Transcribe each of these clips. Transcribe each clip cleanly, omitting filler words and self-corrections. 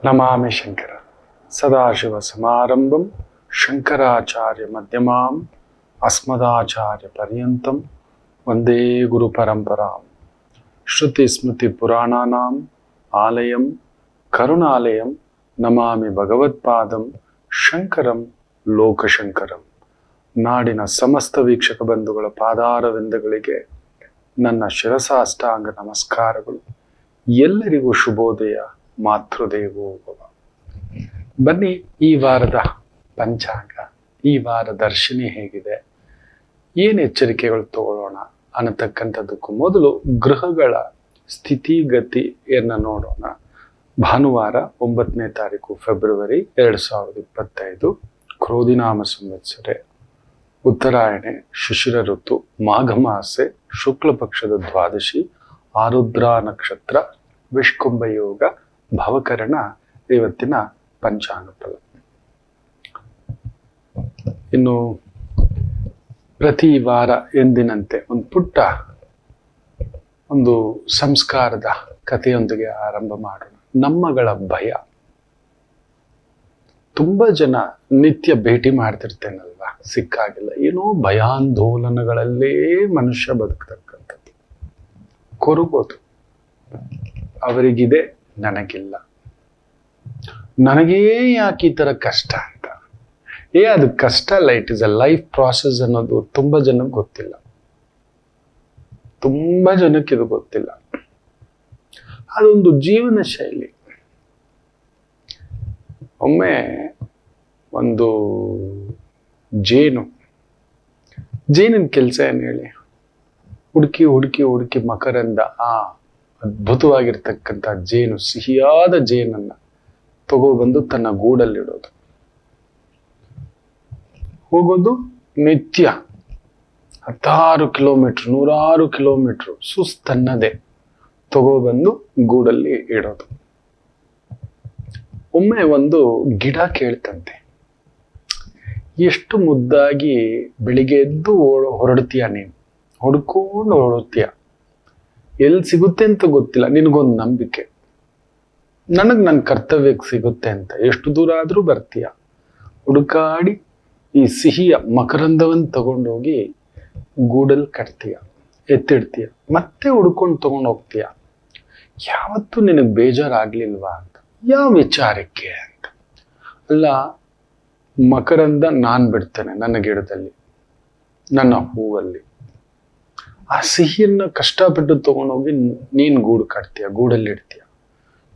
ನಮಾಮಿ ಶಂಕರ ಸದಾಶಿವ ಸಮಾರಂಭಂ ಶಂಕರಾಚಾರ್ಯ ಮಧ್ಯಮಾಂ ಅಸ್ಮದಾಚಾರ್ಯ ಪರ್ಯಂತಂ ವಂದೇ ಗುರು ಪರಂಪರಾಂ. ಶ್ರುತಿ ಸ್ಮೃತಿ ಪುರಾಣಾನಾಂ ಆಲಯಂ ಕರುಣಾಲಯಂ ನಮಾಮಿ ಭಗವತ್ಪಾದಂ ಶಂಕರಂ ಲೋಕಶಂಕರಂ. ನಾಡಿನ ಸಮಸ್ತ ವೀಕ್ಷಕ ಬಂಧುಗಳ ಪಾದಾರವಿಂದಗಳಿಗೆ ನನ್ನ ಶಿರಸಾಷ್ಟಾಂಗ ನಮಸ್ಕಾರಗಳು. ಎಲ್ಲರಿಗೂ ಶುಭೋದಯ. ಮಾತೃದೇವೋ ಭವ. ಬನ್ನಿ, ಈ ವಾರದ ಪಂಚಾಂಗ, ಈ ವಾರ ದರ್ಶಿನಿ ಹೇಗಿದೆ, ಏನು ಎಚ್ಚರಿಕೆಗಳು ತಗೊಳ್ಳೋಣ ಅನ್ನತಕ್ಕಂಥದ್ದಕ್ಕೂ ಮೊದಲು ಗೃಹಗಳ ಸ್ಥಿತಿಗತಿಯನ್ನು ನೋಡೋಣ. ಭಾನುವಾರ 9ನೇ ತಾರೀಕು ಫೆಬ್ರವರಿ 2025, ಕ್ರೋಧಿನಾಮ ಸಂವತ್ಸರೆ, ಉತ್ತರಾಯಣೆ, ಶಿಶಿರ ಋತು, ಮಾಘ ಮಾಸೆ, ಶುಕ್ಲ ಪಕ್ಷದ ದ್ವಾದಶಿ, ಆರುದ್ರ ನಕ್ಷತ್ರ, ವಿಷ್ಕುಂಭ ಯೋಗ, ಭವಕರಣ ಇವತ್ತಿನ ಪಂಚಾಂಗ ಫಲ. ಇನ್ನು ಪ್ರತಿ ವಾರ ಎಂದಿನಂತೆ ಒಂದು ಪುಟ್ಟ ಸಂಸ್ಕಾರದ ಕಥೆಯೊಂದಿಗೆ ಆರಂಭ ಮಾಡೋಣ. ನಮ್ಮಗಳ ಭಯ. ತುಂಬಾ ಜನ ನಿತ್ಯ ಭೇಟಿ ಮಾಡ್ತಿರ್ತೇನಲ್ವಾ, ಸಿಕ್ಕಾಗಿಲ್ಲ, ಏನೋ ಭಯಾಂದೋಲನಗಳಲ್ಲೇ ಮನುಷ್ಯ ಬದುಕ್ತಕ್ಕಂಥದ್ದು. ಕೊರಗೋದು, ಅವರಿಗಿದೆ, ನನಗಿಲ್ಲ, ನನಗೇ ಯಾಕೆ ಈ ತರ ಕಷ್ಟ ಅಂತ. ಅದು ಕಷ್ಟ ಅಲ್ಲ, it is a life process ಅನ್ನೋದು ತುಂಬಾ ಜನಕ್ಕೆ ಗೊತ್ತಿಲ್ಲ. ತುಂಬಾ ಜನಕ್ಕೆ ಇದು ಗೊತ್ತಿಲ್ಲ. ಅದೊಂದು ಜೀವನ ಶೈಲಿ. ಒಮ್ಮೆ ಒಂದು ಜೇನಿನ ಕೆಲಸ ಏನು ಹೇಳಿ, ಹುಡುಕಿ ಹುಡುಕಿ ಹುಡುಕಿ ಮಕರಂದ, ಅದ್ಭುತವಾಗಿರ್ತಕ್ಕಂಥ ಜೇನು, ಸಿಹಿಯಾದ ಜೇನನ್ನ ತಗೊಬಂದು ತನ್ನ ಗೂಡಲ್ಲಿಡೋದು. ಹೋಗೋದು ನಿತ್ಯ 10 ಕಿಲೋಮೀಟರ್, 100 ಕಿಲೋಮೀಟರ್ ಸುಸ್ತನ್ನದೆ ತಗೊಬಂದು ಗೂಡಲ್ಲಿ ಇಡೋದು. ಒಮ್ಮೆ ಒಂದು ಗಿಡ ಕೇಳ್ತಂತೆ, ಎಷ್ಟು ಮುದ್ದಾಗಿ ಬೆಳಿಗ್ಗೆ ಎದ್ದು ಹೊರಡ್ತೀಯ ನೀನು, ಹೊಡ್ಕೊಂಡು ಹೊರಡ್ತೀಯ, ಎಲ್ಲಿ ಸಿಗುತ್ತೆ ಅಂತ ಗೊತ್ತಿಲ್ಲ, ನಿನಗೊಂದು ನಂಬಿಕೆ, ನನ್ನ ಕರ್ತವ್ಯಕ್ಕೆ ಸಿಗುತ್ತೆ ಅಂತ ಎಷ್ಟು ದೂರ ಆದ್ರೂ ಬರ್ತೀಯ, ಹುಡುಕಾಡಿ ಈ ಸಿಹಿಯ ಮಕರಂದವನ್ನು ತಗೊಂಡೋಗಿ ಗೂಡಲ್ಲಿ ಕಟ್ತೀಯ, ಎತ್ತಿಡ್ತೀಯ, ಮತ್ತೆ ಹುಡ್ಕೊಂಡು ತಗೊಂಡು ಹೋಗ್ತೀಯ. ಯಾವತ್ತೂ ನಿನಗೆ ಬೇಜಾರಾಗ್ಲಿಲ್ವಾ ಅಂತ. ಯಾವ ವಿಚಾರಕ್ಕೆ ಅಂತ. ಅಲ್ಲ, ಮಕರಂದ ನಾನ್ ಬಿಡ್ತೇನೆ ನನ್ನ ಗಿಡದಲ್ಲಿ, ನನ್ನ ಹೂವಲ್ಲಿ. ಆ ಸಿಹಿಯನ್ನ ಕಷ್ಟಪಟ್ಟು ತಗೊಂಡೋಗಿ ನೀನ್ ಗೂಡು ಕಟ್ತೀಯ, ಗೂಡಲ್ಲಿ ಇಡ್ತೀಯ.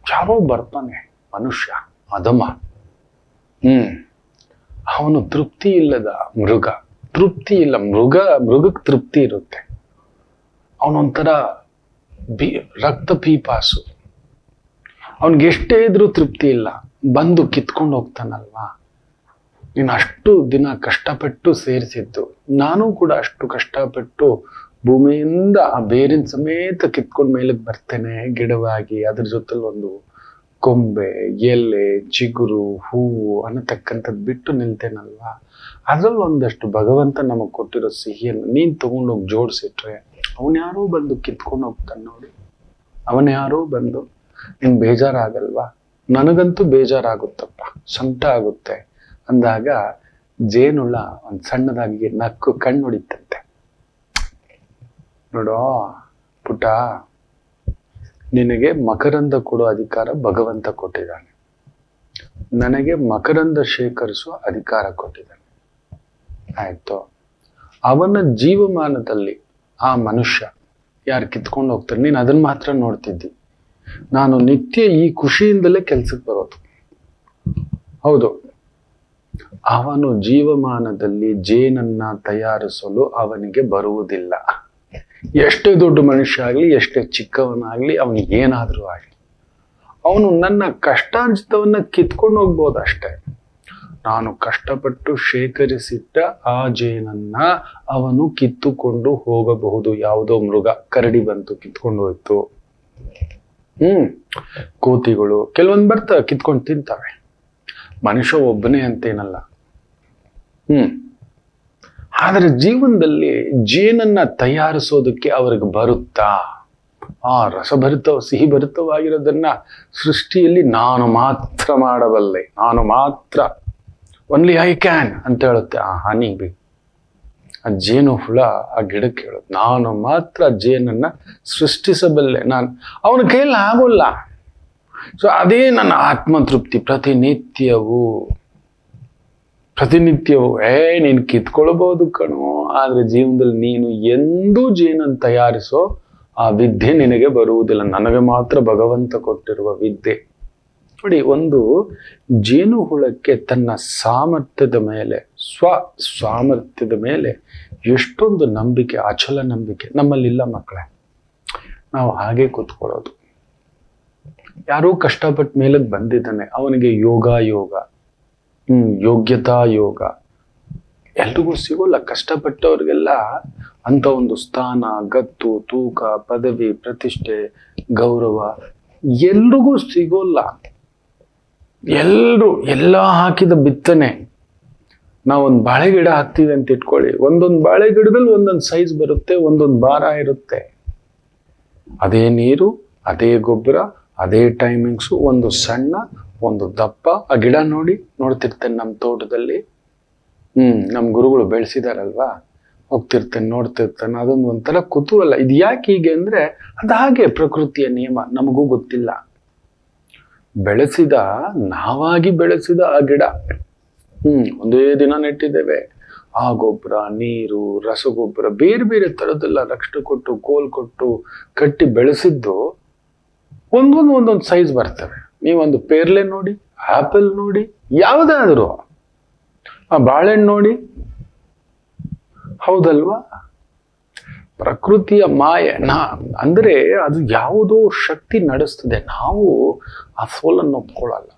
ಯಾರೋ ಬರ್ತಾನೆ ಮನುಷ್ಯ, ಅಧಮ, ಅವನು ತೃಪ್ತಿ ಇಲ್ಲದ ಮೃಗ. ತೃಪ್ತಿ ಇಲ್ಲ, ಮೃಗಕ್ಕೆ ತೃಪ್ತಿ ಇರುತ್ತೆ. ಅವನೊಂಥರ ರಕ್ತ ಪೀಪಾಸು, ಅವನ್ಗೆ ಎಷ್ಟೇ ಇದ್ರೂ ತೃಪ್ತಿ ಇಲ್ಲ. ಬಂದು ಕಿತ್ಕೊಂಡು ಹೋಗ್ತಾನಲ್ವಾ. ನೀನು ಅಷ್ಟು ದಿನ ಕಷ್ಟಪಟ್ಟು ಸೇರಿಸಿದ್ದು, ನಾನು ಕೂಡ ಅಷ್ಟು ಕಷ್ಟಪಟ್ಟು ಭೂಮಿಯಿಂದ ಆ ಬೇರಿನ ಸಮೇತ ಕಿತ್ಕೊಂಡ್ ಮೇಲಕ್ಕೆ ಬರ್ತೇನೆ ಗಿಡವಾಗಿ. ಅದ್ರ ಜೊತೆಲಿ ಒಂದು ಕೊಂಬೆ, ಎಲೆ, ಚಿಗುರು, ಹೂವು ಅನ್ನತಕ್ಕಂಥದ್ದು ಬಿಟ್ಟು ನಿಲ್ತೇನಲ್ವಾ. ಅದ್ರಲ್ಲಿ ಒಂದಷ್ಟು ಭಗವಂತ ನಮಗ್ ಕೊಟ್ಟಿರೋ ಸಿಹಿಯನ್ನು ನೀನ್ ತಗೊಂಡೋಗಿ ಜೋಡಿಸಿಟ್ರೆ ಅವನ್ಯಾರೋ ಬಂದು ಕಿತ್ಕೊಂಡು ಹೋಗ್ತಾನೆ ನೋಡಿ. ಅವನ್ಯಾರೋ ಬಂದು ನಿಂಗೆ ಬೇಜಾರಾಗಲ್ವಾ? ನನಗಂತೂ ಬೇಜಾರಾಗುತ್ತಪ್ಪ, ಸಂಕಟ ಆಗುತ್ತೆ ಅಂದಾಗ ಜೇನುಳ ಒಂದ್ ಸಣ್ಣದಾಗಿ ನಕ್ಕು ಕಣ್ಣು ಹೊಡಿತಂತೆ. ನೋಡೋ ಪುಟ, ನಿನಗೆ ಮಕರಂದ ಕೊಡೋ ಅಧಿಕಾರ ಭಗವಂತ ಕೊಟ್ಟಿದ್ದಾನೆ, ನನಗೆ ಮಕರಂದ ಶೇಖರಿಸುವ ಅಧಿಕಾರ ಕೊಟ್ಟಿದ್ದಾನೆ. ಆಯ್ತು, ಅವನ ಜೀವಮಾನದಲ್ಲಿ ಆ ಮನುಷ್ಯ ಯಾರು ಕಿತ್ಕೊಂಡು ಹೋಗ್ತಾರೆ, ನೀನು ಅದನ್ನ ಮಾತ್ರ ನೋಡ್ತಿದ್ದಿ. ನಾನು ನಿತ್ಯ ಈ ಖುಷಿಯಿಂದಲೇ ಕೆಲ್ಸಕ್ಕೆ ಬರೋದು. ಹೌದು, ಅವನು ಜೀವಮಾನದಲ್ಲಿ ಜೇನನ್ನ ತಯಾರಿಸಲು ಅವನಿಗೆ ಬರುವುದಿಲ್ಲ. ಎಷ್ಟೇ ದೊಡ್ಡ ಮನುಷ್ಯ ಆಗ್ಲಿ, ಎಷ್ಟೇ ಚಿಕ್ಕವನಾಗ್ಲಿ, ಅವನಿಗೆ ಏನಾದ್ರೂ ಆಗ್ಲಿ, ಅವನು ನನ್ನ ಕಷ್ಟಾರ್ಜಿತವನ್ನ ಕಿತ್ಕೊಂಡು ಹೋಗ್ಬೋದಷ್ಟೇ. ನಾನು ಕಷ್ಟಪಟ್ಟು ಶೇಖರಿಸಿಟ್ಟ ಆ ಜೇನನ್ನ ಅವನು ಕಿತ್ತುಕೊಂಡು ಹೋಗಬಹುದು. ಯಾವುದೋ ಮೃಗ, ಕರಡಿ ಬಂತು ಕಿತ್ಕೊಂಡು ಹೋಯ್ತು. ಕೋತಿಗಳು ಕೆಲವೊಂದು ಬರ್ತಾವೆ, ಕಿತ್ಕೊಂಡು ತಿಂತವೆ. ಮನುಷ್ಯ ಒಬ್ಬನೇ ಅಂತೇನಲ್ಲ. ಆದ್ರೆ ಜೀವನದಲ್ಲಿ ಜೇನನ್ನ ತಯಾರಿಸೋದಕ್ಕೆ ಅವ್ರಿಗೆ ಬರುತ್ತಾ? ಆ ರಸಭರಿತ ಸಿಹಿಭರಿತವಾಗಿರೋದನ್ನ ಸೃಷ್ಟಿಯಲ್ಲಿ ನಾನು ಮಾತ್ರ ಮಾಡಬಲ್ಲೆ, ನಾನು ಮಾತ್ರ, ಒನ್ಲಿ ಐ ಕ್ಯಾನ್ ಅಂತ ಹೇಳುತ್ತೆ ಆ ಹನಿ ಬಿ. ಆ ಜೇನು ಹುಳ ಆ ಗಿಡಕ್ಕೆ ಹೇಳುತ್ತೆ, ನಾನು ಮಾತ್ರ ಜೇನನ್ನ ಸೃಷ್ಟಿಸಬಲ್ಲೆ, ನಾನು ಅವನ ಕೈಯಲ್ಲಿ ಆಗೋಲ್ಲ. ಸೊ ಅದೇ ನನ್ನ ಆತ್ಮತೃಪ್ತಿ. ಪ್ರತಿನಿತ್ಯವೂ ನೀನು ಕಿತ್ಕೊಳ್ಬಹುದು ಕಣೋ, ಆದ್ರೆ ಜೀವನದಲ್ಲಿ ನೀನು ಎಂದೂ ಜೇನನ್ನು ತಯಾರಿಸೋ ಆ ವಿದ್ಯೆ ನಿನಗೆ ಬರುವುದಿಲ್ಲ. ನನಗೆ ಮಾತ್ರ ಭಗವಂತ ಕೊಟ್ಟಿರುವ ವಿದ್ಯೆ. ನೋಡಿ, ಒಂದು ಜೇನು ಹುಳಕ್ಕೆ ತನ್ನ ಸಾಮರ್ಥ್ಯದ ಮೇಲೆ, ಸಾಮರ್ಥ್ಯದ ಮೇಲೆ ಎಷ್ಟೊಂದು ನಂಬಿಕೆ, ಅಚಲ ನಂಬಿಕೆ. ನಮ್ಮಲ್ಲಿಲ್ಲ ಮಕ್ಕಳೇ. ನಾವು ಹಾಗೆ ಕೂತ್ಕೊಳ್ಳೋದು. ಯಾರೋ ಕಷ್ಟಪಟ್ಟ ಮೇಲೆ ಬಂದಿದ್ದಾನೆ, ಅವನಿಗೆ ಯೋಗ ಯೋಗ್ಯತಾ ಯೋಗ ಎಲ್ರಿಗೂ ಸಿಗೋಲ್ಲ. ಕಷ್ಟಪಟ್ಟವ್ರಿಗೆಲ್ಲ ಅಂತ ಒಂದು ಸ್ಥಾನ, ಗತ್ತು, ತೂಕ, ಪದವಿ, ಪ್ರತಿಷ್ಠೆ, ಗೌರವ ಎಲ್ರಿಗೂ ಸಿಗೋಲ್ಲ. ಎಲ್ಲ ಹಾಕಿದ ಬಿತ್ತನೆ. ನಾವೊಂದು ಬಾಳೆ ಗಿಡ ಹಾಕ್ತೀವಿ ಅಂತ ಇಟ್ಕೊಳ್ಳಿ, ಒಂದೊಂದು ಬಾಳೆ ಗಿಡದಲ್ಲಿ ಒಂದೊಂದು ಸೈಜ್ ಬರುತ್ತೆ, ಒಂದೊಂದು ಭಾರ ಇರುತ್ತೆ. ಅದೇ ನೀರು, ಅದೇ ಗೊಬ್ಬರ, ಅದೇ ಟೈಮಿಂಗ್ಸು, ಒಂದು ಸಣ್ಣ ಒಂದು ದಪ್ಪ. ಆ ಗಿಡ ನೋಡ್ತಿರ್ತೇನೆ ನಮ್ಮ ತೋಟದಲ್ಲಿ. ನಮ್ಮ ಗುರುಗಳು ಬೆಳೆಸಿದಾರಲ್ವಾ, ಹೋಗ್ತಿರ್ತೇನೆ, ನೋಡ್ತಿರ್ತೇನೆ. ಅದೊಂದು ಒಂಥರ ಕುತೂಹಲ. ಇದು ಯಾಕೆ ಹೀಗೆ ಅಂದ್ರೆ ಅದು ಹಾಗೆ ಪ್ರಕೃತಿಯ ನಿಯಮ, ನಮಗೂ ಗೊತ್ತಿಲ್ಲ. ನಾವಾಗಿ ಬೆಳೆಸಿದ ಆ ಗಿಡ ಒಂದೇ ದಿನ ನೆಟ್ಟಿದ್ದೇವೆ. ಆ ಗೊಬ್ಬರ, ನೀರು, ರಸಗೊಬ್ಬರ, ಬೇರೆ ಬೇರೆ ತರದೆಲ್ಲ ರಕ್ಷಣೆ ಕೊಟ್ಟು, ಕೋಲ್ ಕೊಟ್ಟು ಕಟ್ಟಿ ಬೆಳೆಸಿದ್ದು ಒಂದೊಂದು ಸೈಜ್ ಬರ್ತವೆ. ನೀವೊಂದು ಪೇರ್ಲೆ ನೋಡಿ, ಆಪಲ್ ನೋಡಿ, ಯಾವುದಾದ್ರು ಆ ಬಾಳೆಹಣ್ಣು ನೋಡಿ, ಹೌದಲ್ವಾ? ಪ್ರಕೃತಿಯ ಮಾಯೆ. ಅಂದ್ರೆ ಅದು ಯಾವುದೋ ಶಕ್ತಿ ನಡೆಸ್ತದೆ. ನಾವು ಆ ಸೋಲನ್ನು ಒಪ್ಕೊಳ್ಳಲ್ಲ.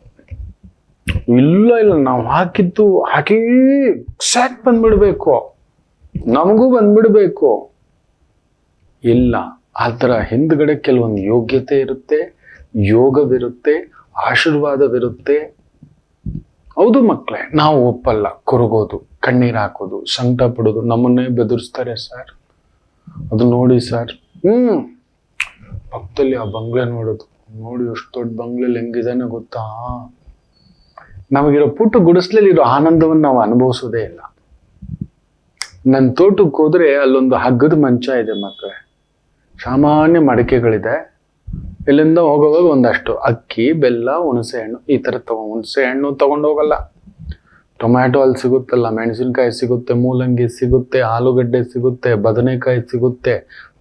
ಇಲ್ಲ, ನಾವು ಹಾಕಿದ್ದು ಹಾಕಿ ಎಕ್ಸಾಕ್ಟ್ ಬಂದ್ಬಿಡ್ಬೇಕು, ನಮಗೂ ಬಂದ್ಬಿಡ್ಬೇಕು. ಇಲ್ಲ, ಅದರ ಹಿಂದ್ಗಡೆ ಕೆಲವೊಂದು ಯೋಗ್ಯತೆ ಇರುತ್ತೆ, ಯೋಗವಿರುತ್ತೆ, ಆಶೀರ್ವಾದವಿರುತ್ತೆ. ಹೌದು ಮಕ್ಕಳೇ, ನಾವು ಒಪ್ಪಲ್ಲ. ಕೊರಗೋದು, ಕಣ್ಣೀರು ಹಾಕೋದು, ಸಂಕಟ ಪಡೋದು, ನಮ್ಮನ್ನೇ ಬೆದರಿಸ್ತಾರೆ ಸರ್, ಅದು ನೋಡಿ ಸರ್. ಪಕ್ಕದಲ್ಲಿ ಆ ಬಂಗ್ಲೆ ನೋಡಿ ಎಷ್ಟು ದೊಡ್ಡ ಬಂಗ್ಲೆಲಿ ಹೆಂಗಿದಾನೆ ಗೊತ್ತಾ. ನಮಗಿರೋ ಪುಟ್ಟ ಗುಡಿಸ್ಲಲ್ಲಿರೋ ಆನಂದವನ್ನು ನಾವು ಅನುಭವಿಸೋದೇ ಇಲ್ಲ. ನನ್ನ ತೋಟಕ್ಕೆ ಹೋದ್ರೆ ಅಲ್ಲೊಂದು ಹಗ್ಗದ ಮಂಚ ಇದೆ ಮಕ್ಕಳೇ, ಸಾಮಾನ್ಯ ಮಡಿಕೆಗಳಿದೆ. ಇಲ್ಲಿಂದ ಹೋಗುವಾಗ ಒಂದಷ್ಟು ಅಕ್ಕಿ, ಬೆಲ್ಲ, ಹುಣಸೆ ಹಣ್ಣು ಈ ಥರ ಹುಣಸೆ ಹಣ್ಣು ತಗೊಂಡೋಗಲ್ಲ. ಟೊಮ್ಯಾಟೊ ಅಲ್ಲಿ ಸಿಗುತ್ತಲ್ಲ, ಮೆಣಸಿನ್ಕಾಯಿ ಸಿಗುತ್ತೆ, ಮೂಲಂಗಿ ಸಿಗುತ್ತೆ, ಆಲೂಗಡ್ಡೆ ಸಿಗುತ್ತೆ, ಬದನೆಕಾಯಿ ಸಿಗುತ್ತೆ.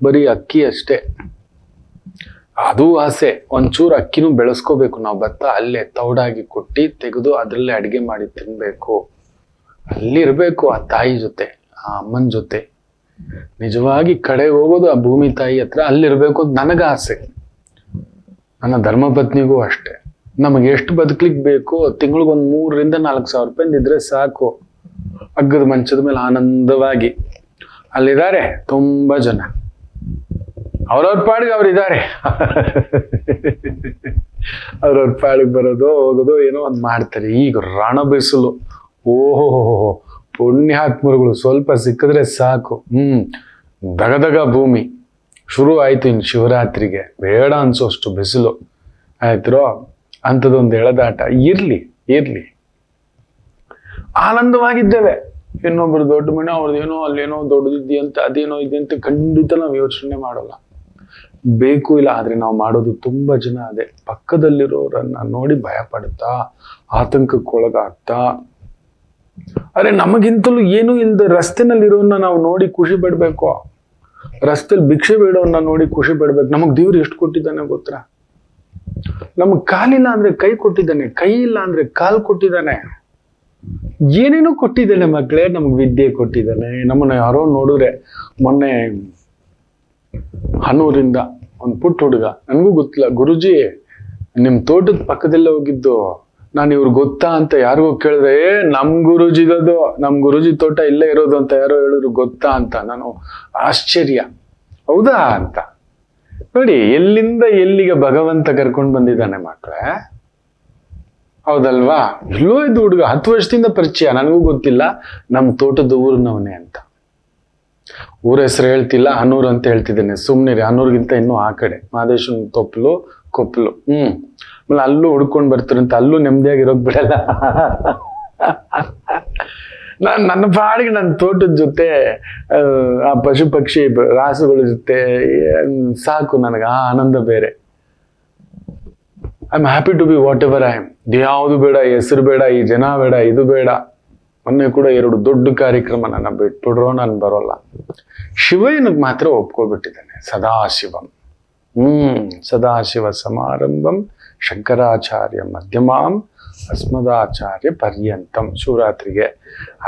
ಬರೀ ಅಕ್ಕಿ ಅಷ್ಟೇ. ಅದು ಆಸೆ, ಒಂಚೂರು ಅಕ್ಕಿನೂ ಬೆಳೆಸ್ಕೋಬೇಕು ನಾವು. ಭತ್ತ ಅಲ್ಲೇ ತೌಡಾಗಿ ಕೊಟ್ಟಿ ತೆಗೆದು ಅದರಲ್ಲೇ ಅಡುಗೆ ಮಾಡಿ ತಿನ್ಬೇಕು. ಅಲ್ಲಿರ್ಬೇಕು ಆ ತಾಯಿ ಜೊತೆ, ಆ ಅಮ್ಮನ ಜೊತೆ. ನಿಜವಾಗಿ ಕಡೆಗೆ ಹೋಗೋದು ಆ ಭೂಮಿ ತಾಯಿ ಹತ್ರ, ಅಲ್ಲಿರ್ಬೇಕು ಅಂತ ನನಗೆ ಆಸೆ. ನನ್ನ ಧರ್ಮಪತ್ನಿಗೂ ಅಷ್ಟೇ. ನಮಗೆ ಎಷ್ಟು ಬದುಕಲಿಕ್ಕೆ ಬೇಕು, ತಿಂಗಳಿಗೊಂದು 3,000 to 4,000 ರೂಪಾಯಿ ಇದ್ರೆ ಸಾಕು. ಹಗ್ಗದ ಮಂಚದ ಮೇಲೆ ಆನಂದವಾಗಿ ಅಲ್ಲಿದ್ದಾರೆ ತುಂಬಾ ಜನ. ಅವ್ರವ್ರ ಪಾಡಿಗೆ ಅವ್ರಿದ್ದಾರೆ. ಅವ್ರವ್ರ ಪಾಡಿಗೆ ಬರೋದು ಹೋಗೋದು ಏನೋ ಒಂದು ಮಾಡ್ತಾರೆ. ಈಗ ರಣ ಬಿಸಿಲು, ಓಹೋ ಪುಣ್ಯಾತ್ಮರುಗಳು ಸ್ವಲ್ಪ ಸಿಕ್ಕಿದ್ರೆ ಸಾಕು. ದಗದಗ ಭೂಮಿ ಶುರು ಆಯ್ತು. ಇನ್ನು ಶಿವರಾತ್ರಿಗೆ ಬೇಡ ಅನ್ಸೋಷ್ಟು ಬಿಸಿಲು ಆಯ್ತಿರೋ ಅಂಥದ್ದೊಂದು ಎಳೆದಾಟ. ಇರ್ಲಿ ಆನಂದವಾಗಿದ್ದೇವೆ. ಇನ್ನೊಬ್ರು ದೊಡ್ಡ ಮನೆ, ಅವ್ರದ್ದೇನೋ ಅಲ್ಲೇನೋ ದೊಡ್ಡದಿದ್ಯಂತ, ಅದೇನೋ ಇದೆಯಂತ ಖಂಡಿತ ನಾವು ಯೋಚನೆ ಮಾಡೋಲ್ಲ. ಬೇಕು ಇಲ್ಲ. ಆದ್ರೆ ನಾವು ಮಾಡೋದು ತುಂಬಾ ಜನ ಅದೇ. ಪಕ್ಕದಲ್ಲಿರೋರನ್ನ ನೋಡಿ ಭಯ ಪಡ್ತಾ, ಆತಂಕಕ್ಕೊಳಗಾಗ್ತಾ, ಅರೆ ನಮಗಿಂತಲೂ ಏನೂ ಇಲ್ದ ರಸ್ತೆನಲ್ಲಿರೋನ್ನ ನಾವು ನೋಡಿ ಖುಷಿ ಪಡ್ಬೇಕು. ರಸ್ತೆಲಿ ಭಿಕ್ಷೆ ಬೇಡೋನ್ನ ನೋಡಿ ಖುಷಿ ಪಡ್ಬೇಕು. ನಮಗ್ ದೇವ್ರು ಎಷ್ಟು ಕೊಟ್ಟಿದ್ದಾನೆ ಗೊತ್ತಾ? ನಮಗ್ ಕಾಲಿಲ್ಲ ಅಂದ್ರೆ ಕೈ ಕೊಟ್ಟಿದ್ದಾನೆ, ಕೈ ಇಲ್ಲ ಅಂದ್ರೆ ಕಾಲ್ ಕೊಟ್ಟಿದ್ದಾನೆ, ಏನೇನೋ ಕೊಟ್ಟಿದ್ದಾನೆ ಮಕ್ಕಳೇ. ನಮ್ಗೆ ವಿದ್ಯೆ ಕೊಟ್ಟಿದ್ದಾನೆ. ನಮ್ಮನ್ನ ಯಾರೋ ನೋಡಿದ್ರೆ, ಮೊನ್ನೆ ಹನೂರಿಂದ ಒಂದು ಪುಟ್ಟ ಹುಡುಗ, ನನಗೂ ಗೊತ್ತಿಲ್ಲ, ಗುರುಜಿ ನಿಮ್ ತೋಟದ ಪಕ್ಕದಲ್ಲೇ ಹೋಗಿದ್ದು, ನಾನು ಇವ್ರು ಗೊತ್ತಾ ಅಂತ ಯಾರಿಗೋ ಕೇಳಿದ್ರೆ, ನಮ್ ಗುರುಜಿದದು, ನಮ್ ಗುರುಜಿ ತೋಟ ಇಲ್ಲೇ ಇರೋದು ಅಂತ ಯಾರೋ ಹೇಳಿದ್ರು, ಗೊತ್ತಾ ಅಂತ. ನಾನು ಆಶ್ಚರ್ಯ, ಹೌದಾ ಅಂತ. ನೋಡಿ ಎಲ್ಲಿಂದ ಎಲ್ಲಿಗೆ ಭಗವಂತ ಕರ್ಕೊಂಡು ಬಂದಿದ್ದಾನೆ ಮಕ್ಕಳೇ, ಹೌದಲ್ವಾ? ಎಲ್ಲೋ ಇದು ಹುಡುಗ 10 ವರ್ಷದಿಂದ ಪರಿಚಯ, ನನಗೂ ಗೊತ್ತಿಲ್ಲ, ನಮ್ಮ ತೋಟದ ಊರಿನವನೇ ಅಂತ. ಊರ ಹೆಸರು ಹೇಳ್ತಿಲ್ಲ, ಹನೂರ್ ಅಂತ ಹೇಳ್ತಿದ್ದೇನೆ, ಸುಮ್ನಿರಿ. ಹನೂರ್ಗಿಂತ ಇನ್ನೂ ಆ ಕಡೆ ಮಹದೇಶ್ವರನ ತೊಪ್ಲು ಕೊಪ್ಲು. ಆಮೇಲೆ ಅಲ್ಲೂ ಹುಡ್ಕೊಂಡು ಬರ್ತಾರಂತ, ಅಲ್ಲೂ ನೆಮ್ಮದಿಯಾಗಿರೋಕ್ ಬಿಡಲ್ಲ. ನನ್ನ ಪಾಡಿಗೆ ನನ್ನ ತೋಟದ ಜೊತೆ ಆ ಪಶು ಪಕ್ಷಿ ರಾಸುಗಳ ಜೊತೆ ಸಾಕು ನನಗೆ, ಆ ಆನಂದ ಬೇರೆ. I am happy to be whatever I am. ಯಾವುದು ಬೇಡ, ಹೆಸರು ಬೇಡ, ಈ ಜನ ಬೇಡ, ಇದು ಬೇಡ. ಮೊನ್ನೆ ಕೂಡ 2 ದೊಡ್ಡ ಕಾರ್ಯಕ್ರಮ ನನ್ನ ಬಿಟ್ಬಿಡ್ರೋ ನಾನು ಬರೋಲ್ಲ. ಶಿವಯ್ಯನಿಗೆ ಮಾತ್ರ ಒಪ್ಕೊಬಿಟ್ಟಿದ್ದಾನೆ. ಸದಾಶಿವಂ. ಸದಾಶಿವ ಸಮಾರಂಭಂ ಶಂಕರಾಚಾರ್ಯ ಮಧ್ಯಮಾಂ ಅಸ್ಮದಾಚಾರ್ಯ ಪರ್ಯಂತಂ. ಶಿವರಾತ್ರಿಗೆ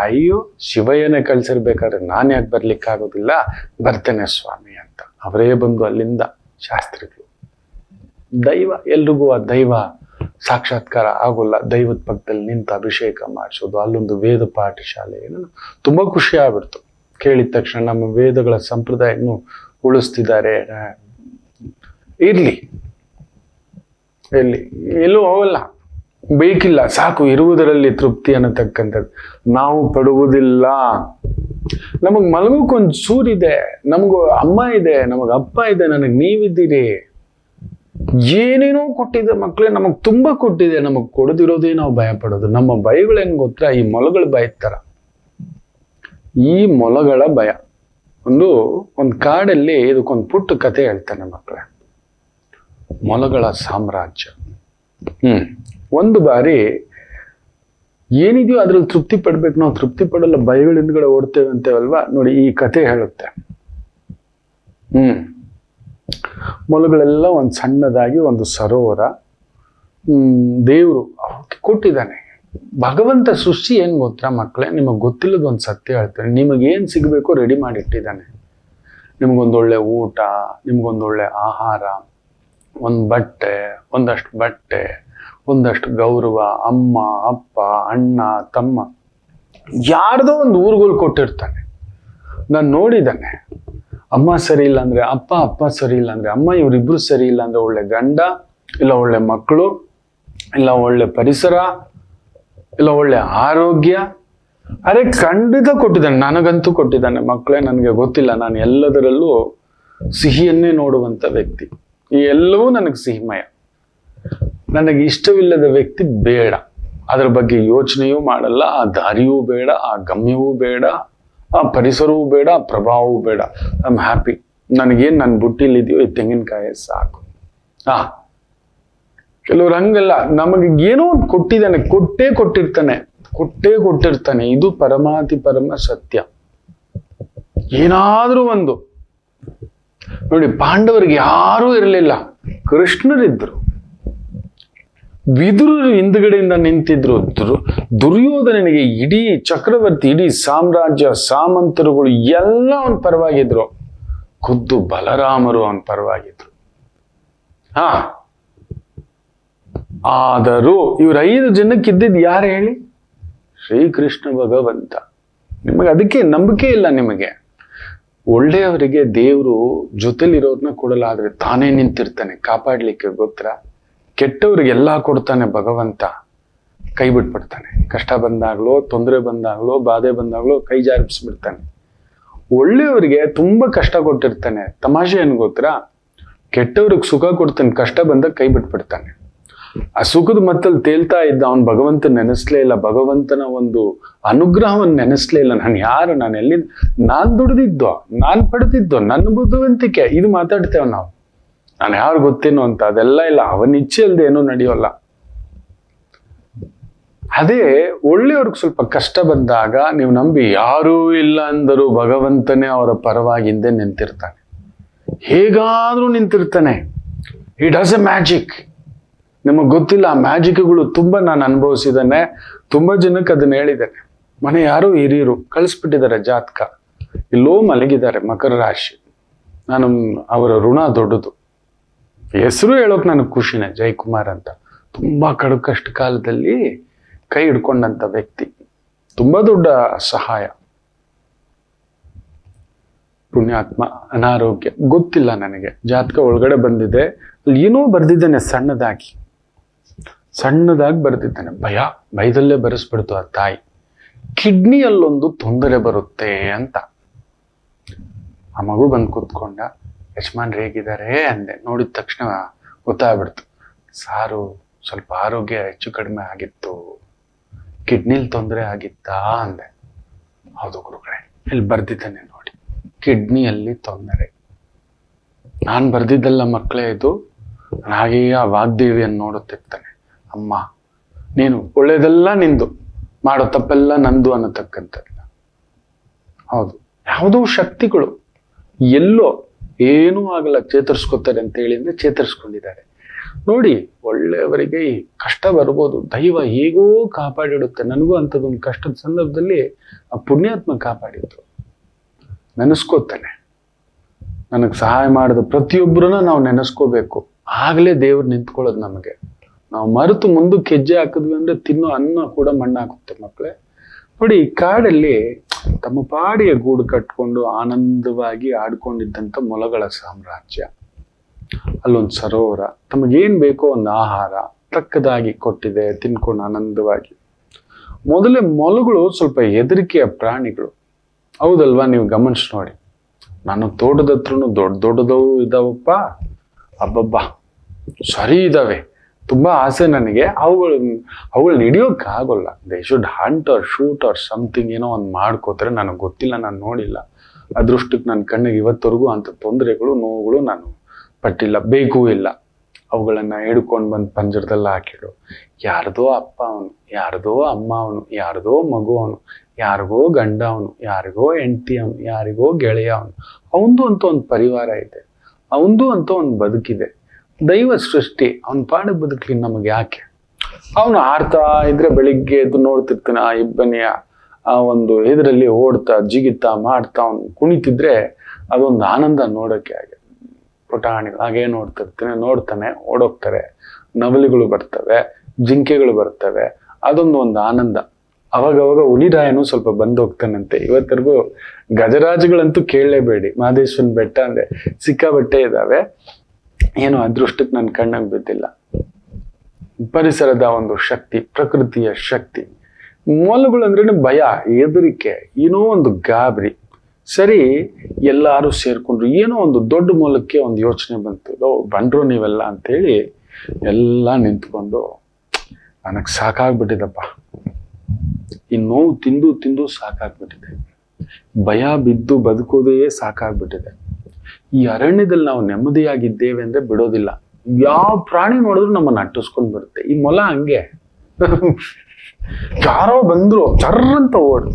ಅಯ್ಯೋ ಶಿವಯ್ಯನೇ ಕಳ್ಸಿರ್ಬೇಕಾದ್ರೆ ನಾನು ಯಾಕೆ ಬರ್ಲಿಕ್ಕಾಗೋದಿಲ್ಲ, ಬರ್ತೇನೆ ಸ್ವಾಮಿ ಅಂತ ಅವರೇ ಬಂದು ಅಲ್ಲಿಂದ ಶಾಸ್ತ್ರಿಗಳು. ದೈವ ಎಲ್ರಿಗೂ ಆ ದೈವ ಸಾಕ್ಷಾತ್ಕಾರ ಆಗೋಲ್ಲ. ದೈವದ ಪಕ್ಕದಲ್ಲಿ ನಿಂತು ಅಭಿಷೇಕ ಮಾಡಿಸೋದು, ಅಲ್ಲೊಂದು ವೇದ ಪಾಠಶಾಲೆ, ತುಂಬಾ ಖುಷಿ ಆಗ್ಬಿಡ್ತು ಕೇಳಿದ ತಕ್ಷಣ. ನಮ್ಮ ವೇದಗಳ ಸಂಪ್ರದಾಯವನ್ನು ಉಳಿಸ್ತಿದ್ದಾರೆ. ಇರ್ಲಿ, ಎಲ್ಲೂ ಹೋಗಲ್ಲ, ಬೇಕಿಲ್ಲ, ಸಾಕು, ಇರುವುದರಲ್ಲಿ ತೃಪ್ತಿ ಅನ್ನತಕ್ಕಂಥದ್ದು. ನಾವು ಪಡುವುದಿಲ್ಲ. ನಮಗ್ ಮಲಗೋಕೊಂದು ಸೂರಿದೆ, ನಮಗೂ ಅಮ್ಮ ಇದೆ, ನಮಗ್ ಅಪ್ಪ ಇದೆ, ನನಗ್ ನೀವಿದ್ದೀರಿ. ಏನೇನೋ ಕೊಟ್ಟಿದೆ ಮಕ್ಕಳೇ, ನಮಗ್ ತುಂಬಾ ಕೊಟ್ಟಿದೆ. ನಮಗ್ ಕೊಡದಿರೋದೇ ನಾವು ಭಯ ಪಡೋದು. ನಮ್ಮ ಭಯಗಳೇನು ಗೊತ್ತಾ? ಈ ಮೊಲಗಳ ಭಯ ತರ. ಈ ಮೊಲಗಳ ಭಯ. ಒಂದು ಕಾಡಲ್ಲಿ ಇದಕ್ಕೊಂದು ಪುಟ್ಟ ಕಥೆ ಹೇಳ್ತಾನೆ ಮಕ್ಕಳೇ. ಮೊಲಗಳ ಸಾಮ್ರಾಜ್ಯ. ಒಂದು ಬಾರಿ ಏನಿದೆಯೋ ಅದ್ರಲ್ಲಿ ತೃಪ್ತಿ ಪಡ್ಬೇಕು. ನಾವು ತೃಪ್ತಿ ಪಡಲ್ಲ, ಭಯಗಳ ಹಿಂದ್ಗಡೆ ಓಡ್ತೇವೆ ಅಂತೇವಲ್ವಾ. ನೋಡಿ, ಈ ಕಥೆ ಹೇಳುತ್ತೆ. ಮೊಲಗಳೆಲ್ಲ ಒಂದು ಸಣ್ಣದಾಗಿ ಒಂದು ಸರೋವರ ದೇವರು ಕೊಟ್ಟಿದ್ದಾನೆ. ಭಗವಂತ ಸೃಷ್ಟಿ ಏನ್ ಗೊತ್ತಾ ಮಕ್ಕಳೇ? ನಿಮಗೆ ಗೊತ್ತಿಲ್ಲದ ಒಂದು ಸತ್ಯ ಹೇಳ್ತಾನೆ. ನಿಮಗೇನ್ ಸಿಗಬೇಕೋ ರೆಡಿ ಮಾಡಿಟ್ಟಿದ್ದಾನೆ. ನಿಮ್ಗೊಂದೊಳ್ಳೆ ಊಟ, ನಿಮ್ಗೊಂದೊಳ್ಳೆ ಆಹಾರ, ಒಂದಷ್ಟು ಬಟ್ಟೆ, ಒಂದಷ್ಟು ಗೌರವ, ಅಮ್ಮ ಅಪ್ಪ ಅಣ್ಣ ತಮ್ಮ, ಯಾರ್ದೋ ಒಂದು ಊರುಗಳು ಕೊಟ್ಟಿರ್ತಾನೆ. ನಾನು ನೋಡಿದ್ದಾನೆ. ಅಮ್ಮ ಸರಿ ಇಲ್ಲ ಅಂದ್ರೆ ಅಪ್ಪ ಸರಿ ಇಲ್ಲ ಅಂದ್ರೆ ಅಮ್ಮ, ಇವರಿಬ್ರು ಸರಿ ಇಲ್ಲ ಅಂದ್ರೆ ಒಳ್ಳೆ ಗಂಡ, ಇಲ್ಲ ಒಳ್ಳೆ ಮಕ್ಕಳು, ಇಲ್ಲ ಒಳ್ಳೆ ಪರಿಸರ, ಇಲ್ಲ ಒಳ್ಳೆ ಆರೋಗ್ಯ. ಅರೆ ಖಂಡಿತ ಕೊಟ್ಟಿದ್ದಾನೆ, ನನಗಂತೂ ಕೊಟ್ಟಿದ್ದಾನೆ ಮಕ್ಕಳೇ. ನನಗೆ ಗೊತ್ತಿಲ್ಲ, ನಾನು ಎಲ್ಲದರಲ್ಲೂ ಸಿಹಿಯನ್ನೇ ನೋಡುವಂತ ವ್ಯಕ್ತಿ. ಈ ಎಲ್ಲವೂ ನನಗೆ ಸಿಹಿಮಯ. ನನಗೆ ಇಷ್ಟವಿಲ್ಲದ ವ್ಯಕ್ತಿ ಬೇಡ. ಅದ್ರ ಬಗ್ಗೆ ಯೋಚನೆಯೂ ಮಾಡಲ್ಲ. ಆ ದಾರಿಯೂ ಬೇಡ, ಆ ಗಮ್ಯವೂ ಬೇಡ, ಆ ಪರಿಸರವೂ ಬೇಡ, ಆ ಪ್ರಭಾವವೂ ಬೇಡ. I am happy. ನನಗೇನು ನನ್ನ ಬುಟ್ಟಿಲಿದೆಯೋ ಈ ತೆಂಗಿನಕಾಯಿ ಸಾಕು. ಕೆಲವ್ರು ಹಂಗಲ್ಲ, ನಮಗೆ ಏನೋ ಒಂದು ಕೊಟ್ಟಿದ್ದಾನೆ, ಕೊಟ್ಟೇ ಕೊಟ್ಟಿರ್ತಾನೆ. ಇದು ಪರಮಾತಿ ಪರಮ ಸತ್ಯ. ಏನಾದ್ರೂ ಒಂದು ನೋಡಿ, ಪಾಂಡವರಿಗೆ ಯಾರೂ ಇರಲಿಲ್ಲ, ಕೃಷ್ಣರಿದ್ರು. ವಿದುರರು ಹಿಂದ್ಗಡೆಯಿಂದ ನಿಂತಿದ್ರು. ದುರ್ಯೋಧನನಿಗೆ ಇಡೀ ಚಕ್ರವರ್ತಿ, ಇಡೀ ಸಾಮ್ರಾಜ್ಯ, ಸಾಮಂತರುಗಳು ಎಲ್ಲ ಅವನ ಪರವಾಗಿದ್ರು. ಖುದ್ದು ಬಲರಾಮರು ಅವನ ಪರವಾಗಿದ್ರು. ಆದರೂ ಇವ್ರ 5 ಜನಕ್ಕಿದ್ದಿದ್ದು ಯಾರು ಹೇಳಿ? ಶ್ರೀಕೃಷ್ಣ ಭಗವಂತ. ನಿಮಗೆ ಅದಕ್ಕೆ ನಂಬಿಕೆ ಇಲ್ಲ. ನಿಮಗೆ ಒಳ್ಳೆಯವರಿಗೆ ದೇವರು ಜೊತೆಲಿರೋರ್ನ ಕೊಡಲಾದ್ರೆ ತಾನೇ ನಿಂತಿರ್ತಾನೆ ಕಾಪಾಡ್ಲಿಕ್ಕೆ, ಗೊತ್ತಾ? ಕೆಟ್ಟವ್ರಿಗೆ ಎಲ್ಲಾ ಕೊಡ್ತಾನೆ ಭಗವಂತ, ಕೈ ಬಿಟ್ಬಿಡ್ತಾನೆ. ಕಷ್ಟ ಬಂದಾಗ್ಲೋ, ತೊಂದರೆ ಬಂದಾಗ್ಲೋ, ಬಾಧೆ ಬಂದಾಗ್ಲೋ ಕೈ ಜಾರಿಸ್ಬಿಡ್ತಾನೆ. ಒಳ್ಳೆಯವರಿಗೆ ತುಂಬಾ ಕಷ್ಟ ಕೊಟ್ಟಿರ್ತಾನೆ. ತಮಾಷೆ ಏನ್ ಗೊತ್ತಾ? ಕೆಟ್ಟವ್ರಿಗೆ ಸುಖ ಕೊಡ್ತಾನೆ, ಕಷ್ಟ ಬಂದಾಗ ಕೈ ಬಿಟ್ಬಿಡ್ತಾನೆ. ಆ ಸುಖದ ಮತ್ತಲ್ಲಿ ತೇಲ್ತಾ ಇದ್ದ ಅವನ್ ಭಗವಂತ ನೆನೆಸ್ಲೇ ಇಲ್ಲ. ಭಗವಂತನ ಒಂದು ಅನುಗ್ರಹವನ್ನು ನೆನೆಸ್ಲೇ ಇಲ್ಲ. ನಾನು ಎಲ್ಲಿ ನಾನ್ ದುಡ್ದಿದ್ದೋ, ನಾನ್ ಪಡೆದಿದ್ದೋ, ನನ್ನ ಬುದ್ಧಿವಂತಿಕೆ, ಇದು ಮಾತಾಡ್ತೇವೆ ನಾವು. ನಾನು ಯಾರು ಗೊತ್ತೇನೋ ಅಂತ, ಅದೆಲ್ಲ ಇಲ್ಲ. ಅವನ ಇಚ್ಛೆ ಅಲ್ದೆ ಏನೂ ನಡೆಯೋಲ್ಲ. ಅದೇ ಒಳ್ಳೆಯವ್ರಿಗೆ ಸ್ವಲ್ಪ ಕಷ್ಟ ಬಂದಾಗ ನೀವು ನಂಬಿ, ಯಾರೂ ಇಲ್ಲ ಅಂದರೂ ಭಗವಂತನೇ ಅವರ ಪರವಾಗಿ ಹಿಂದೆ ನಿಂತಿರ್ತಾನೆ. ಹೇಗಾದ್ರೂ ನಿಂತಿರ್ತಾನೆ. He does a magic. ನಿಮಗೆ ಗೊತ್ತಿಲ್ಲ, ಆ ಮ್ಯಾಜಿಕ್ಗಳು ತುಂಬಾ ನಾನು ಅನುಭವಿಸಿದ್ದೇನೆ. ತುಂಬಾ ಜನಕ್ಕೆ ಅದನ್ನ ಹೇಳಿದ್ದೇನೆ. ಮನೆ ಯಾರೋ ಹಿರಿಯರು ಕಳಿಸ್ಬಿಟ್ಟಿದ್ದಾರೆ ಜಾತಕ, ಇಲ್ಲೋ ಮಲಗಿದ್ದಾರೆ, ಮಕರ ರಾಶಿ. ನಾನು ಅವರ ಋಣ ದೊಡ್ಡದು. ಹೆಸರು ಹೇಳೋಕೆ ನನಗೆ ಖುಷಿನೇ, ಜಯಕುಮಾರ್ ಅಂತ. ತುಂಬಾ ಕಷ್ಟ ಕಾಲದಲ್ಲಿ ಕೈ ಹಿಡ್ಕೊಂಡಂತ ವ್ಯಕ್ತಿ, ತುಂಬಾ ದೊಡ್ಡ ಸಹಾಯ. ಪುಣ್ಯಾತ್ಮ. ಅನಾರೋಗ್ಯ ಗೊತ್ತಿಲ್ಲ ನನಗೆ, ಜಾತಕ ಒಳಗಡೆ ಬಂದಿದೆ. ಅಲ್ಲಿ ಏನೋ ಬರ್ದಿದ್ದಾನೆ, ಸಣ್ಣದಾಗಿ ಬರ್ದಿದ್ದಾನೆ. ಭಯದಲ್ಲೇ ಬರೆಸ್ಬಿಡ್ತು ಆ ತಾಯಿ. ಕಿಡ್ನಿಯಲ್ಲೊಂದು ತೊಂದರೆ ಬರುತ್ತೆ ಅಂತ. ಆ ಮಗು ಬಂದು ಕೂತ್ಕೊಂಡ. ಯಜಮಾನ್ರು ಹೇಗಿದ್ದಾರೆ ಅಂದೆ. ನೋಡಿದ ತಕ್ಷಣ ಗೊತ್ತಾಗ್ಬಿಡ್ತು, ಸಾರು ಸ್ವಲ್ಪ ಆರೋಗ್ಯ ಹೆಚ್ಚು ಕಡಿಮೆ ಆಗಿತ್ತು, ಕಿಡ್ನಿಲ್ ತೊಂದರೆ ಆಗಿತ್ತಾ ಅಂದೆ. ಹೌದು ಗುರುಗಳೇ, ಇಲ್ಲಿ ಬರ್ದಿದ್ದಾನೆ ನೋಡಿ, ಕಿಡ್ನಿಯಲ್ಲಿ ತೊಂದರೆ. ನಾನು ಬರ್ದಿದ್ದಲ್ಲ ಮಕ್ಕಳೇ, ಇದು ಹಾಗೆಯೇ ಆ ವಾಗ್ದೇವಿಯನ್ನು ನೋಡುತ್ತಿರ್ತಾನೆ. ಅಮ್ಮ ನೀನು ಒಳ್ಳೇದೆಲ್ಲ ನಿಂದು, ಮಾಡೋ ತಪ್ಪೆಲ್ಲ ನಂದು ಅನ್ನತಕ್ಕಂಥದ್ದು. ಹೌದು, ಯಾವುದೋ ಶಕ್ತಿಗಳು ಎಲ್ಲೋ ಏನೂ ಆಗಲ್ಲ, ಚೇತರಿಸ್ಕೊತಾರೆ ಅಂತ ಹೇಳಿ ಅಂದ್ರೆ ಚೇತರಿಸ್ಕೊಂಡಿದ್ದಾರೆ ನೋಡಿ. ಒಳ್ಳೆಯವರಿಗೆ ಈ ಕಷ್ಟ ಬರ್ಬೋದು, ದೈವ ಹೇಗೋ ಕಾಪಾಡಿಡುತ್ತೆ. ನನಗೂ ಅಂಥದ್ದೊಂದು ಕಷ್ಟದ ಸಂದರ್ಭದಲ್ಲಿ ಆ ಪುಣ್ಯಾತ್ಮ ಕಾಪಾಡಿದ್ರು. ನೆನೆಸ್ಕೋತಾನೆ, ನನಗೆ ಸಹಾಯ ಮಾಡಿದ ಪ್ರತಿಯೊಬ್ಬರನ್ನ ನಾವು ನೆನೆಸ್ಕೋಬೇಕು, ಆಗ್ಲೇ ದೇವ್ರು ನಿಂತ್ಕೊಳ್ಳೋದು ನಮಗೆ. ನಾವು ಮರೆತು ಮುಂದಕ್ಕೆ ಹೆಜ್ಜೆ ಹಾಕಿದ್ವಿ ಅಂದ್ರೆ ತಿನ್ನೋ ಅನ್ನ ಕೂಡ ಮಣ್ಣಾಗುತ್ತೆ ಮಕ್ಕಳೇ. ನೋಡಿ, ಈ ಕಾಡಲ್ಲಿ ತಮ್ಮ ಪಾಡಿಯ ಗೂಡು ಕಟ್ಕೊಂಡು ಆನಂದವಾಗಿ ಆಡ್ಕೊಂಡಿದ್ದಂಥ ಮೊಲಗಳ ಸಾಮ್ರಾಜ್ಯ. ಅಲ್ಲೊಂದು ಸರೋವರ, ತಮಗೇನ್ ಬೇಕೋ ಒಂದು ಆಹಾರ ತಕ್ಕದಾಗಿ ಕೊಟ್ಟಿದೆ, ತಿನ್ಕೊಂಡು ಆನಂದವಾಗಿ. ಮೊದಲೇ ಮೊಲಗಳು ಸ್ವಲ್ಪ ಹೆದರಿಕೆಯ ಪ್ರಾಣಿಗಳು, ಹೌದಲ್ವಾ? ನೀವು ಗಮನಿಸಿ ನೋಡಿ. ನಾನು ತೋಟದ ಹತ್ರನು ದೊಡ್ಡದವು ಇದಾವಪ್ಪ, ಅಬ್ಬಬ್ಬಾ ಸರಿ ಇದಾವೆ, ತುಂಬಾ ಆಸೆ ನನಗೆ. ಅವುಗಳನ್ನ ಹಿಡಿಯೋಕ್ಕಾಗೋಲ್ಲ. They should hunt or shoot or something, ಏನೋ ಒಂದು ಮಾಡ್ಕೋತಾರೆ. ನನಗೆ ಗೊತ್ತಿಲ್ಲ, ನಾನು ನೋಡಿಲ್ಲ. ಅದೃಷ್ಟಕ್ಕೆ ನನ್ನ ಕಣ್ಣಿಗೆ ಇವತ್ತವರೆಗೂ ಅಂಥ ತೊಂದರೆಗಳು ನೋವುಗಳು ನಾನು ಪಟ್ಟಿಲ್ಲ, ಬೇಕೂ ಇಲ್ಲ. ಅವುಗಳನ್ನ ಹಿಡ್ಕೊಂಡು ಬಂದು ಪಂಜರದಲ್ಲಿ ಹಾಕಿಡು. ಯಾರ್ದೋ ಅಪ್ಪ ಅವನು, ಯಾರ್ದೋ ಅಮ್ಮ ಅವನು, ಯಾರ್ದೋ ಮಗು ಅವನು, ಯಾರಿಗೋ ಗಂಡ ಅವನು, ಯಾರಿಗೋ ಹೆಂಡತಿ ಅವನು, ಯಾರಿಗೋ ಗೆಳೆಯ ಅವನು. ಅವಂದು ಅಂತ ಒಂದು ಪರಿವಾರ ಇದೆ, ಅವಂದು ಅಂತ ಒಂದು ಬದುಕಿದೆ. ದೈವ ಸೃಷ್ಟಿ, ಅವನ ಪಾಡಿಗೆ ಬದುಕಲಿ, ನಮಗೆ ಯಾಕೆ? ಅವನು ಆಡ್ತಾ ಇದ್ರೆ ಬೆಳಿಗ್ಗೆ ಎದ್ದು ನೋಡ್ತಿರ್ತಾನೆ ಆ ಇಬ್ಬನಿಯ ಆ ಒಂದು ಇದರಲ್ಲಿ ಓಡ್ತಾ ಜಿಗಿತಾ ಮಾಡ್ತಾ ಅವನು ಕುಣಿತಿದ್ರೆ ಅದೊಂದು ಆನಂದ ನೋಡೋಕೆ. ಹಾಗೆ ಪುಟಾಣಿಗಳು ಹಾಗೆ ನೋಡ್ತಾನೆ, ಓಡೋಗ್ತಾರೆ. ನವಲಿಗಳು ಬರ್ತವೆ, ಜಿಂಕೆಗಳು ಬರ್ತವೆ, ಒಂದು ಆನಂದ. ಅವಾಗವಾಗ ಹುಲಿರಾಯನು ಸ್ವಲ್ಪ ಬಂದು ಹೋಗ್ತಾನಂತೆ. ಇವತ್ತರೆಗೂ ಗಜರಾಜಗಳಂತೂ ಕೇಳಲೇಬೇಡಿ. ಮಹದೇಶ್ವರನ ಬೆಟ್ಟ ಅಂದ್ರೆ ಸಿಕ್ಕಾಬಟ್ಟೆ ಇದಾವೆ. ಏನೋ ಅದೃಷ್ಟಕ್ಕೆ ನನ್ನ ಕಣ್ಣಾಗ ಬಿದ್ದಿಲ್ಲ. ಪರಿಸರದ ಒಂದು ಶಕ್ತಿ, ಪ್ರಕೃತಿಯ ಶಕ್ತಿ. ಮೊಲಗಳು ಅಂದ್ರೇನೆ ಭಯ, ಹೆದರಿಕೆ, ಏನೋ ಒಂದು ಗಾಬರಿ. ಸರಿ, ಎಲ್ಲಾರು ಸೇರ್ಕೊಂಡ್ರು. ಏನೋ ಒಂದು ದೊಡ್ಡ ಮೊಲಕ್ಕೆ ಒಂದು ಯೋಚನೆ ಬಂತು, ಬಂದ್ರು ನೀವೆಲ್ಲ ಅಂತೇಳಿ ಎಲ್ಲ ನಿಂತ್ಕೊಂಡು, ನನಗೆ ಸಾಕಾಗ್ಬಿಟ್ಟಿದಪ್ಪ, ಈ ನೋವು ತಿಂದು ತಿಂದು ಸಾಕಾಗ್ಬಿಟ್ಟಿದೆ, ಭಯ ಬಿದ್ದು ಬದುಕೋದೇ ಸಾಕಾಗ್ಬಿಟ್ಟಿದೆ. ಈ ಅರಣ್ಯದಲ್ಲಿ ನಾವು ನೆಮ್ಮದಿಯಾಗಿದ್ದೇವೆ ಅಂದ್ರೆ ಬಿಡೋದಿಲ್ಲ. ಯಾವ ಪ್ರಾಣಿ ನೋಡಿದ್ರು ನಮ್ಮನ್ನ ಅಟ್ಟಿಸ್ಕೊಂಡ್ ಬರುತ್ತೆ. ಈ ಮೊಲ ಹಂಗೆ, ಯಾರೋ ಬಂದ್ರು ಚರ್ರಂತ ಓಡು,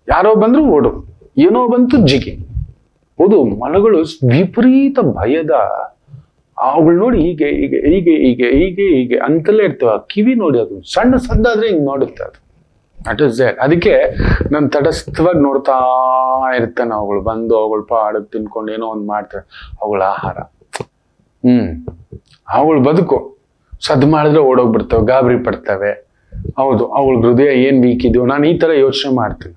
ಯಾರೋ ಬಂದ್ರು ಓಡು, ಏನೋ ಬಂತು ಜಿಗಿ. ಹೌದು, ಮೊಲಗಳು ವಿಪರೀತ ಭಯದ. ಅವಳು ನೋಡಿ ಹೀಗೆ ಹೀಗೆ ಹೀಗೆ ಹೀಗೆ ಹೀಗೆ ಹೀಗೆ ಅಂತಲೇ ಇರ್ತವೆ. ಕಿವಿ ನೋಡಿ, ಅದು ಸಣ್ಣ ಸದ್ದಾದ್ರೆ ಹಿಂಗ್ ನೋಡುತ್ತೆ ಅದು. At is there. ಅದಕ್ಕೆ ನಾನು ತಟಸ್ಥವಾಗಿ ನೋಡ್ತಾ ಇರ್ತೇನೆ. ಅವುಗಳು ಬಂದು ಅವುಗಳು ಪಾಡಕ್ ತಿನ್ಕೊಂಡು ಏನೋ ಒಂದು ಮಾಡ್ತಾರೆ. ಅವುಗಳ ಆಹಾರ, ಅವುಗಳು ಬದುಕು. ಸದ್ದು ಮಾಡಿದ್ರೆ ಓಡೋಗ್ಬಿಡ್ತವೆ, ಗಾಬರಿ ಪಡ್ತವೆ. ಹೌದು, ಅವಳ ಹೃದಯ ಏನ್ ವೀಕ್ ಇದೆಯೋ, ನಾನು ಈ ತರ ಯೋಚನೆ ಮಾಡ್ತೀನಿ.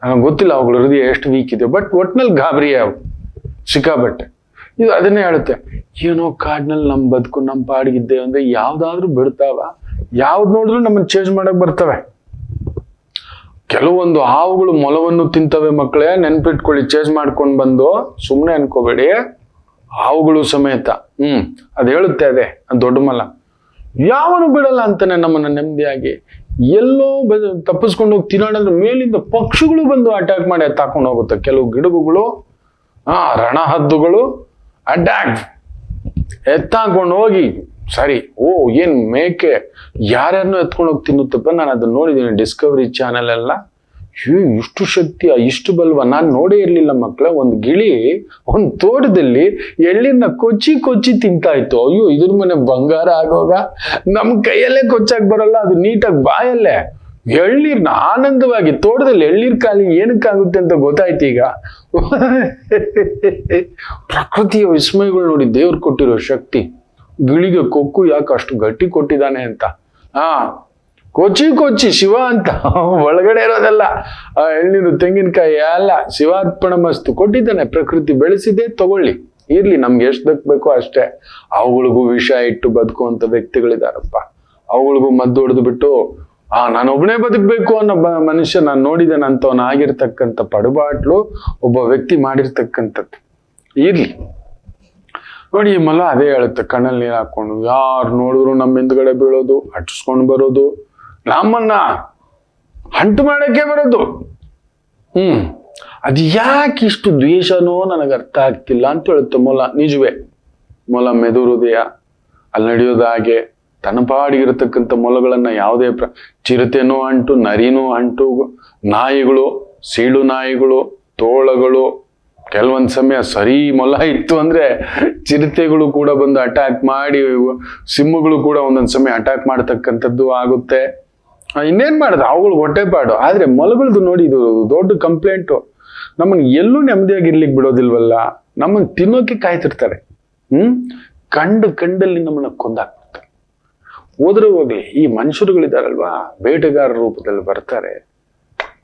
ನನಗೆ ಗೊತ್ತಿಲ್ಲ ಅವುಗಳ ಹೃದಯ ಎಷ್ಟು ವೀಕ್ ಇದೆಯೋ, ಬಟ್ ಒಟ್ನಲ್ಲಿ ಗಾಬರಿ ಅವು ಸಿಕ್ಕಾಬಟ್ಟೆ. ಇದು ಅದನ್ನೇ ಹೇಳುತ್ತೆ, ಏನೋ ಕಾಡ್ನಲ್ಲಿ ನಮ್ ಬದುಕು ನಮ್ ಪಾಡಿಗಿದ್ದೇವೆ ಅಂದ್ರೆ ಯಾವ್ದಾದ್ರೂ ಬಿಡ್ತಾವ? ಯಾವ್ದು ನೋಡಿದ್ರು ನಮ್ಮನ್ನ ಚೇಂಜ್ ಮಾಡಕ್ ಬರ್ತವೆ. ಕೆಲವೊಂದು ಹಾವುಗಳು ಮೊಲವನ್ನು ತಿಂತವೆ ಮಕ್ಕಳೇ, ನೆನ್ಪಿಟ್ಕೊಳ್ಳಿ. ಚೇಂಜ್ ಮಾಡ್ಕೊಂಡು ಬಂದು ಸುಮ್ಮನೆ ಅನ್ಕೋಬೇಡಿ, ಹಾವುಗಳು ಸಮೇತ. ಅದು ಹೇಳುತ್ತೆ, ಅದೇ ದೊಡ್ಡ ಮಲ ಯಾವನು ಬಿಡಲ್ಲ ಅಂತಾನೆ ನಮ್ಮನ್ನ ನೆಮ್ಮದಿಯಾಗಿ. ಎಲ್ಲೋ ತಪ್ಪಿಸ್ಕೊಂಡು ಹೋಗಿ ತಿನ್ನೋಣ ಮೇಲಿಂದ ಪಕ್ಷಿಗಳು ಬಂದು ಅಟ್ಯಾಕ್ ಮಾಡಿ ಎತ್ತಾಕೊಂಡು ಹೋಗುತ್ತೆ. ಕೆಲವು ಗಿಡಗುಗಳು, ರಣಹದ್ದುಗಳು ಅಟ್ಯಾಕ್ ಎತ್ತಾಕೊಂಡು ಹೋಗಿ, ಸರಿ ಏನ್ ಮೇಕೆ ಯಾರ್ಯಾರನ್ನೂ ಎತ್ಕೊಂಡು ಹೋಗಿ ತಿನ್ನುತ್ತಪ್ಪ. ನಾನು ಅದನ್ನ ನೋಡಿದ್ದೀನಿ ಡಿಸ್ಕವರಿ ಚಾನೆಲ್ ಎಲ್ಲ. ಇಷ್ಟು ಶಕ್ತಿಯ, ಇಷ್ಟು ಬಲ್ವ, ನಾನು ನೋಡೇ ಇರ್ಲಿಲ್ಲ ಮಕ್ಕಳ. ಒಂದು ಗಿಳಿ ಒಂದು ತೋಟದಲ್ಲಿ ಎಳ್ಳಿನ ಕೊಚ್ಚಿ ಕೊಚ್ಚಿ ತಿಂತಾ ಇತ್ತು. ಅಯ್ಯೋ, ಇದ್ರ ಮನೆ ಬಂಗಾರ ಆಗೋಗ. ನಮ್ ಕೈಯಲ್ಲೇ ಕೊಚ್ಚಾಕ್ ಬರಲ್ಲ, ಅದು ನೀಟಾಗಿ ಬಾಯಲ್ಲೇ ಎಳ್ನೀರ್ನ ಆನಂದವಾಗಿ ತೋಟದಲ್ಲಿ ಎಳ್ನೀರ್ ಖಾಲಿ ಏನಕ್ಕಾಗುತ್ತೆ ಅಂತ ಗೊತ್ತಾಯ್ತು ಈಗ. ಪ್ರಕೃತಿಯ ವಿಸ್ಮಯಗಳು ನೋಡಿ, ದೇವ್ರು ಕೊಟ್ಟಿರೋ ಶಕ್ತಿ. ಗಿಳಿಗೆ ಕೊಕ್ಕು ಯಾಕೆ ಅಷ್ಟು ಗಟ್ಟಿ ಕೊಟ್ಟಿದ್ದಾನೆ ಅಂತ. ಕೊಚ್ಚಿ ಕೊಚ್ಚಿ ಶಿವ ಅಂತ ಒಳಗಡೆ ಇರೋದೆಲ್ಲ ಎಳ್ನೀರು ತೆಂಗಿನಕಾಯಿ ಎಲ್ಲ ಶಿವಾರ್ಪಣ ಮಸ್ತು ಕೊಟ್ಟಿದ್ದಾನೆ. ಪ್ರಕೃತಿ ಬೆಳೆಸಿದೆ, ತಗೊಳ್ಳಿ, ಇರ್ಲಿ, ನಮ್ಗೆ ಎಷ್ಟು ದಕ್ಬೇಕೋ ಅಷ್ಟೇ. ಅವುಗಳಿಗೂ ವಿಷ ಇಟ್ಟು ಬದುಕುವಂತ ವ್ಯಕ್ತಿಗಳಿದಾರಪ್ಪ. ಅವುಗಳಿಗೂ ಮದ್ದು ಹೊಡೆದು ಬಿಟ್ಟು ನಾನೊಬ್ಬನೇ ಬದುಕಬೇಕು ಅನ್ನೋ ಮನುಷ್ಯ ನಾನು ನೋಡಿದ್ದೇನೆ ಅಂತವನಾಗಿರ್ತಕ್ಕಂಥ ಪಡುಬಾಟ್ಲು ಒಬ್ಬ ವ್ಯಕ್ತಿ ಮಾಡಿರ್ತಕ್ಕಂಥದ್ದು ಇರ್ಲಿ. ನೋಡಿ ಈ ಮೊಲ ಅದೇ ಹೇಳುತ್ತೆ, ಕಣ್ಣಲ್ಲಿ ನೀರು ಹಾಕೊಂಡು ಯಾರು ನೋಡಿದ್ರು ನಮ್ಮ ಹಿಂದ್ಗಡೆ ಬೀಳೋದು, ಹಟ್ಟಿಸ್ಕೊಂಡು ಬರೋದು, ನಮ್ಮನ್ನ ಹಂಟು ಮಾಡಕ್ಕೆ ಬರೋದು. ಅದು ಯಾಕೆ ಇಷ್ಟು ದ್ವೇಷನೋ ನನಗೆ ಅರ್ಥ ಆಗ್ತಿಲ್ಲ ಅಂತ ಹೇಳುತ್ತೆ ಮೊಲ. ನಿಜವೇ, ಮೊಲ ಮೆದು ಹೃದಯ, ಅಲ್ಲಿ ನಡೆಯೋದು ಹಾಗೆ. ತನ್ನ ಪಾಡಿಗಿರತಕ್ಕಂಥ ಮೊಲಗಳನ್ನ ಯಾವುದೇ ಚಿರತೆನೂ ಅಂಟು, ನರಿನೂ ಅಂಟು, ನಾಯಿಗಳು, ಸೀಳು ನಾಯಿಗಳು, ತೋಳಗಳು, ಕೆಲವೊಂದು ಸಮಯ ಸರಿ ಮೊಲ ಇತ್ತು ಅಂದ್ರೆ ಚಿರತೆಗಳು ಕೂಡ ಬಂದು ಅಟ್ಯಾಕ್ ಮಾಡಿ, ಸಿಂಹಗಳು ಕೂಡ ಒಂದೊಂದು ಸಮಯ ಅಟ್ಯಾಕ್ ಮಾಡತಕ್ಕಂಥದ್ದು ಆಗುತ್ತೆ. ಇನ್ನೇನ್ ಮಾಡುದು, ಅವುಗಳು ಹೊಟ್ಟೆಪಾಡು. ಆದ್ರೆ ಮೊಲಗಳದ್ದು ನೋಡಿ, ಇದು ದೊಡ್ಡ ಕಂಪ್ಲೇಂಟು. ನಮ್ಮನ್ನ ಎಲ್ಲೂ ನೆಮ್ಮದಿಯಾಗಿರ್ಲಿಕ್ಕೆ ಬಿಡೋದಿಲ್ವಲ್ಲ, ನಮ್ಮನ್ನ ತಿನ್ನೋಕೆ ಕಾಯ್ತಿರ್ತಾರೆ. ಕಂಡಲ್ಲಿ ನಮ್ಮನ್ನ ಕೊಂದಾಕ್ಬಿಡ್ತಾರೆ. ಹೋದ್ರೆ ಹೋಗ್ಲಿ, ಈ ಮನುಷ್ಯರುಗಳಿದಾರಲ್ವಾ, ಬೇಟೆಗಾರರ ರೂಪದಲ್ಲಿ ಬರ್ತಾರೆ.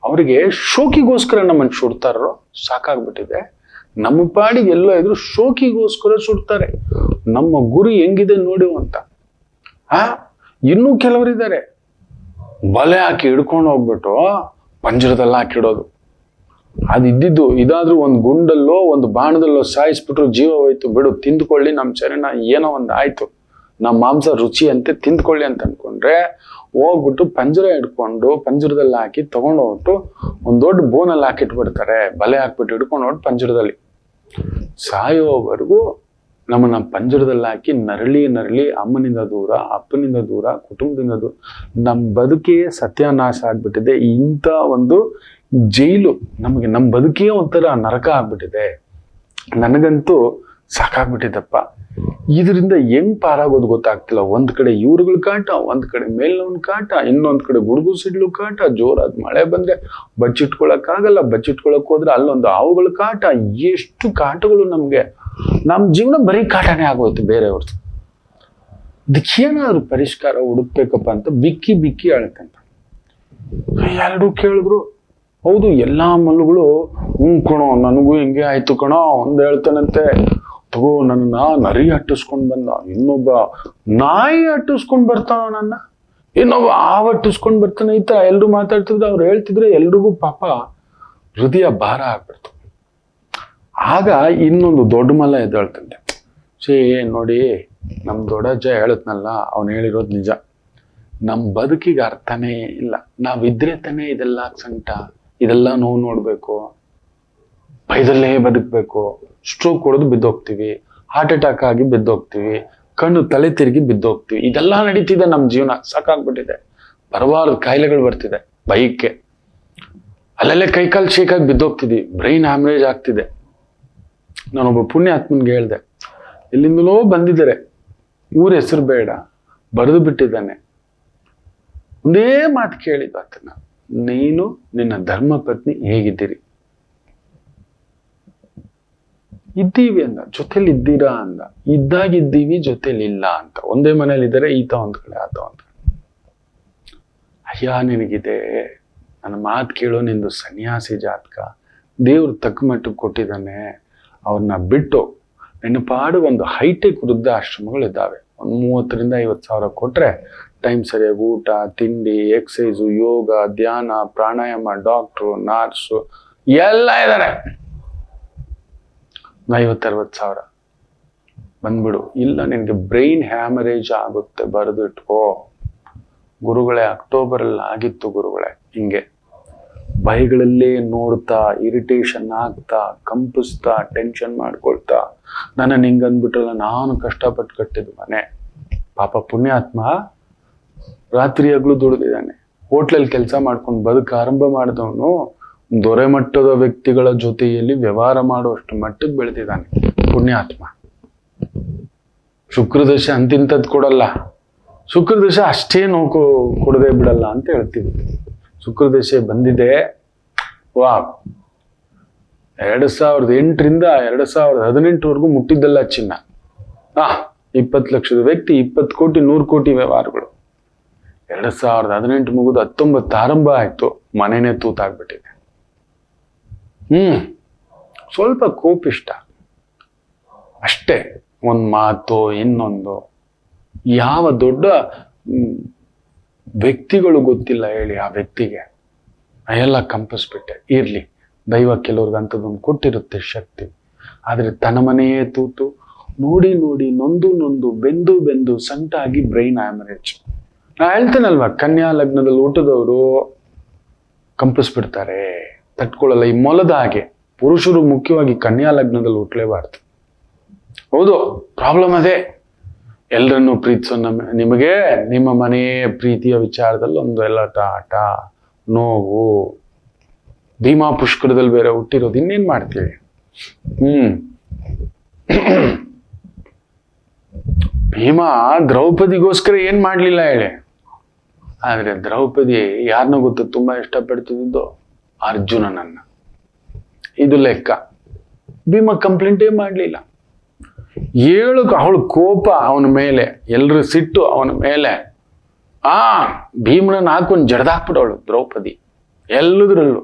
ಅವರಿಗೆ ಶೋಕಿಗೋಸ್ಕರ ನಮ್ಮನ್ನು ಸುಡ್ತಾರೋ ಸಾಕಾಗ್ಬಿಟ್ಟಿದೆ. ನಮ್ಮ ಪಾಡಿಗೆ ಎಲ್ಲ ಇದ್ರು ಶೋಕಿಗೋಸ್ಕರ ಸುಡ್ತಾರೆ. ನಮ್ಮ ಗುರಿ ಹೆಂಗಿದೆ ನೋಡಿ ಅಂತ. ಇನ್ನೂ ಕೆಲವರಿದ್ದಾರೆ, ಬಲೆ ಹಾಕಿ ಹಿಡ್ಕೊಂಡು ಹೋಗ್ಬಿಟ್ಟು ಪಂಜರದಲ್ಲಿ ಹಾಕಿಡೋದು. ಅದಿದ್ದು ಇದಾದ್ರೂ ಒಂದು ಗುಂಡಲ್ಲೋ ಒಂದು ಬಾಣದಲ್ಲೋ ಸಾಯಿಸ್ಬಿಟ್ರು ಜೀವ ಹೋಯ್ತು ಬಿಡು, ತಿಂದ್ಕೊಳ್ಳಿ, ನಮ್ಮ ಶರೀರ ಏನೋ ಒಂದು ಆಯ್ತು, ನಮ್ಮ ಮಾಂಸ ರುಚಿ ಅಂತೆ ತಿಂದ್ಕೊಳ್ಳಿ ಅಂತ ಅನ್ಕೊಂಡ್ರೆ ಹೋಗ್ಬಿಟ್ಟು ಪಂಜರ ಹಿಡ್ಕೊಂಡು ಪಂಜರದಲ್ಲಿ ಹಾಕಿ ತಗೊಂಡು ಹೋಗ್ಬಿಟ್ಟು ಒಂದ್ ದೊಡ್ಡ ಬೋನಲ್ಲಿ ಹಾಕಿಟ್ಬಿಡ್ತಾರೆ. ಬಲೆ ಹಾಕ್ಬಿಟ್ಟು ಹಿಡ್ಕೊಂಡು ಹೋಗ್ಬಿಟ್ಟು ಪಂಜರದಲ್ಲಿ ಸಾಯೋವರೆಗೂ ನಮ್ಮನ್ನ ಪಂಜರದಲ್ಲಿ ಹಾಕಿ ನರಳಿ ಅಮ್ಮನಿಂದ ದೂರ, ಅಪ್ಪನಿಂದ ದೂರ, ಕುಟುಂಬದಿಂದ ದೂರ. ನಮ್ಮ ಬದುಕೇ ಸತ್ಯಾನಾಶ ಆಗ್ಬಿಟ್ಟಿದೆ. ಇಂಥ ಒಂದು ಜೈಲು ನಮಗೆ, ನಮ್ಮ ಬದುಕೇ ಒಂಥರ ನರಕ ಆಗ್ಬಿಟ್ಟಿದೆ. ನನಗಂತೂ ಸಾಕಾಗ್ಬಿಟ್ಟಿದಪ್ಪ. ಇದರಿಂದ ಹೆಂಗ್ ಪಾರಾಗೋದು ಗೊತ್ತಾಗ್ತಿಲ್ಲ. ಒಂದ್ ಕಡೆ ಇವ್ರುಗಳ ಕಾಟ, ಒಂದ್ ಕಡೆ ಮೇಲ್ನವನ್ ಕಾಟ, ಇನ್ನೊಂದ್ ಕಡೆ ಗುಡುಗು ಸಿಡ್ಲು ಕಾಟ, ಜೋರಾದ ಮಳೆ ಬಂದ್ರೆ ಬಚ್ಚಿಟ್ಕೊಳಕ್ ಆಗಲ್ಲ, ಬಚ್ಚಿಟ್ಕೊಳಕ್ ಹೋದ್ರೆ ಅಲ್ಲೊಂದು ಹಾವುಗಳ ಕಾಟ. ಎಷ್ಟು ಕಾಟಗಳು ನಮ್ಗೆ. ನಮ್ ಜೀವನ ಬರೀ ಕಾಟನೇ ಆಗೋಯ್ತು ಬೇರೆಯವ್ರದ್ದು. ಇದಕ್ಕೇನಾದ್ರು ಪರಿಷ್ಕಾರ ಹುಡುಕ್ಬೇಕಪ್ಪ ಅಂತ ಬಿಕ್ಕಿ ಅಳ್ತಂತ. ಎಲ್ಲರೂ ಕೇಳಿದ್ರು, ಹೌದು ಎಲ್ಲಾ ಮಲ್ಲುಗಳು ಕಣೋ, ನನಗೂ ಹಿಂಗೆ ಆಯ್ತು ಕಣೋ. ಒಂದ್ ಹೇಳ್ತಾನಂತೆ, ತಗೋ ನನ್ನ ನರಿ ಅಟ್ಟಿಸ್ಕೊಂಡ್ ಬಂದ, ಇನ್ನೊಬ್ಬ ನಾಯಿ ಅಟ್ಟಿಸ್ಕೊಂಡ್ ಬರ್ತಾನ, ನನ್ನ ಇನ್ನೊಬ್ಬ ಹಾವು ಅಟ್ಟಿಸ್ಕೊಂಡ್ ಬರ್ತಾನೆ. ಈ ತರ ಎಲ್ರು ಮಾತಾಡ್ತಿದ್ರೆ, ಅವ್ರು ಹೇಳ್ತಿದ್ರೆ ಎಲ್ರಿಗೂ ಪಾಪ ಹೃದಯ ಭಾರ ಆಗ್ಬಿಡ್ತು. ಆಗ ಇನ್ನೊಂದು ದೊಡ್ಡ ಮಲ್ಲ ಎದ್ದೇಳ್ತಂತೆ. ನೋಡಿ, ನಮ್ ದೊಡ್ಡಜ್ಜ ಹೇಳತ್ನಲ್ಲ, ಅವ್ನು ಹೇಳಿರೋದು ನಿಜ. ನಮ್ ಬದುಕಿಗೆ ಅರ್ಥನೇ ಇಲ್ಲ. ನಾವಿದ್ರೆ ತಾನೇ ಇದೆಲ್ಲ ಸಂಕಟ, ಇದೆಲ್ಲ ನೋವು ನೋಡ್ಬೇಕು, ಭಯದಲ್ಲೇ ಬದುಕ್ಬೇಕು. ಸ್ಟ್ರೋಕ್ ಹೊಡೆದು ಬಿದ್ದೋಗ್ತೀವಿ, ಹಾರ್ಟ್ ಅಟ್ಯಾಕ್ ಆಗಿ ಬಿದ್ದೋಗ್ತೀವಿ, ಕಣ್ಣು ತಲೆ ತಿರುಗಿ ಬಿದ್ದೋಗ್ತೀವಿ. ಇದೆಲ್ಲ ನಡೀತಿದೆ ನಮ್ಮ ಜೀವನ. ಸಾಕಾಗ್ಬಿಟ್ಟಿದೆ. ಬರಬಾರ್ದು ಕಾಯಿಲೆಗಳು ಬರ್ತಿದೆ ಬೈಕ್ಗೆ, ಅಲ್ಲಲ್ಲೇ ಕೈಕಾಲು ಶೇಕಾಗಿ ಬಿದ್ದೋಗ್ತಿದ್ವಿ, ಬ್ರೈನ್ ಹ್ಯಾಮರೇಜ್ ಆಗ್ತಿದೆ. ನಾನೊಬ್ಬ ಪುಣ್ಯಾತ್ಮನ್ಗೆ ಹೇಳ್ದೆ, ಎಲ್ಲಿಂದಲೋ ಬಂದಿದ್ದಾರೆ, ಊರ ಹೆಸರು ಬೇಡ, ಬರೆದು ಬಿಟ್ಟಿದ್ದಾನೆ. ಒಂದೇ ಮಾತು ಕೇಳಿದ ಆತನ, ನೀನು ನಿನ್ನ ಧರ್ಮ ಪತ್ನಿ ಹೇಗಿದ್ದೀರಿ? ಇದ್ದೀವಿ ಅಂದ. ಜೊತೆಲಿ ಇದ್ದೀರಾ ಅಂದ. ಇದ್ದಾಗಿದ್ದೀವಿ, ಜೊತೆಲಿ ಇಲ್ಲ ಅಂತ. ಒಂದೇ ಮನೇಲಿ ಇದ್ದಾರೆ, ಈತ ಒಂದ್ ಕಡೆ, ಆತ ಒಂದ್ ಕಡೆ. ಅಯ್ಯ, ನಿನಗಿದೆ, ನನ್ನ ಮಾತು ಕೇಳೋ, ನಿಂದು ಸನ್ಯಾಸಿ ಜಾತಕ, ದೇವ್ರು ತಕ್ಕ ಮಟ್ಟಕ್ಕೆ ಕೊಟ್ಟಿದ್ದಾನೆ. ಅವ್ರನ್ನ ಬಿಟ್ಟು ನಿನ್ನ ಪಾಡು ಒಂದು ಹೈಟೆಕ್ ವೃದ್ಧಾಶ್ರಮಗಳು ಇದ್ದಾವೆ. ಒಂದು 30,000 to 50,000 ಕೊಟ್ರೆ ಟೈಮ್ ಸರಿಯಾಗಿ ಊಟ, ತಿಂಡಿ, ಎಕ್ಸಸೈಸು, ಯೋಗ, ಧ್ಯಾನ, ಪ್ರಾಣಾಯಾಮ, ಡಾಕ್ಟ್ರು, ನರ್ಸು ಎಲ್ಲ ಇದ್ದಾರೆ. 50,000-60,000 ಬಂದ್ಬಿಡು. ಇಲ್ಲ, ನಿನ್ಗೆ ಬ್ರೈನ್ ಹ್ಯಾಮರೇಜ್ ಆಗುತ್ತೆ, ಬರೆದು ಇಟ್ಕೋ. ಗುರುಗಳೇ, ಅಕ್ಟೋಬರಲ್ಲಿ ಆಗಿತ್ತು ಗುರುಗಳೇ ಹಿಂಗೆ. ಭಯಗಳಲ್ಲೇ ನೋಡ್ತಾ, ಇರಿಟೇಷನ್ ಆಗ್ತಾ, ಕಂಪಿಸ್ತಾ, ಟೆನ್ಷನ್ ಮಾಡ್ಕೊಳ್ತಾ, ನನ್ನ ಹಿಂಗ್ ಅಂದ್ಬಿಟ್ರಲ್ಲ, ನಾನು ಕಷ್ಟಪಟ್ಟು ಕಟ್ಟಿದ್ದು ಮನೆ. ಪಾಪ ಪುಣ್ಯಾತ್ಮ ರಾತ್ರಿ ಹಗಲು ದುಡಿದಿದ್ದಾನೆ. ಹೋಟ್ಲಲ್ಲಿ ಕೆಲಸ ಮಾಡ್ಕೊಂಡು ಬದುಕು ಆರಂಭ ಮಾಡಿದವನು ದೊರೆ ಮಟ್ಟದ ವ್ಯಕ್ತಿಗಳ ಜೊತೆಯಲ್ಲಿ ವ್ಯವಹಾರ ಮಾಡುವಷ್ಟು ಮಟ್ಟಕ್ಕೆ ಬೆಳೆದಿದ್ದಾನೆ ಪುಣ್ಯಾತ್ಮ. ಶುಕ್ರದಶೆ ಅಂತಿಂತದ್ ಕೊಡಲ್ಲ, ಶುಕ್ರದಶೆ ಅಷ್ಟೇ ನೋವು ಕೊಡದೆ ಬಿಡಲ್ಲ ಅಂತ ಹೇಳ್ತೀವಿ. ಶುಕ್ರದಶೆ ಬಂದಿದೆ, ವಾ 2008ರಿಂದ 2018ವರೆಗೂ ಮುಟ್ಟಿದ್ದಲ್ಲ ಚಿನ್ನ. 20 ಲಕ್ಷದ ವ್ಯಕ್ತಿ, 20 ಕೋಟಿ 100 ಕೋಟಿ ವ್ಯವಹಾರಗಳು. 2018 ಮುಗಿದು 19 ಆರಂಭ ಆಯ್ತು, ಮನೆನೇ ತೂತಾಗ್ಬಿಟ್ಟಿದೆ. ಸ್ವಲ್ಪ ಕೋಪಿಷ್ಟ ಅಷ್ಟೇ, ಒಂದ್ ಮಾತು ಇನ್ನೊಂದು. ಯಾವ ದೊಡ್ಡ ವ್ಯಕ್ತಿಗಳು ಗೊತ್ತಿಲ್ಲ ಹೇಳಿ ಆ ವ್ಯಕ್ತಿಗೆ. ಎಲ್ಲ ಕಂಪಿಸ್ಬಿಟ್ಟೆ. ಇರ್ಲಿ, ದೈವ ಕೆಲವ್ರಿಗೆ ಅಂಥದ್ದೊಂದು ಕೊಟ್ಟಿರುತ್ತೆ ಶಕ್ತಿ. ಆದರೆ ತನ್ನ ಮನೆಯೇ ತೂತು, ನೋಡಿ ನೋಡಿ ನೊಂದು ನೊಂದು ಬೆಂದು ಬೆಂದು ಸಂಟಾಗಿ ಬ್ರೈನ್ ಆಮರೇಜ್. ನಾ ಹೇಳ್ತೇನಲ್ವಾ, ಕನ್ಯಾ ಲಗ್ನದಲ್ಲಿ ಹುಟ್ಟಿದವರು ಕಂಪಿಸ್ಬಿಡ್ತಾರೆ, ತಟ್ಕೊಳ್ಳಲ್ಲ. ಈ ಮೊಲದ ಹಾಗೆ ಪುರುಷರು ಮುಖ್ಯವಾಗಿ ಕನ್ಯಾ ಲಗ್ನದಲ್ಲಿ ಹುಟ್ಟಲೇಬಾರ್ದು. ಹೌದು, ಪ್ರಾಬ್ಲಮ್ ಅದೇ. ಎಲ್ಲರನ್ನೂ ಪ್ರೀತಿಸೋ ನಿಮಗೆ ನಿಮ್ಮ ಮನೆಯೇ ಪ್ರೀತಿಯ ವಿಚಾರದಲ್ಲಿ ಒಂದು ಎಲ್ಲಟ, ಆಟ, ನೋವು. ಭೀಮಾ ಪುಷ್ಕರದಲ್ಲಿ ಬೇರೆ ಹುಟ್ಟಿರೋದು, ಇನ್ನೇನ್ ಮಾಡ್ತೀವಿ? ಭೀಮಾ ದ್ರೌಪದಿಗೋಸ್ಕರ ಏನ್ ಮಾಡ್ಲಿಲ್ಲ ಹೇಳಿ. ಆದ್ರೆ ದ್ರೌಪದಿ ಯಾರನ್ನ ಗೊತ್ತ ತುಂಬಾ ಇಷ್ಟಪಡ್ತಿದ್ದು? ಅರ್ಜುನನನ್ನ. ಇದು ಲೆಕ್ಕ. ಭೀಮಾ ಕಂಪ್ಲೇಂಟೇ ಮಾಡ್ಲಿಲ್ಲ. ಅವಳು ಕೋಪ ಅವನ ಮೇಲೆ, ಎಲ್ರ ಸಿಟ್ಟು ಅವನ ಮೇಲೆ. ಭೀಮನನ್ನ ಹಾಕೊಂಡು ಜಡ್ದಾಕ್ಬಿಡವಳು ದ್ರೌಪದಿ ಎಲ್ಲದರಲ್ಲೂ.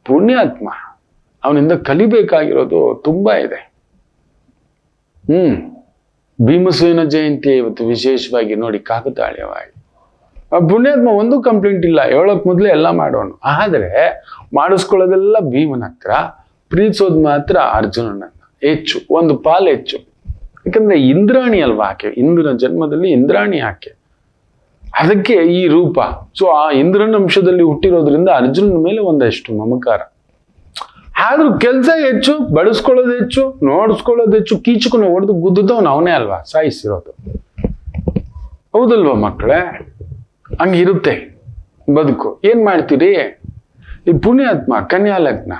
ಪುಣ್ಯಾತ್ಮ, ಅವನಿಂದ ಕಲಿಬೇಕಾಗಿರೋದು ತುಂಬಾ ಇದೆ. ಭೀಮಸೇನ ಜಯಂತಿ ಇವತ್ತು ವಿಶೇಷವಾಗಿ ನೋಡಿ, ಕಾಕತಾಳೀಯವಾಗಿ. ಆ ಪುಣ್ಯಾತ್ಮ ಒಂದು ಕಂಪ್ಲೇಂಟ್ ಇಲ್ಲ, ಹೇಳೋಕ್ ಮೊದಲೇ ಎಲ್ಲ ಮಾಡೋನು. ಆದ್ರೆ ಮಾಡಿಸ್ಕೊಳ್ಳೋದೆಲ್ಲ ಭೀಮನ ಹತ್ರ, ಪ್ರೀತಿಸೋದು ಮಾತ್ರ ಅರ್ಜುನನನ್ನ ಹೆಚ್ಚು, ಒಂದು ಪಾಲು ಹೆಚ್ಚು. ಯಾಕಂದ್ರೆ ಇಂದ್ರಾಣಿ ಅಲ್ವಾ ಆಕೆ, ಇಂದ್ರನ ಜನ್ಮದಲ್ಲಿ ಇಂದ್ರಾಣಿ ಆಕೆ, ಅದಕ್ಕೆ ಈ ರೂಪ. ಸೊ ಆ ಇಂದ್ರನ ಅಂಶದಲ್ಲಿ ಹುಟ್ಟಿರೋದ್ರಿಂದ ಅರ್ಜುನನ ಮೇಲೆ ಒಂದಷ್ಟು ಮಮಕಾರ. ಆದ್ರೂ ಕೆಲಸ ಹೆಚ್ಚು, ಬಳಸ್ಕೊಳ್ಳೋದು ಹೆಚ್ಚು, ನೋಡಿಸ್ಕೊಳ್ಳೋದು ಹೆಚ್ಚು. ಕೀಚುಕೊಂಡು ಹೊಡೆದು ಗುದ್ದದವನು ಅವನೇ ಅಲ್ವಾ ಸಾಯಿಸಿರೋದು. ಹೌದಲ್ವಾ ಮಕ್ಕಳೇ? ಹಂಗಿರುತ್ತೆ ಬದುಕು. ಏನ್ ಮಾಡ್ತೀರಿ? ಈ ಪುಣ್ಯಾತ್ಮ ಕನ್ಯಾ ಲಗ್ನ,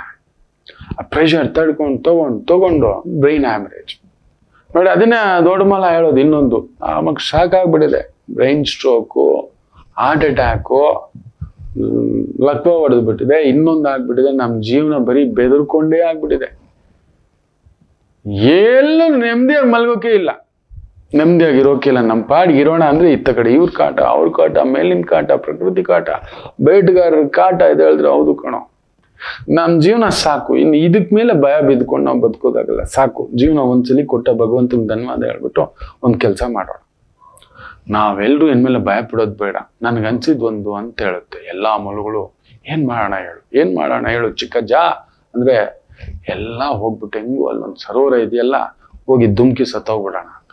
ಆ ಪ್ರೆಷರ್ ತಗೊಂಡು ಬ್ರೈನ್ ಆಮರೇಜ್ ನೋಡಿ. ಅದನ್ನೇ ದೊಡ್ಡ ಮಲ ಹೇಳೋದು ಇನ್ನೊಂದು. ಆಮೇಲೆ ಶಾಕ್ ಆಗ್ಬಿಟ್ಟಿದೆ. ಬ್ರೈನ್ ಸ್ಟ್ರೋಕು, ಹಾರ್ಟ್ ಅಟ್ಯಾಕು, ಲಕ್ವ ಹೊಡೆದು ಬಿಟ್ಟಿದೆ. ಇನ್ನೊಂದು ಆಗ್ಬಿಟ್ಟಿದೆ, ನಮ್ಮ ಜೀವನ ಬರೀ ಬೆದರ್ಕೊಂಡೇ ಆಗ್ಬಿಟ್ಟಿದೆ. ಎಲ್ಲೂ ನೆಮ್ಮದಿಯಾಗಿ ಮಲ್ಗೋಕೆ ಇಲ್ಲ, ನೆಮ್ಮದಿಯಾಗಿರೋಕೆ ಇಲ್ಲ. ನಮ್ಮ ಪಾಡಿಗೆ ಇರೋಣ ಅಂದ್ರೆ ಇತ್ತ ಕಡೆ ಇವ್ರ ಕಾಟ, ಅವ್ರ ಕಾಟ, ಮೇಲಿನ ಕಾಟ, ಪ್ರಕೃತಿ ಕಾಟ, ಬೇಟೆಗಾರರ ಕಾಟ. ಇದು ಹೇಳಿದ್ರೆ ಹೌದು ಕಣೋ, ನಮ್ಮ ಜೀವನ ಸಾಕು, ಇನ್ನು ಇದಕ್ ಮೇಲೆ ಭಯ ಬಿದ್ಕೊಂಡು ನಾವು ಬದುಕೋದಾಗಲ್ಲ. ಸಾಕು, ಜೀವನ ಒಂದ್ಸಲಿ ಕೊಟ್ಟ ಭಗವಂತನ ಧನ್ಯವಾದ ಹೇಳ್ಬಿಟ್ಟು ಒಂದ್ ಕೆಲಸ ಮಾಡೋಣ. ನಾವೆಲ್ಲರೂ ಇನ್ಮೇಲೆ ಭಯ ಪಡೋದು ಬೇಡ. ನನ್ಗನ್ಸಿದ್ ಒಂದು ಅಂತ ಹೇಳುತ್ತೆ ಎಲ್ಲಾ ಮೊಲಗಳು. ಏನ್ ಮಾಡೋಣ ಹೇಳು ಚಿಕ್ಕಜ್ಜ ಅಂದ್ರೆ, ಎಲ್ಲ ಹೋಗ್ಬಿಟ್ಟು ಹೆಂಗು ಅಲ್ಲೊಂದು ಸರೋವರ ಇದೆಯಲ್ಲ, ಹೋಗಿ ಧುಮ್ಕಿ ಸತ್ತೋಗ್ಬಿಡೋಣ ಅಂತ.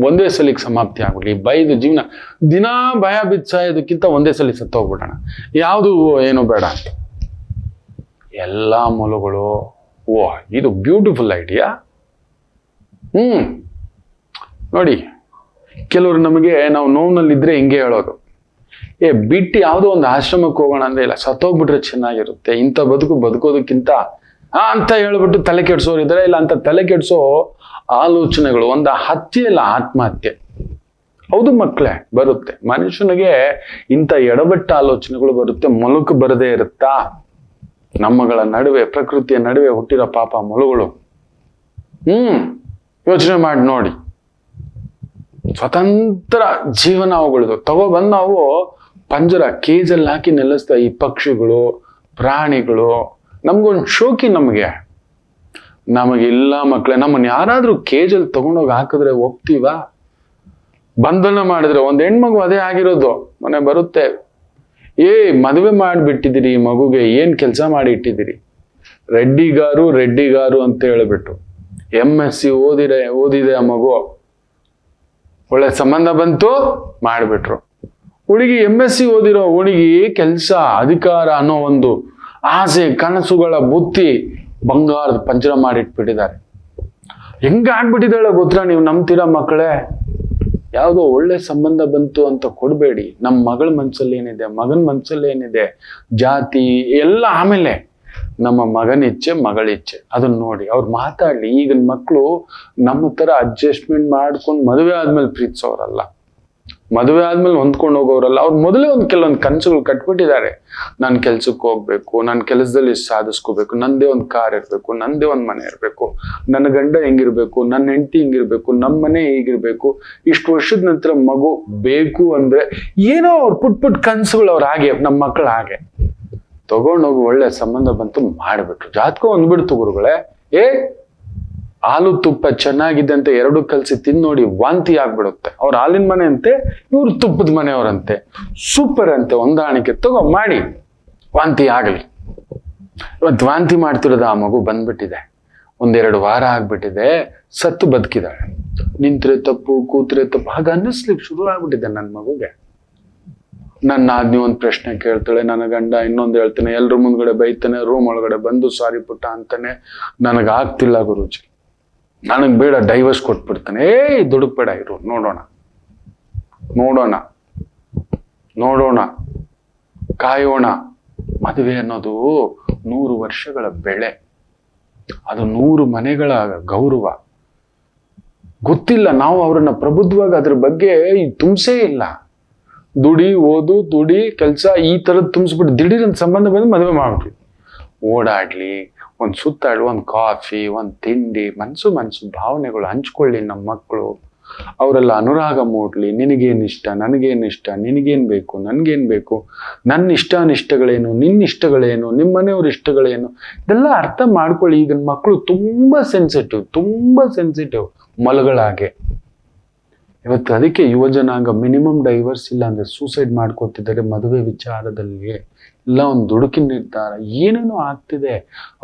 ಒಂದೇ ಸಲಿಗೆ ಸಮಾಪ್ತಿ ಆಗ್ಬಿಡ್ಲಿ ಬೈದು ಜೀವನ. ದಿನಾ ಭಯ ಬಿದ್ದು ಸಾಯೋದಕ್ಕಿಂತ ಒಂದೇ ಸಲ ಸತ್ತೋಗ್ಬಿಡೋಣ, ಯಾವುದು ಏನು ಬೇಡ ಅಂತ. ಎಲ್ಲಾ ಮೊಲಗಳು, ಓ ಇದು ಬ್ಯೂಟಿಫುಲ್ ಐಡಿಯಾ. ನೋಡಿ, ಕೆಲವರು ನಮಗೆ, ನಾವು ನೋವಿನಲ್ಲಿದ್ರೆ ಹಿಂಗೆ ಹೇಳೋದು, ಬಿಟ್ಟು ಯಾವುದೋ ಒಂದು ಆಶ್ರಮಕ್ಕೆ ಹೋಗೋಣ ಅಂದ್ರೆ, ಇಲ್ಲ ಸತ್ತೋಗ್ಬಿಟ್ರೆ ಚೆನ್ನಾಗಿರುತ್ತೆ, ಇಂಥ ಬದುಕೋದಕ್ಕಿಂತ ಅಂತ ಹೇಳ್ಬಿಟ್ಟು ತಲೆ ಕೆಡ್ಸೋರು ಇದ್ದಾರೆ. ಇಲ್ಲ ಅಂತ ತಲೆ ಕೆಡ್ಸೋ ಆಲೋಚನೆಗಳು, ಒಂದು ಹತ್ಯೆ ಇಲ್ಲ ಆತ್ಮಹತ್ಯೆ. ಹೌದು ಮಕ್ಕಳೇ, ಬರುತ್ತೆ ಮನುಷ್ಯನಿಗೆ ಇಂಥ ಎಡಬಟ್ಟ ಆಲೋಚನೆಗಳು ಬರುತ್ತೆ. ಮೊಲಕ್ಕೆ ಬರದೇ ಇರುತ್ತಾ? ನಮ್ಮಗಳ ನಡುವೆ, ಪ್ರಕೃತಿಯ ನಡುವೆ ಹುಟ್ಟಿರೋ ಪಾಪ ಮೊಲಗಳು. ಯೋಚನೆ ಮಾಡಿ ನೋಡಿ. ಸ್ವತಂತ್ರ ಜೀವನ ಅವುಗಳದು. ತಗೊಬಂದು ನಾವು ಪಂಜರ, ಕೇಜಲ್ಲಿ ಹಾಕಿ ನೆಲೆಸ್ತಾ ಈ ಪಕ್ಷಿಗಳು, ಪ್ರಾಣಿಗಳು. ನಮ್ಗೊಂದು ಶೋಕಿ ನಮಗಿಲ್ಲ ಮಕ್ಕಳೇ. ನಮ್ಮನ್ನ ಯಾರಾದ್ರೂ ಕೇಜಲ್ಲಿ ತಗೊಂಡೋಗಿ ಹಾಕಿದ್ರೆ ಒಪ್ತೀವ? ಬಂಧನ ಮಾಡಿದ್ರೆ, ಒಂದ್ ಹೆಣ್ಮಗು ಅದೇ ಆಗಿರೋದು. ಮನೆ ಬರುತ್ತೆ, ಮದುವೆ ಮಾಡಿಬಿಟ್ಟಿದ್ದೀರಿ ಈ ಮಗುಗೆ, ಏನ್ ಕೆಲಸ ಮಾಡಿ ಇಟ್ಟಿದ್ದೀರಿ? ರೆಡ್ಡಿಗಾರು ಅಂತ ಹೇಳ್ಬಿಟ್ಟು MSc ಓದಿದೆ ಆ ಮಗು, ಒಳ್ಳೆ ಸಂಬಂಧ ಬಂತು, ಮಾಡಿಬಿಟ್ರು. ಹುಡುಗಿ MSc ಓದಿರೋ ಹುಡುಗಿ ಕೆಲಸ, ಅಧಿಕಾರ ಅನ್ನೋ ಒಂದು ಆಸೆ, ಕನಸುಗಳ ಬುತ್ತಿ ಬಂಗಾರದ ಪಂಜರ ಮಾಡಿಟ್ಬಿಟ್ಟಿದ್ದಾರೆ. ಹೆಂಗ ಆಗ್ಬಿಟ್ಟಿದ್ದಾಳೆ ಗೊತ್ತಾ? ನೀವು ನಂಬ್ತೀರಾ ಮಕ್ಕಳೇ? ಯಾವುದೋ ಒಳ್ಳೆ ಸಂಬಂಧ ಬಂತು ಅಂತ ಕೊಡಬೇಡಿ. ನಮ್ಮ ಮಗಳ ಮನ್ಸಲ್ಲಿ ಏನಿದೆ, ಮಗನ ಮನ್ಸಲ್ಲಿ ಏನಿದೆ, ಜಾತಿ ಎಲ್ಲ ಆಮೇಲೆ. ನಮ್ಮ ಮಗನ ಇಚ್ಛೆ, ಮಗಳ ಇಚ್ಛೆ, ಅದನ್ನ ನೋಡಿ ಅವ್ರು ಮಾತಾಡ್ಲಿ. ಈಗಿನ ಮಕ್ಕಳು ನಮ್ಮ ತರ ಅಡ್ಜಸ್ಟ್ಮೆಂಟ್ ಮಾಡ್ಕೊಂಡು ಮದುವೆ ಆದ್ಮೇಲೆ ಪ್ರೀತಿಸೋರಲ್ಲ, ಮದುವೆ ಆದ್ಮೇಲೆ ಹೊಂದ್ಕೊಂಡು ಹೋಗೋರಲ್ಲ. ಅವ್ರು ಮೊದಲೇ ಕೆಲವೊಂದು ಕನಸುಗಳು ಕಟ್ಬಿಟ್ಟಿದ್ದಾರೆ. ನಾನು ಕೆಲ್ಸಕ್ಕೆ ಹೋಗ್ಬೇಕು, ನನ್ನ ಕೆಲಸದಲ್ಲಿ ಸಾಧಿಸ್ಕೋಬೇಕು, ನಂದೇ ಒಂದು ಕಾರ್ ಇರ್ಬೇಕು, ನಂದೇ ಒಂದು ಮನೆ ಇರ್ಬೇಕು, ನನ್ನ ಗಂಡ ಹೆಂಗಿರ್ಬೇಕು, ನನ್ನ ಹೆಂಡತಿ ಹಿಂಗಿರ್ಬೇಕು, ನಮ್ಮ ಮನೆ ಹೀಗಿರ್ಬೇಕು, ಇಷ್ಟು ವರ್ಷದ ನಂತರ ಮಗು ಬೇಕು ಅಂದ್ರೆ ಏನೋ ಅವ್ರು ಪುಟ್ ಕನಸುಗಳು. ಅವ್ರು ಹಾಗೆ, ನಮ್ಮ ಮಕ್ಕಳು ಹಾಗೆ ತಗೊಂಡೋಗಿ ಒಳ್ಳೆ ಸಂಬಂಧ ಬಂತು ಮಾಡಿಬಿಟ್ರು, ಜಾತಕ ಹೊಂದ್ಬಿಡ್ತು ಗುರುಗಳೇ. ಹಾಲು ತುಪ್ಪ ಚೆನ್ನಾಗಿದೆ ಅಂತ ಎರಡು ಕಲಸಿ ತಿಂದು ನೋಡಿ ವಾಂತಿ ಆಗ್ಬಿಡುತ್ತೆ. ಅವ್ರ ಹಾಲಿನ ಮನೆ ಅಂತೆ, ಇವ್ರು ತುಪ್ಪದ ಮನೆಯವರಂತೆ. ಸೂಪರ್ ಅಂತೆ, ಹೊಂದಾಣಿಕೆ ತಗೋ ಮಾಡಿ, ವಾಂತಿ ಆಗಲಿ. ಇವತ್ತು ವಾಂತಿ ಮಾಡ್ತಿರೋದು ಆ ಮಗು ಬಂದ್ಬಿಟ್ಟಿದೆ, 1-2 ವಾರ ಆಗ್ಬಿಟ್ಟಿದೆ, ಸತ್ತು ಬದುಕಿದಾಳೆ. ನಿಂತ್ರೆ ತಪ್ಪು, ಕೂತ್ರೆ ತಪ್ಪು, ಹಾಗ ಅನ್ನಿಸ್ಲಿಕ್ಕೆ ಶುರು ಆಗ್ಬಿಟ್ಟಿದೆ ನನ್ನ ಮಗುಗೆ. ನನ್ನ ಆದ್ನಿ ಒಂದು ಪ್ರಶ್ನೆ ಕೇಳ್ತಾಳೆ, ನನ್ನ ಗಂಡ ಇನ್ನೊಂದು ಹೇಳ್ತಾನೆ, ಎಲ್ರ ಮುಂದ್ಗಡೆ ಬೈತಾನೆ, ರೂಮ್ ಒಳಗಡೆ ಬಂದು ಸಾರಿ ಪುಟ್ಟ ಅಂತಾನೆ. ನನಗೆ ಆಗ್ತಿಲ್ಲ ಗುರೂಜಿ, ನನಗೆ ಬೇಡ, ಡೈವರ್ಸ್ ಕೊಟ್ಬಿಡ್ತಾನೆ. ದುಡುಕ್ಬೇಡ, ಇರು, ನೋಡೋಣ ನೋಡೋಣ ನೋಡೋಣ, ಕಾಯೋಣ. ಮದುವೆ ಅನ್ನೋದು 100 ವರ್ಷಗಳ ಬೆಳೆ, ಅದು 100 ಮನೆಗಳ ಗೌರವ. ಗೊತ್ತಿಲ್ಲ, ನಾವು ಅವ್ರನ್ನ ಪ್ರಬುದ್ಧವಾಗಿ ಅದ್ರ ಬಗ್ಗೆ ತುಂಬಿಸೇ ಇಲ್ಲ. ದುಡಿ, ಓದು, ದುಡಿ, ಕೆಲಸ ಈ ಥರದ್ದು ತುಂಬಿಸ್ಬಿಟ್ಟು ದಿಢೀರ್ ಸಂಬಂಧ ಬಂದು ಮದುವೆ ಮಾಡ್ಬಿಟ್ವಿ. ಓಡಾಡ್ಲಿ, ಒಂದು ಸುತ್ತಾಡ್ಲಿ, ಒಂದು ಕಾಫಿ, ಒಂದು ತಿಂಡಿ, ಮನಸ್ಸು ಭಾವನೆಗಳು ಹಂಚ್ಕೊಳ್ಳಿ ನಮ್ಮ ಮಕ್ಕಳು. ಅವರೆಲ್ಲ ಅನುರಾಗ ಮೂಡ್ಲಿ. ನಿನಗೇನಿಷ್ಟ, ನನಗೇನಿಷ್ಟ, ನಿನಗೇನು ಬೇಕು, ನನಗೇನು ಬೇಕು, ನನ್ನ ಇಷ್ಟ ಅನಿಷ್ಟಗಳೇನು, ನಿನ್ನ ಇಷ್ಟಗಳೇನು, ನಿಮ್ಮ ಮನೆಯವ್ರ ಇಷ್ಟಗಳೇನು, ಇದೆಲ್ಲ ಅರ್ಥ ಮಾಡ್ಕೊಳ್ಳಿ. ಈಗಿನ ಮಕ್ಕಳು ತುಂಬ ಸೆನ್ಸಿಟಿವ್ ಮಲಗಳಾಗೆ. ಇವತ್ತು ಅದಕ್ಕೆ ಯುವಜನಾಂಗ ಮಿನಿಮಮ್ ಡೈವರ್ಸ್ ಇಲ್ಲ ಅಂದ್ರೆ ಸೂಸೈಡ್ ಮಾಡ್ಕೋತಿದ್ದಾರೆ ಮದುವೆ ವಿಚಾರದಲ್ಲಿ. ಇಲ್ಲ ಒಂದು ದುಡುಕಿನ ನಿರ್ಧಾರ, ಏನೇನೋ ಆಗ್ತಿದೆ.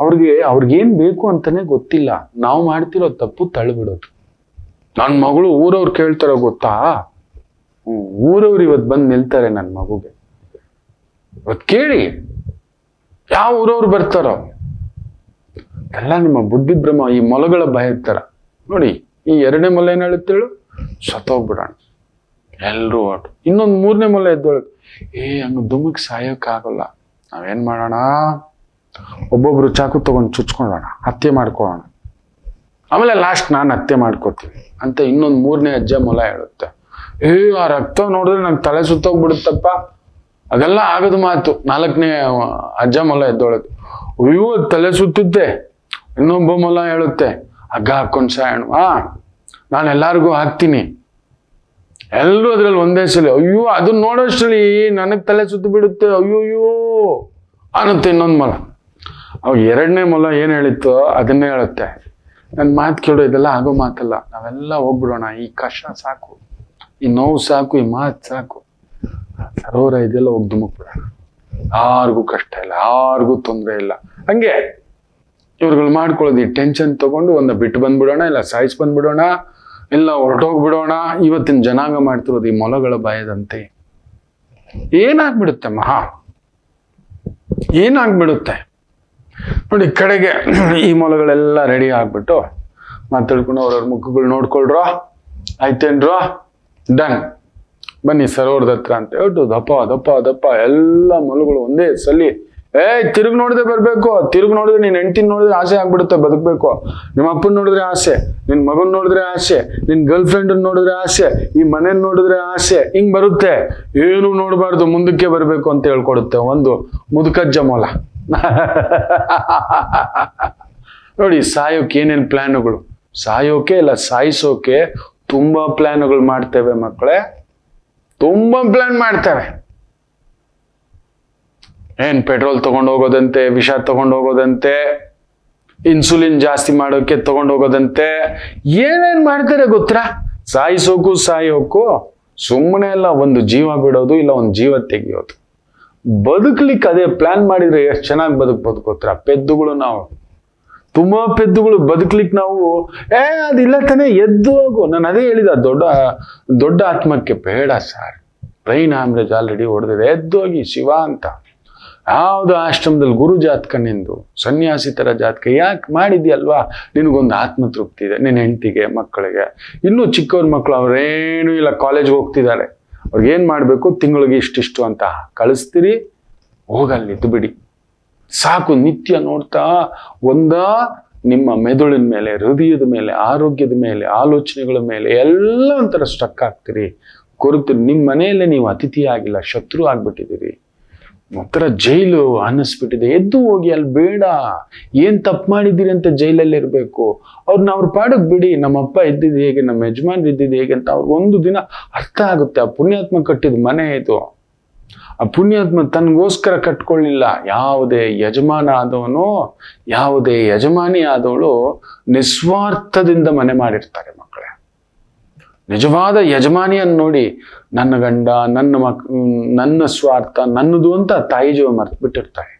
ಅವ್ರಿಗೇನು ಬೇಕು ಅಂತಾನೆ ಗೊತ್ತಿಲ್ಲ. ನಾವು ಮಾಡ್ತಿರೋ ತಪ್ಪು ತಳ್ಳಿಬಿಡೋದು. ನನ್ನ ಮಗಳು ಊರವ್ರು ಕೇಳ್ತಾರೋ ಗೊತ್ತಾ? ಊರವ್ರು ಇವತ್ತು ಬಂದು ನಿಲ್ತಾರೆ ನನ್ನ ಮಗುಗೆ. ಇವತ್ತು ಕೇಳಿ, ಯಾವ ಊರವ್ರು ಬರ್ತಾರೋ ಎಲ್ಲ ನಿಮ್ಮ ಬುದ್ಧಿ ಭ್ರಮ. ಈ ಮೊಲಗಳ ಭಯ ತರ ನೋಡಿ. ಈ 2ನೇ ಮೊಲ ಏನ್ ಹೇಳುತ್ತೇಳು, ಸತ್ತೋಗ್ಬಿಡೋಣ ಎಲ್ರೂ ಹೊಟ್ಟು. ಇನ್ನೊಂದು 3ನೇ ಮೊಲ ಎದ್ದೊಳಗೆ, ಹಂಗ ದುಮ್ಮಕ್ಕೆ ಸಾಯೋಕ್ಕಾಗಲ್ಲ, ನಾವೇನ್ ಮಾಡೋಣ, ಒಬ್ಬೊಬ್ರು ಚಾಕು ತಗೊಂಡು ಚುಚ್ಕೊಳ್ಳೋಣ, ಹತ್ಯೆ ಮಾಡ್ಕೊಳ್ಳೋಣ, ಆಮೇಲೆ ಲಾಸ್ಟ್ ನಾನು ಹತ್ಯೆ ಮಾಡ್ಕೋತೀನಿ ಅಂತ ಇನ್ನೊಂದು 3ನೇ ಅಜ್ಜ ಮೊಲ ಹೇಳುತ್ತೆ. ಆ ರಕ್ತ ನೋಡಿದ್ರೆ ನಂಗೆ ತಲೆ ಸುತ್ತೋಗ್ಬಿಡುತ್ತಪ್ಪ. ಅದೆಲ್ಲ ಆಗದ ಮಾತು. 4ನೇ ಅಜ್ಜ ಮೊಲ ಎದ್ದೊಳಗೆ, ಅಯ್ಯೋ ತಲೆ ಸುತ್ತುತ್ತೆ. ಇನ್ನೊಬ್ಬ ಮೊಲ ಹೇಳುತ್ತೆ, ಹಗ್ಗ ಹಾಕೊಂಡು ಸಾಯಣ, ನಾನು ಎಲ್ಲಾರ್ಗೂ ಹಾಕ್ತೀನಿ. ಎಲ್ಲರೂ ಅದ್ರಲ್ಲಿ ಒಂದೇ ಸಲ ಅಯ್ಯೋ ಅದನ್ನ ನೋಡೋಷ್ಟರಲ್ಲಿ ನನಗೆ ತಲೆ ಸುತ್ತು ಬಿಡುತ್ತೆ, ಅಯ್ಯೋಯ್ಯೋ ಅನ್ನುತ್ತೆ ಇನ್ನೊಂದು ಮೊಲ. ಅವಾಗ 2ನೇ ಮೊಲ ಏನ್ ಹೇಳಿತ್ತು ಅದನ್ನೇ ಹೇಳುತ್ತೆ, ನನ್ನ ಮಾತು ಕೇಳೋ, ಇದೆಲ್ಲ ಆಗೋ ಮಾತಲ್ಲ, ನಾವೆಲ್ಲ ಹೋಗ್ಬಿಡೋಣ, ಈ ಕಷ್ಟ ಸಾಕು, ಈ ನೋವು ಸಾಕು, ಈ ಮಾತು ಸಾಕು, ಸರೋವರ ಇದೆಲ್ಲ ಹೋಗಿ ಧುಮುಕ್ಬಿಡೋಣ, ಯಾರಿಗೂ ಕಷ್ಟ ಇಲ್ಲ, ಯಾರಿಗೂ ತೊಂದರೆ ಇಲ್ಲ. ಹಂಗೆ ಇವ್ರುಗಳು ಮಾಡ್ಕೊಳ್ಳೋದು, ಈ ಟೆನ್ಷನ್ ತಗೊಂಡು ಒಂದು ಬಿಟ್ಟು ಬಂದ್ಬಿಡೋಣ, ಇಲ್ಲ ಸಾಯಿಸಿ ಬಂದ್ಬಿಡೋಣ, ಇಲ್ಲ ಹೊರಟೋಗ್ಬಿಡೋಣ. ಇವತ್ತಿನ ಜನಾಂಗ ಮಾಡ್ತಿರೋದು ಈ ಮೊಲಗಳ ಭಯದಂತೆ. ಏನಾಗ್ಬಿಡುತ್ತೆ ಏನಾಗ್ಬಿಡುತ್ತೆ ನೋಡಿ. ಕಡೆಗೆ ಈ ಮೊಲಗಳೆಲ್ಲ ರೆಡಿ ಆಗ್ಬಿಟ್ಟು ಮಾತಾಡ್ಕೊಂಡು ಅವ್ರವ್ರ ಮುಖಗಳು ನೋಡ್ಕೊಳ್ರೋ, ಆಯ್ತೇನ್ರೋ, ಡನ್, ಬನ್ನಿ ಸರೋವರದ ಹತ್ರ ಅಂತ ಹೇಳ್ತು. ದಪ್ಪ ಎಲ್ಲ ಮೊಲಗಳು ಒಂದೇ ಸಲಿ, ತಿರುಗಿ ನೋಡಿದ್ರೆ ಬರ್ಬೇಕು. ತಿರುಗಿ ನೋಡಿದ್ರೆ ನೀನ್ ಹೆಂಡತಿನ ನೋಡಿದ್ರೆ ಆಸೆ ಆಗ್ಬಿಡುತ್ತೆ ಬದುಕ್ಬೇಕು. ನಿಮ್ಮ ಅಪ್ಪನ್ ನೋಡಿದ್ರೆ ಆಸೆ, ನಿನ್ ಮಗನ್ ನೋಡಿದ್ರೆ ಆಸೆ, ನಿನ್ ಗರ್ಲ್ ಫ್ರೆಂಡ್ ನೋಡಿದ್ರೆ ಆಸೆ, ಈ ಮನೇನ್ ನೋಡಿದ್ರೆ ಆಸೆ, ಹಿಂಗ್ ಬರುತ್ತೆ. ಏನು ನೋಡ್ಬಾರ್ದು, ಮುಂದಕ್ಕೆ ಬರ್ಬೇಕು ಅಂತ ಹೇಳ್ಕೊಡುತ್ತೆ ಒಂದು ಮುದುಕಜ್ಜ ಮೊಲ. ನೋಡಿ, ಸಾಯೋಕೆ ಏನೇನ್ ಪ್ಲಾನ್ಗಳು, ಸಾಯೋಕೆ ಇಲ್ಲ ಸಾಯಿಸೋಕೆ ತುಂಬಾ ಪ್ಲಾನ್ಗಳು ಮಾಡ್ತೇವೆ ಮಕ್ಕಳೇ, ತುಂಬಾ ಪ್ಲಾನ್ ಮಾಡ್ತೇವೆ. ಪೆಟ್ರೋಲ್ ತಗೊಂಡು ಹೋಗೋದಂತೆ, ವಿಷ ತಗೊಂಡು ಹೋಗೋದಂತೆ, ಇನ್ಸುಲಿನ್ ಜಾಸ್ತಿ ಮಾಡೋಕೆ ತಗೊಂಡು ಹೋಗೋದಂತೆ, ಏನೇನ್ ಮಾಡ್ತಾರೆ ಗೊತ್ತಾ? ಸಾಯೋಕು ಸುಮ್ಮನೆ ಎಲ್ಲ ಒಂದು ಜೀವ ಬಿಡೋದು, ಇಲ್ಲ ಒಂದು ಜೀವ ತೆಗಿಯೋದು. ಬದುಕ್ಲಿಕ್ಕೆ ಅದೇ ಪ್ಲಾನ್ ಮಾಡಿದ್ರೆ ಎಷ್ಟು ಚೆನ್ನಾಗಿ ಬದುಕ್ಬೋದು ಗೊತ್ತಾ? ಪೆದ್ದುಗಳು ನಾವು, ತುಂಬಾ ಪೆದ್ದುಗಳು. ಬದುಕ್ಲಿಕ್ಕೆ ನಾವು ಅದಿಲ್ಲ ತಾನೇ, ಎದ್ದು ಹೋಗು. ನಾನು ಅದೇ ಹೇಳಿದ, ದೊಡ್ಡ ಆತ್ಮಕ್ಕೆ ಬೇಡ ಸರ್, ಬ್ರೈನ್ ಆಮ್ರೇಜ್ ಆಲ್ರೆಡಿ ಹೊಡೆದಿದೆ, ಎದ್ದೋಗಿ ಶಿವ ಅಂತ. ಯಾವ್ದು ಆಶ್ರಮದಲ್ಲಿ ಗುರು ಜಾತಕ, ನಿಂದು ಸನ್ಯಾಸಿ ತರ ಜಾತಕ ಯಾಕೆ ಮಾಡಿದ್ಯಲ್ವಾ? ನಿನಗೊಂದು ಆತ್ಮ ತೃಪ್ತಿ ಇದೆ, ನಿನ್ನ ಹೆಂಡತಿಗೆ, ಮಕ್ಕಳಿಗೆ. ಇನ್ನೂ ಚಿಕ್ಕವ್ರ ಮಕ್ಕಳು ಅವ್ರೇನು ಇಲ್ಲ, ಕಾಲೇಜ್ಗೆ ಹೋಗ್ತಿದ್ದಾರೆ, ಅವ್ರಿಗೇನ್ ಮಾಡ್ಬೇಕು, ತಿಂಗಳಿಗೆ ಇಷ್ಟಿಷ್ಟು ಅಂತ ಕಳಿಸ್ತೀರಿ, ಹೋಗಲ್ಲಿದ್ದು ಬಿಡಿ ಸಾಕು. ನಿತ್ಯ ನೋಡ್ತಾ ನಿಮ್ಮ ಮೆದುಳಿನ ಮೇಲೆ, ಹೃದಯದ ಮೇಲೆ, ಆರೋಗ್ಯದ ಮೇಲೆ, ಆಲೋಚನೆಗಳ ಮೇಲೆ ಎಲ್ಲ ಒಂಥರ ಸ್ಟಕ್ ಆಗ್ತೀರಿ, ಕೊರಗ್ತೀರಿ. ನಿಮ್ಮ ಮನೆಯಲ್ಲೇ ನೀವು ಅತಿಥಿ ಆಗಿಲ್ಲ, ಶತ್ರು ಆಗ್ಬಿಟ್ಟಿದ್ದೀರಿ. ಒಂಥರ ಜೈಲು ಅನ್ನಿಸ್ಬಿಟ್ಟಿದೆ. ಎದ್ದು ಹೋಗಿ, ಅಲ್ಲಿ ಬೇಡ. ಏನ್ ತಪ್ಪು ಮಾಡಿದ್ದೀರಿ ಅಂತ ಜೈಲಲ್ಲಿ ಇರ್ಬೇಕು. ಅವ್ರ ಪಾಡಕ್ ಬಿಡಿ. ನಮ್ಮಪ್ಪ ಇದ್ದಿದ್ದು ಹೇಗೆ, ನಮ್ಮ ಯಜಮಾನ್ ಇದ್ದಿದ್ದು ಹೇಗೆ ಅಂತ ಅವ್ರಿಗೊಂದು ದಿನ ಅರ್ಥ ಆಗುತ್ತೆ. ಆ ಪುಣ್ಯಾತ್ಮ ಕಟ್ಟಿದ ಮನೆ ಇದು, ಆ ಪುಣ್ಯಾತ್ಮ ತನಗೋಸ್ಕರ ಕಟ್ಕೊಳ್ಳಿಲ್ಲ. ಯಾವುದೇ ಯಜಮಾನ ಆದವನು, ಯಾವುದೇ ಯಜಮಾನಿ ಆದವಳು ನಿಸ್ವಾರ್ಥದಿಂದ ಮನೆ ಮಾಡಿರ್ತಾರೆ ಮಕ್ಕಳೇ. ನಿಜವಾದ ಯಜಮಾನಿಯನ್ನು ನೋಡಿ, ನನ್ನ ಗಂಡ, ನನ್ನ ಸ್ವಾರ್ಥ ನನ್ನದು ಅಂತ ತಾಯಿ ಜೀವ ಮರ್ತು ಬಿಟ್ಟಿರ್ತಾರೆ.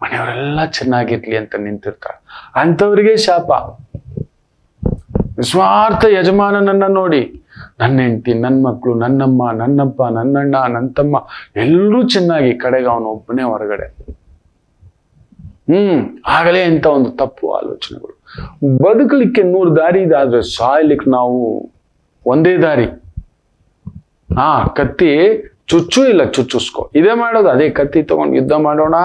ಮನೆಯವರೆಲ್ಲ ಚೆನ್ನಾಗಿರ್ಲಿ ಅಂತ ನಿಂತಿರ್ತಾರೆ. ಅಂಥವ್ರಿಗೆ ಶಾಪ. ನಿಸ್ವಾರ್ಥ ಯಜಮಾನನನ್ನ ನೋಡಿ, ನನ್ನ ಹೆಂಡತಿ, ನನ್ನ ಮಕ್ಕಳು, ನನ್ನಮ್ಮ, ನನ್ನಪ್ಪ, ನನ್ನಣ್ಣ, ನನ್ನ ತಮ್ಮ ಎಲ್ಲರೂ ಚೆನ್ನಾಗಿ, ಕಡೆಗೆ ಅವನು ಒಬ್ಬನೇ ಹೊರಗಡೆ. ಆಗಲೇ ಅಂತ ಒಂದು ತಪ್ಪು ಆಲೋಚನೆಗಳು. ಬದುಕಲಿಕ್ಕೆ 100 ದಾರಿ ಇದೆ, ಆದ್ರೆ ಸಾಯ್ಲಿಕ್ಕೆ ನಾವು ಒಂದೇ ದಾರಿ. ಕತ್ತಿ ಚುಚ್ಚು ಇಲ್ಲ ಚುಚ್ಚುಸ್ಕೊ, ಇದೇ ಮಾಡೋದು. ಅದೇ ಕತ್ತಿ ತಗೊಂಡು ಯುದ್ಧ ಮಾಡೋಣ,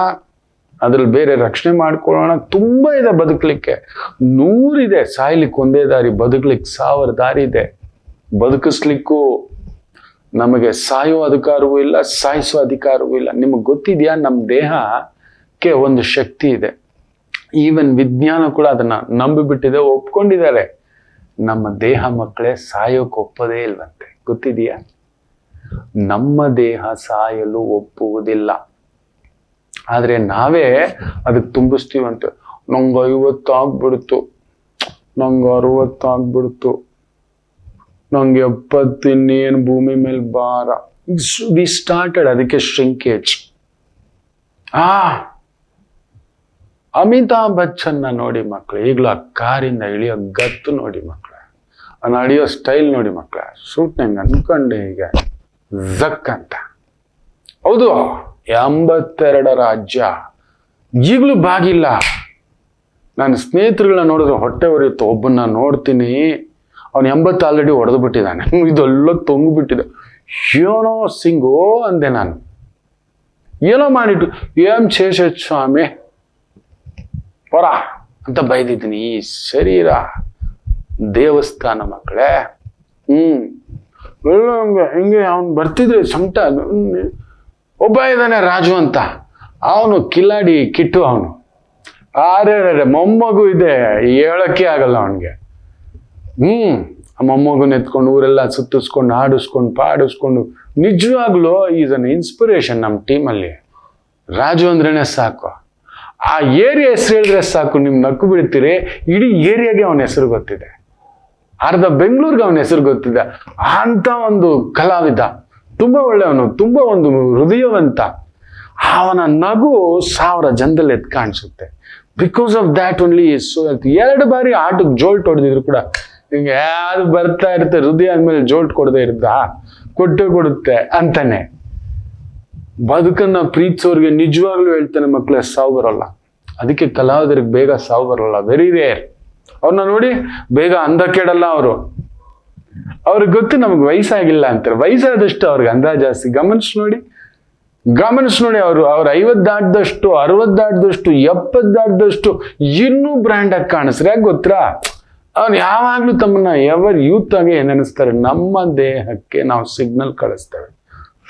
ಅದ್ರಲ್ಲಿ ಬೇರೆ ರಕ್ಷಣೆ ಮಾಡ್ಕೊಳ್ಳೋಣ. ತುಂಬಾ ಇದೆ ಬದುಕಲಿಕ್ಕೆ. 100 ಇದೆ. ಸಾಯ್ಲಿಕ್ಕೆ ಒಂದೇ ದಾರಿ, ಬದುಕಲಿಕ್ಕೆ 1000 ದಾರಿ ಇದೆ. ಬದುಕಿಸ್ಲಿಕ್ಕೂ ನಮಗೆ ಸಾಯೋ ಅಧಿಕಾರವೂ ಇಲ್ಲ, ಸಾಯಿಸೋ ಅಧಿಕಾರವೂ ಇಲ್ಲ. ನಿಮಗೆ ಗೊತ್ತಿದೆಯಾ, ನಮ್ಮ ದೇಹಕ್ಕೆ ಒಂದು ಶಕ್ತಿ ಇದೆ. ಈವನ್ ವಿಜ್ಞಾನ ಕೂಡ ಅದನ್ನ ನಂಬಿಬಿಟ್ಟಿದೆ, ಒಪ್ಕೊಂಡಿದ್ದಾರೆ. ನಮ್ಮ ದೇಹ ಮಕ್ಕಳೇ ಸಾಯೋಕೆ ಒಪ್ಪೋದೇ ಇಲ್ವಂತೆ. ಗೊತ್ತಿದೆಯಾ? ನಮ್ಮ ದೇಹ ಸಾಯಲು ಒಪ್ಪುವುದಿಲ್ಲ. ಆದ್ರೆ ನಾವೇ ಅದಕ್ಕೆ ತುಂಬಿಸ್ತೀವಂತೆ. ನಂಗೆ 50 ಆಗ್ಬಿಡ್ತು, ನಂಗೆ 60 ಆಗ್ಬಿಡ್ತು, ನಂಗೆ 70, ಇನ್ನೇನು ಭೂಮಿ ಮೇಲೆ ಭಾರ. We started. ಅದಕ್ಕೆ ಶ್ರಿಂಕೇಜ್. ಅಮಿತಾಬ್ ಬಚ್ಚನ್ನ ನೋಡಿ ಮಕ್ಕಳು, ಈಗಲೂ ಆ ಕಾರಿಂದ ಇಳಿಯೋ ಗತ್ತು ನೋಡಿ ಮಕ್ಕಳ, ನಡೆಯೋ ಸ್ಟೈಲ್ ನೋಡಿ ಮಕ್ಕಳ. ಶೂಟ್ ನಂಗೆ ಅನ್ಕೊಂಡೆ ಈಗ ಜಕ್ ಅಂತ. ಹೌದು, 82 ರಾಜ್ಯ ಈಗಲೂ ಬಾಗಿಲ್ಲ. ನನ್ನ ಸ್ನೇಹಿತರುಗಳನ್ನ ನೋಡಿದ್ರೆ ಹೊಟ್ಟೆ ಉರಿಯುತ್ತೆ. ಒಬ್ಬನ್ನ ನೋಡ್ತೀನಿ, ಅವನು 80 ಆಲ್ರೆಡಿ ಹೊಡೆದು ಬಿಟ್ಟಿದ್ದಾನೆ, ಇದೆಲ್ಲ ತೊಂಗ್ಬಿಟ್ಟಿದೆ. ಏನೋ ಸಿಂಗು ಅಂದೆ ನಾನು. ಏನೋ ಮಾಡಿಟ್ಟು, ಏನ್ ಶೇಷ ಸ್ವಾಮಿ ಹೊರ ಅಂತ ಬೈದಿದ್ದೀನಿ. ಈ ಶರೀರ ದೇವಸ್ಥಾನ ಮಕ್ಕಳೇ. ಹಿಂಗೆ ಅವನು ಬರ್ತಿದ್ರೆ ಸಂಕಟ. ಒಬ್ಬ ಇದ್ದಾನೆ ರಾಜು ಅಂತ, ಅವನು ಕಿಲಾಡಿ ಕಿಟ್ಟು. ಅವನು ಮೊಮ್ಮಗು ಇದೆ, ಹೇಳಕ್ಕೆ ಆಗಲ್ಲ ಅವನಿಗೆ. ಆ ಮೊಮ್ಮಗುನ ಎತ್ಕೊಂಡು ಊರೆಲ್ಲ ಸುತ್ತಿಸ್ಕೊಂಡು ಆಡಿಸ್ಕೊಂಡು ಪಾಡಿಸ್ಕೊಂಡು, ನಿಜವಾಗ್ಲೂ ಈಸ್ ಅನ್ ಇನ್ಸ್ಪಿರೇಷನ್ ನಮ್ಮ ಟೀಮಲ್ಲಿ. ರಾಜು ಅಂದ್ರೇನೆ ಸಾಕು. ಆ ಏರಿಯಾ ಹೆಸರು ಹೇಳಿದ್ರೆ ಸಾಕು, ನಿಮ್ ನಕ್ಕು ಬಿಡ್ತೀರಿ. ಇಡೀ ಏರಿಯಾಗೆ ಅವನ ಹೆಸರು ಗೊತ್ತಿದೆ, ಅರ್ಧ ಬೆಂಗಳೂರಿಗೆ ಅವನ ಹೆಸರು ಗೊತ್ತಿದೆ. ಅಂತ ಒಂದು ಕಲಾವಿದ, ತುಂಬಾ ಒಳ್ಳೆಯವನು, ತುಂಬಾ ಒಂದು ಹೃದಯವಂತ. ಅವನ ನಗು 1000 ಜನದಲ್ಲಿ ಎದ್ದು ಕಾಣಿಸುತ್ತೆ. Because of that only is so healthy. 2 ಬಾರಿ ಆಟಕ್ಕೆ ಜೋಲ್ಟ್ ಹೊಡೆದಿದ್ರು ಕೂಡ ಹಿಂಗೆ ಯಾರು ಬರ್ತಾ ಇರುತ್ತೆ, ಹೃದಯ ಅಂದ್ಮೇಲೆ ಜೋಲ್ಟ್ ಕೊಡದೆ ಇರುತ್ತಾ, ಕೊಟ್ಟೆ ಕೊಡುತ್ತೆ ಅಂತಾನೆ. ಬದುಕನ್ನ ಪ್ರೀತಿಸೋರ್ಗೆ ನಿಜವಾಗ್ಲೂ ಹೇಳ್ತಾನೆ ಮಕ್ಕಳೇ, ಸಾವು ಬರೋಲ್ಲ. ಅದಕ್ಕೆ ಕಲಾವಿದರಿಗೆ ಬೇಗ ಸಾವು ಬರೋಲ್ಲ, ವೆರಿ ರೇರ್. ಅವ್ರನ್ನ ನೋಡಿ ಬೇಗ ಅಂದ ಕೆಡಲ್ಲ ಅವರು. ಅವ್ರಿಗೆ ಗೊತ್ತು ನಮ್ಗೆ ವಯಸ್ಸಾಗಿಲ್ಲ ಅಂತಾರೆ. ವಯಸ್ಸಾದಷ್ಟು ಅವ್ರಿಗೆ ಅಂದ ಜಾಸ್ತಿ. ಗಮನಿಸ್ ನೋಡಿ. ಅವ್ರು 50 ದಾಟದಷ್ಟು, 60 ದಾಟದಷ್ಟು, 70 ದಾಟದಷ್ಟು ಇನ್ನೂ ಬ್ರ್ಯಾಂಡ್ ಆಗಿ ಕಾಣಿಸ್ರೆ. ಯಾಕೆ ಗೊತ್ತಾ? ಅವ್ರು ಯಾವಾಗ್ಲೂ ತಮ್ಮನ್ನ ಯೂತ್ ಆಗಿ ಏನೆನಿಸ್ತಾರೆ, ನಮ್ಮ ದೇಹಕ್ಕೆ ನಾವು ಸಿಗ್ನಲ್ ಕಳಿಸ್ತೇವೆ.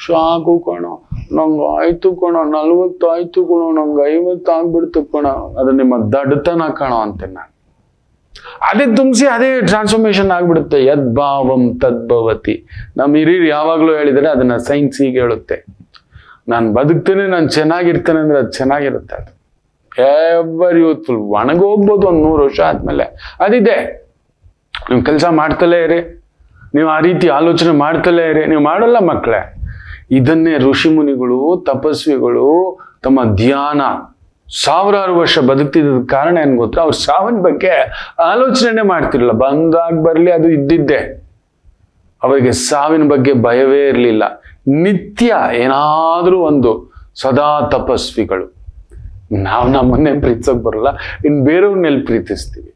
ಸಾಕು ಕಣೋ, ನಂಗೆ ಆಯ್ತು ಕಣೋ, 40 ಆಯ್ತು ಕಣೋ, ನಂಗೆ 50 ಆಗ್ಬಿಡ್ತು ಕಣೋ. ಅದು ನಿಮ್ಮ ದಡ್ತನ ಕಣೋ ಅಂತೆ ನಾನು. ಅದೇ ತುಂಬಿಸಿ ಅದೇ ಟ್ರಾನ್ಸ್ಫಾರ್ಮೇಶನ್ ಆಗ್ಬಿಡುತ್ತೆ. ಯದ್ಭಾವಂ ತದ್ಭವತಿ. ನಮ್ಮ ಹಿರಿಯರು ಯಾವಾಗ್ಲೂ ಹೇಳಿದರೆ ಅದನ್ನ ಸೈನ್ಸ್ ಹೀಗೆ ಹೇಳುತ್ತೆ. ನಾನು ಬದುಕ್ತೇನೆ, ನಾನು ಚೆನ್ನಾಗಿರ್ತೇನೆ ಅಂದ್ರೆ ಅದು ಚೆನ್ನಾಗಿರುತ್ತೆ. ಅದು ಎವರ್ ಯೂತ್ಫುಲ್. ಒಣಗೋಗ್ಬೋದು ಒಂದು 100 ವರ್ಷ ಆದ್ಮೇಲೆ. ಅದಿದೆ. ನೀವು ಕೆಲಸ ಮಾಡ್ತಲೇ ಇರಿ, ನೀವು ಆ ರೀತಿ ಆಲೋಚನೆ ಮಾಡ್ತಲೇ ಇರಿ. ನೀವು ಮಾಡಲ್ಲ ಮಕ್ಕಳೇ. ಇದನ್ನೇ ಋಷಿ ಮುನಿಗಳು, ತಪಸ್ವಿಗಳು ತಮ್ಮ ಧ್ಯಾನ 1000 ವರ್ಷ ಬದುಕ್ತಿದ್ದ ಕಾರಣ ಏನ್ ಗೊತ್ತಾ? ಅವ್ರು ಸಾವಿನ ಬಗ್ಗೆ ಆಲೋಚನೆ ಮಾಡ್ತಿರ್ಲಿಲ್ಲ. ಬಂದಾಗ ಬರ್ಲಿ, ಅದು ಇದ್ದಿದ್ದೆ. ಅವರಿಗೆ ಸಾವಿನ ಬಗ್ಗೆ ಭಯವೇ ಇರಲಿಲ್ಲ. ನಿತ್ಯ ಏನಾದ್ರೂ ಒಂದು ಸದಾ ತಪಸ್ವಿಗಳು. ನಾವು ನಮ್ಮನ್ನೇ ಪ್ರೀತಿಸೋಕ್ ಬರಲ್ಲ, ಇನ್ ಬೇರೆಯವ್ರನ್ನೆಲ್ಲಿ ಪ್ರೀತಿಸ್ತೀವಿ?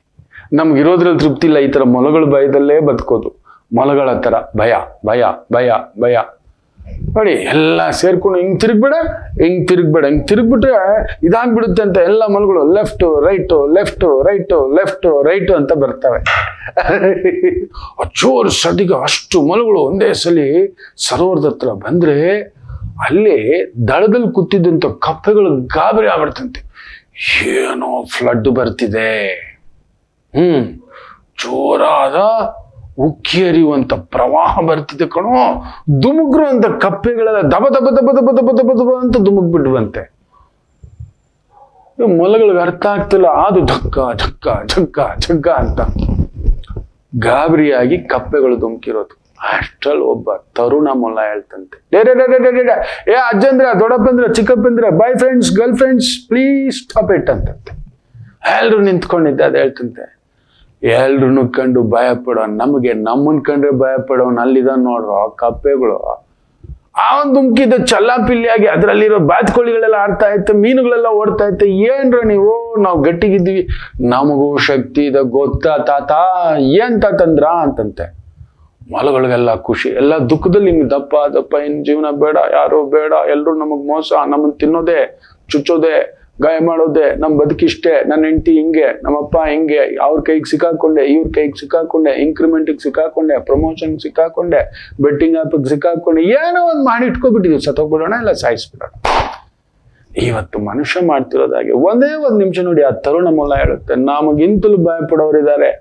ನಮ್ಗಿರೋದ್ರಲ್ಲಿ ತೃಪ್ತಿ ಇಲ್ಲ. ಈ ತರ ಮೊಲಗಳ ಭಯದಲ್ಲೇ ಬದುಕೋದು. ಮೊಲಗಳ ತರ ಭಯ ಭಯ ಭಯ ಭಯ. ನೋಡಿ, ಎಲ್ಲ ಸೇರ್ಕೊಂಡು ಹಿಂಗ್ ತಿರುಗ್ಬೇಡ, ಹಿಂಗ್ ತಿರುಗ್ಬಿಟ್ರೆ ಇದಾಗ್ಬಿಡುತ್ತೆ ಅಂತ ಎಲ್ಲ ಮೊಲಗಳು left right left right left right ಅಂತ ಬರ್ತವೆ. ಚೋರ್ ಸದಿಗೆ ಅಷ್ಟು ಮೊಲಗಳು ಒಂದೇ ಸಲಿ ಸರೋವರದ ಹತ್ರ ಬಂದ್ರೆ ಅಲ್ಲಿ ದಳದಲ್ಲಿ ಕೂತಿದ್ದಂತ ಕಪ್ಪೆಗಳು ಗಾಬರಿ ಆಗ್ಬಿಡ್ತಂತೆ. ಏನೋ ಫ್ಲಡ್ ಬರ್ತಿದೆ, ಜೋರಾದ ಉಕ್ಕಿ ಹರಿಯುವಂತ ಪ್ರವಾಹ ಬರ್ತಿದೆ ಕಣೋ. ಧುಮುಕ್ರು ಅಂತ ಕಪ್ಪೆಗಳೆಲ್ಲ ದಬ ದಬ ದಬ ದಬ ದಬ ದಬ ದಬ ಅಂತ ಧುಮುಕ್ ಬಿಡುವಂತೆ. ಮೊಲಗಳಿಗೆ ಅರ್ಥ ಆಗ್ತಿಲ್ಲ, ಅದು ಝಕ್ಕ ಝಕ್ಕ ಝಕ್ಕ ಝಕ್ಕ ಅಂತ ಗಾಬರಿಯಾಗಿ ಕಪ್ಪೆಗಳು ಧುಮುಕಿರೋದು. ಅಷ್ಟ್ರಲ್ಲಿ ಒಬ್ಬ ತರುಣ ಮೊಲ ಹೇಳ್ತಂತೆ, ಏ ಅಜ್ಜಂದ್ರ, ದೊಡ್ಡಪ್ಪಂದ್ರ, ಚಿಕ್ಕಪ್ಪಂದ್ರ, boy friends, girl friends, please stop it ಅಂತಂತೆ. ಎಲ್ರು ನಿಂತ್ಕೊಂಡಿದ್ದೆ. ಅದ್ ಹೇಳ್ತಂತೆ, ಎಲ್ರು ಕಂಡು ಭಯ ಪಡೋ ನಮಗೆ, ನಮ್ಮನ್ ಕಂಡ್ರೆ ಭಯ ಪಡೋನ್ ಅಲ್ಲಿದ ನೋಡ್ರು ಕಪ್ಪೆಗಳು. ಅವನ್ ಧುಮ್ಕಿದ್ದ ಚಲ್ಲಾಪಿಲ್ಲಿಯಾಗಿ ಅದ್ರಲ್ಲಿರೋ ಬಾತ್ಕೋಳಿಗಳೆಲ್ಲ ಆಡ್ತಾ ಇತ್ತು, ಮೀನುಗಳೆಲ್ಲ ಓಡ್ತಾ ಇತ್ತು. ಏನ್ರ ನೀವು, ನಾವು ಗಟ್ಟಿಗಿದ್ವಿ, ನಮಗೂ ಶಕ್ತಿ ಇದೆ ಗೊತ್ತಾ ತಾತ, ಏನ್ ತಾತಂದ್ರ ಅಂತಂತೆ. ಮೊಲಗಳಿಗೆಲ್ಲ ಖುಷಿ, ಎಲ್ಲ ದುಃಖದಲ್ಲಿ ಹಿಂಗ್ ದಪ್ಪ ದಪ್ಪ, ಇನ್ ಜೀವನ ಬೇಡ, ಯಾರು ಬೇಡ, ಎಲ್ರು ನಮಗ್ ಮೋಸ, ನಮ್ಮನ್ ತಿನ್ನೋದೆ, ಚುಚ್ಚೋದೆ, ಗಾಯ ಮಾಡೋದೆ, ನಮ್ ಬದುಕಿಷ್ಟೇ, ನನ್ನ ಹೆಂಡತಿ ಹಿಂಗೆ, ನಮ್ಮಪ್ಪ ಹಿಂಗೆ, ಅವ್ರ ಕೈಗೆ ಸಿಕ್ಕಾಕೊಂಡೆ, ಇವ್ರ ಕೈಗೆ ಸಿಕ್ಕಾಕೊಂಡೆ, ಇನ್ಕ್ರಿಮೆಂಟ್ಗೆ ಸಿಕ್ಕಾಕೊಂಡೆ, ಪ್ರಮೋಷನ್ ಸಿಕ್ಕಾಕೊಂಡೆ, ಬೆಟ್ಟಿಂಗ್ ಆಪಿಗೆ ಸಿಕ್ಕಾಕೊಂಡೆ, ಏನೋ ಒಂದು ಮಾಡಿ ಇಟ್ಕೊಬಿಟ್ಟಿದ್ವಿ, ಸತ್ತೋಗ್ಬಿಡೋಣ ಇಲ್ಲ ಸಾಯಿಸ್ಬಿಡೋಣ. ಇವತ್ತು ಮನುಷ್ಯ ಮಾಡ್ತಿರೋದಾಗೆ ಒಂದೇ ಒಂದ್ ನಿಮಿಷ ನೋಡಿ, ಆ ತರುಣ ಮೊಲ ಹೇಳುತ್ತೆ, ನಮಗಿಂತಲೂ ಭಯ ಪಡೋರಿದ್ದಾರೆ,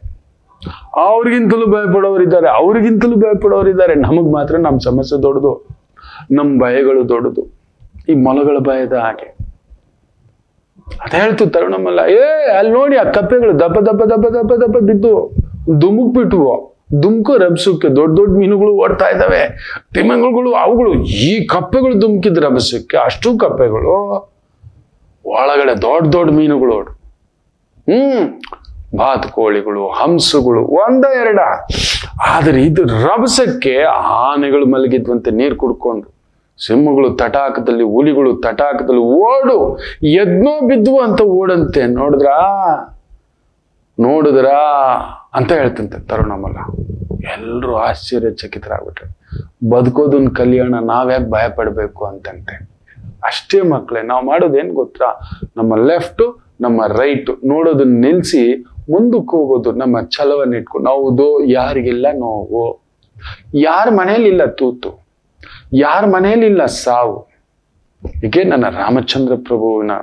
ಅವ್ರಿಗಿಂತಲೂ ಭಯ ಪಡೋರಿದ್ದಾರೆ, ಅವ್ರಿಗಿಂತಲೂ ಭಯ ಪಡೋರಿದ್ದಾರೆ. ನಮಗ್ ಮಾತ್ರ ನಮ್ ಸಮಸ್ಯೆ ದೊಡ್ಡದು, ನಮ್ ಭಯಗಳು ದೊಡ್ಡದು. ಈ ಮೊಲಗಳ ಭಯದ ಹಾಗೆ ಅದ ಹೇಳ್ತು ತರುಣ ಮೊಲ. ಅಲ್ಲಿ ನೋಡಿ ಆ ಕಪ್ಪೆಗಳು ದಪ್ಪ ದಪ್ಪ ದಪ್ಪ ದಪ್ಪ ದಪ್ಪ ಬಿದ್ದು ಧುಮುಕ್ ಬಿಟ್ವು. ಧುಮ್ಕು ರಭಸಕ್ಕೆ ದೊಡ್ಡ ದೊಡ್ಡ ಮೀನುಗಳು ಓಡ್ತಾ ಇದ್ದಾವೆ, ತಿಮಿಂಗಲಗಳು, ಅವುಗಳು. ಈ ಕಪ್ಪೆಗಳು ಧುಮ್ಕಿದ್ ರಭಸಕ್ಕೆ ಅಷ್ಟು ಕಪ್ಪೆಗಳು ಒಳಗಡೆ ದೊಡ್ಡ ದೊಡ್ಡ ಮೀನುಗಳು, ಬಾತುಕೋಳಿಗಳು, ಹಂಸಗಳು, ಒಂದ ಎರಡ. ಆದ್ರೆ ಇದು ರಭಸಕ್ಕೆ ಆನೆಗಳು ಮಲಗಿದ್ವಂತೆ ನೀರು ಕುಡ್ಕೊಂಡು, ಸಿಂಹಗಳು ತಟಾಕದಲ್ಲಿ, ಹುಲಿಗಳು ತಟಾಕದಲ್ಲಿ, ಓಡು ಎದ್ನೋ ಬಿದ್ವು ಅಂತ ಓಡಂತೆ. ನೋಡಿದ್ರಾ ಅಂತ ಹೇಳ್ತಂತೆ ತರುಣ ಮೊಲ. ಎಲ್ರು ಆಶ್ಚರ್ಯಚಕಿತರಾಗ್ಬಿಟ್ರೆ, ಬದುಕೋದನ್ ಕಲ್ಯಾಣ, ನಾವ್ಯಾಕೆ ಭಯ ಪಡ್ಬೇಕು ಅಂತಂತೆ. ಅಷ್ಟೇ ಮಕ್ಕಳೇ, ನಾವು ಮಾಡೋದೇನ್ ಗೊತ್ತಾ, ನಮ್ಮ ಲೆಫ್ಟ್ ನಮ್ಮ ರೈಟ್ ನೋಡೋದನ್ನ ನಿಲ್ಸಿ ಮುಂದಕ್ಕೆ ಹೋಗೋದು, ನಮ್ಮ ಛಲವನ್ನ ಇಟ್ಕೊಂಡು. ಹೌದು, ಯಾರಿಗಿಲ್ಲ ನೋವು, ಯಾರ ಮನೇಲಿಲ್ಲ ತೂತು, ಯಾರ ಮನೆಯಲ್ಲಿಲ್ಲ ಸಾವು. ಹೀಗೆ ನನ್ನ ರಾಮಚಂದ್ರ ಪ್ರಭುವಿನ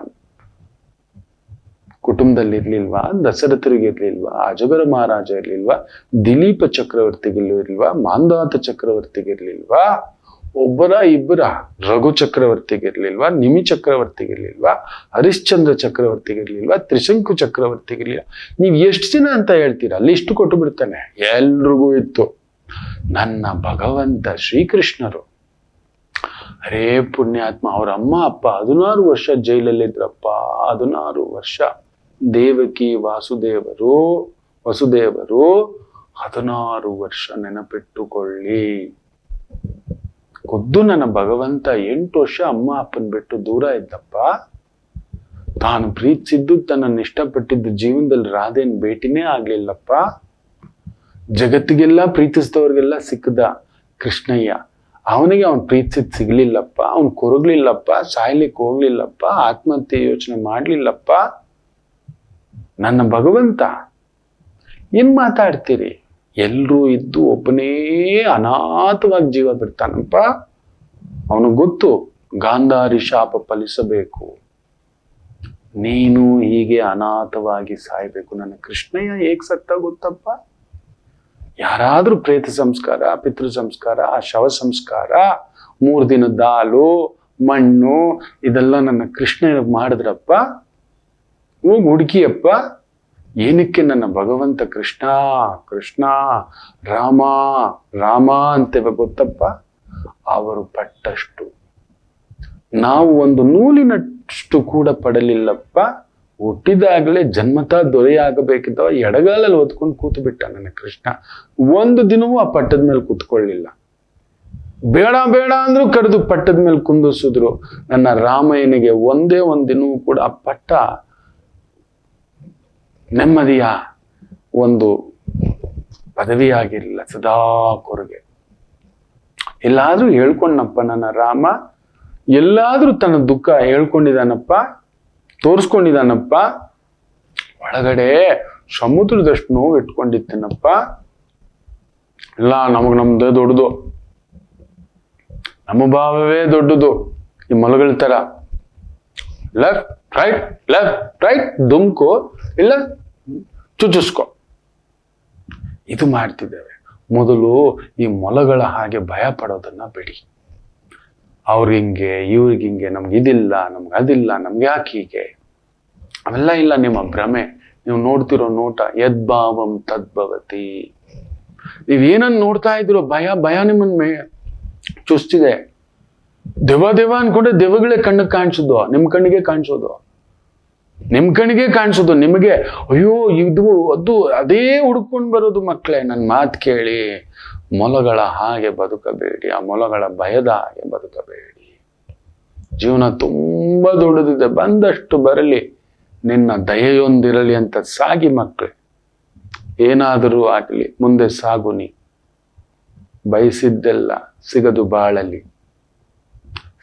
ಕುಟುಂಬದಲ್ಲಿ ಇರ್ಲಿಲ್ವಾ, ದಶರಥರಿಗೆ ಇರ್ಲಿಲ್ವಾ, ಅಜಗರ ಮಹಾರಾಜ ಇರ್ಲಿಲ್ವಾ, ದಿಲೀಪ ಚಕ್ರವರ್ತಿಗಿರ್ಲಿಲ್ವಾ, ಮಾಂಧಾತ ಚಕ್ರವರ್ತಿಗಿರ್ಲಿಲ್ವಾ, ಒಬ್ಬರ ಇಬ್ಬರ ರಘು ಚಕ್ರವರ್ತಿಗಿರ್ಲಿಲ್ವಾ, ನಿಮಿ ಚಕ್ರವರ್ತಿಗಿರ್ಲಿಲ್ವಾ, ಹರಿಶ್ಚಂದ್ರ ಚಕ್ರವರ್ತಿಗಿರ್ಲಿಲ್ವಾ, ತ್ರಿಶಂಕು ಚಕ್ರವರ್ತಿಗಿರ್ಲಿಲ್ಲ. ನೀವ್ ಎಷ್ಟು ಜನ ಅಂತ ಹೇಳ್ತೀರಾ, ಲಿಸ್ಟ್ ಕೊಟ್ಟು ಬಿಡ್ತಾನೆ. ಎಲ್ರಿಗೂ ಇತ್ತು. ನನ್ನ ಭಗವಂತ ಶ್ರೀಕೃಷ್ಣರು, ಹರೇ ಪುಣ್ಯಾತ್ಮ, ಅವ್ರ ಅಮ್ಮ ಅಪ್ಪ 16 ವರ್ಷ ಜೈಲಲ್ಲಿದ್ರಪ್ಪ. 16 ವರ್ಷ. ದೇವಕಿ ವಸುದೇವರು 16 ವರ್ಷ ನೆನಪಿಟ್ಟುಕೊಳ್ಳಿ. ಖುದ್ದು ನನ್ನ ಭಗವಂತ 8 ವರ್ಷ ಅಮ್ಮ ಅಪ್ಪನ್ ಬಿಟ್ಟು ದೂರ ಇದ್ದಪ್ಪ. ತಾನು ಪ್ರೀತಿಸಿದ್ದು, ತನ್ನನ್ನು ಇಷ್ಟಪಟ್ಟಿದ್ದು ಜೀವನದಲ್ಲಿ ರಾಧೇನ್ ಭೇಟಿನೇ ಆಗ್ಲಿಲ್ಲಪ್ಪ. ಜಗತ್ತಿಗೆಲ್ಲ ಪ್ರೀತಿಸಿದವ್ರಿಗೆಲ್ಲ ಸಿಕ್ಕದ ಕೃಷ್ಣಯ್ಯ, ಅವನಿಗೆ ಅವನ್ ಪ್ರೀತಿಸಿದ್ ಸಿಗ್ಲಿಲ್ಲಪ್ಪ, ಅವನ್ ಕೊರಗ್ಲಿಲ್ಲಪ್ಪ, ಸಾಯ್ಲಿಕ್ಕೆ ಹೋಗ್ಲಿಲ್ಲಪ್ಪ, ಆತ್ಮಹತ್ಯೆ ಯೋಚನೆ ಮಾಡ್ಲಿಲ್ಲಪ್ಪ. ನನ್ನ ಭಗವಂತ ಏನ್ ಮಾತಾಡ್ತೀರಿ? ಎಲ್ರೂ ಇದ್ದು ಒಬ್ಬನೇ ಅನಾಥವಾಗಿ ಜೀವ ಬಿಡ್ತಾನಪ್ಪ. ಅವನು ಗೊತ್ತು ಗಾಂಧಾರಿ ಶಾಪ ಫಲಿಸಬೇಕು, ನೀನು ಹೀಗೆ ಅನಾಥವಾಗಿ ಸಾಯ್ಬೇಕು. ನನ್ನ ಕೃಷ್ಣಯ್ಯ ಹೇಗ್ ಸತ್ತ ಗೊತ್ತಪ್ಪ? ಯಾರಾದ್ರೂ ಪ್ರೇತ ಸಂಸ್ಕಾರ, ಪಿತೃ ಸಂಸ್ಕಾರ, ಶವ ಸಂಸ್ಕಾರ, 3 ದಿನದ ಹಾಲು, ಮಣ್ಣು, ಇದೆಲ್ಲ ನನ್ನ ಕೃಷ್ಣಯ್ಯ ಮಾಡಿದ್ರಪ್ಪ. ಹೋಗಿ ಹುಡುಕಿಯಪ್ಪ. ಏನಕ್ಕೆ ನನ್ನ ಭಗವಂತ ಕೃಷ್ಣ ಕೃಷ್ಣ ರಾಮ ರಾಮ ಅಂತೇವೆ ಗೊತ್ತಪ್ಪ? ಅವರು ಪಟ್ಟಷ್ಟು ನಾವು ಒಂದು ನೂಲಿನಷ್ಟು ಕೂಡ ಪಡಲಿಲ್ಲಪ್ಪ. ಹುಟ್ಟಿದಾಗಲೇ ಜನ್ಮತಾ ದೊರೆಯಾಗಬೇಕಿದ್ದವ ಎಡಗಾಲಲ್ಲಿ ಒತ್ಕೊಂಡು ಕೂತು ಬಿಟ್ಟ ನನ್ನ ಕೃಷ್ಣ. ಒಂದು ದಿನವೂ ಆ ಪಟ್ಟದ ಮೇಲೆ ಕೂತ್ಕೊಳ್ಳಿಲ್ಲ. ಬೇಡ ಬೇಡ ಅಂದ್ರೂ ಕರೆದು ಪಟ್ಟದ ಮೇಲೆ ಕುಂದಿಸಿದ್ರು. ನನ್ನ ರಾಮಯ್ಯನಿಗೆ ಒಂದೇ ಒಂದು ದಿನವೂ ಕೂಡ ಆ ಪಟ್ಟ ನೆಮ್ಮದಿಯ ಒಂದು ಪದವಿಯಾಗಿರಲಿಲ್ಲ. ಸದಾ ಕೊರಗೆ. ಎಲ್ಲಾದ್ರೂ ಹೇಳ್ಕೊಂಡಪ್ಪ ನನ್ನ ರಾಮ, ಎಲ್ಲಾದ್ರೂ ತನ್ನ ದುಃಖ ಹೇಳ್ಕೊಂಡಿದ್ದಾನಪ್ಪ, ತೋರಿಸ್ಕೊಂಡಿದ್ದಾನಪ್ಪ. ಒಳಗಡೆ ಸಮುದ್ರದಷ್ಟು ನೋವು ಇಟ್ಕೊಂಡಿತ್ತೇನಪ್ಪ. ಇಲ್ಲ, ನಮ್ದೇ ದೊಡ್ಡದು, ನಮ್ಮ ಭಾವವೇ ದೊಡ್ಡದು. ಈ ಮೊಲಗಳ ತರ ಲೆಫ್ಟ್ ರೈಟ್ ದುಮ್ಕೋ, ಇಲ್ಲ ಚುಚ್ಚಿಸ್ಕೊ, ಇದು ಮಾಡ್ತಿದ್ದೇವೆ. ಮೊದಲು ಈ ಮೊಲಗಳ ಹಾಗೆ ಭಯ ಪಡೋದನ್ನ ಬಿಡಿ. ಅವ್ರಿಗಿಂಗೆ ಇವ್ರಿಗಿಂಗೆ, ನಮ್ಗೆ ಇದಿಲ್ಲ, ನಮ್ಗೆ ಅದಿಲ್ಲ, ನಮ್ಗೆ ಯಾಕೆ ಹೀಗೆ, ಅವೆಲ್ಲ ಇಲ್ಲ, ನಿಮ್ಮ ಭ್ರಮೆ. ನೀವು ನೋಡ್ತಿರೋ ನೋಟ ಯದ್ಭಾವಂ ತದ್ಭವತಿ. ನೀವೇನನ್ನ ನೋಡ್ತಾ ಇದ್ದೀರೋ ಭಯ ನಿಮ್ಮನ್ನ ಚುಸ್ತಿದೆ. ದೆವ್ವ ಅನ್ಕೊಂಡ್ರೆ ದೆವ್ವಗಳೇ ಕಣ್ಣಿಗೆ ಕಾಣಿಸೋದು, ನಿಮ್ ಕಣ್ಣಿಗೆ ಕಾಣಿಸೋದು, ನಿಮಗೆ ಅಯ್ಯೋ ಇದು ಅದು ಅದೇ ಹುಡ್ಕೊಂಡು ಬರೋದು. ಮಕ್ಕಳೇ, ನನ್ನ ಮಾತು ಕೇಳಿ, ಮೊಲಗಳ ಹಾಗೆ ಬದುಕಬೇಡಿ, ಆ ಮೊಲಗಳ ಭಯದ ಹಾಗೆ ಬದುಕಬೇಡಿ. ಜೀವನ ತುಂಬಾ ದೊಡ್ಡದಿದೆ, ಬಂದಷ್ಟು ಬರಲಿ, ನಿನ್ನ ದಯೆಯೊಂದಿರಲಿ ಅಂತ ಸಾಗಿ ಮಕ್ಕಳೇ. ಏನಾದರೂ ಆಗಲಿ ಮುಂದೆ ಸಾಗು. ನೀ ಬಯಸಿದ್ದೆಲ್ಲ ಸಿಗದು ಬಾಳಲಿ,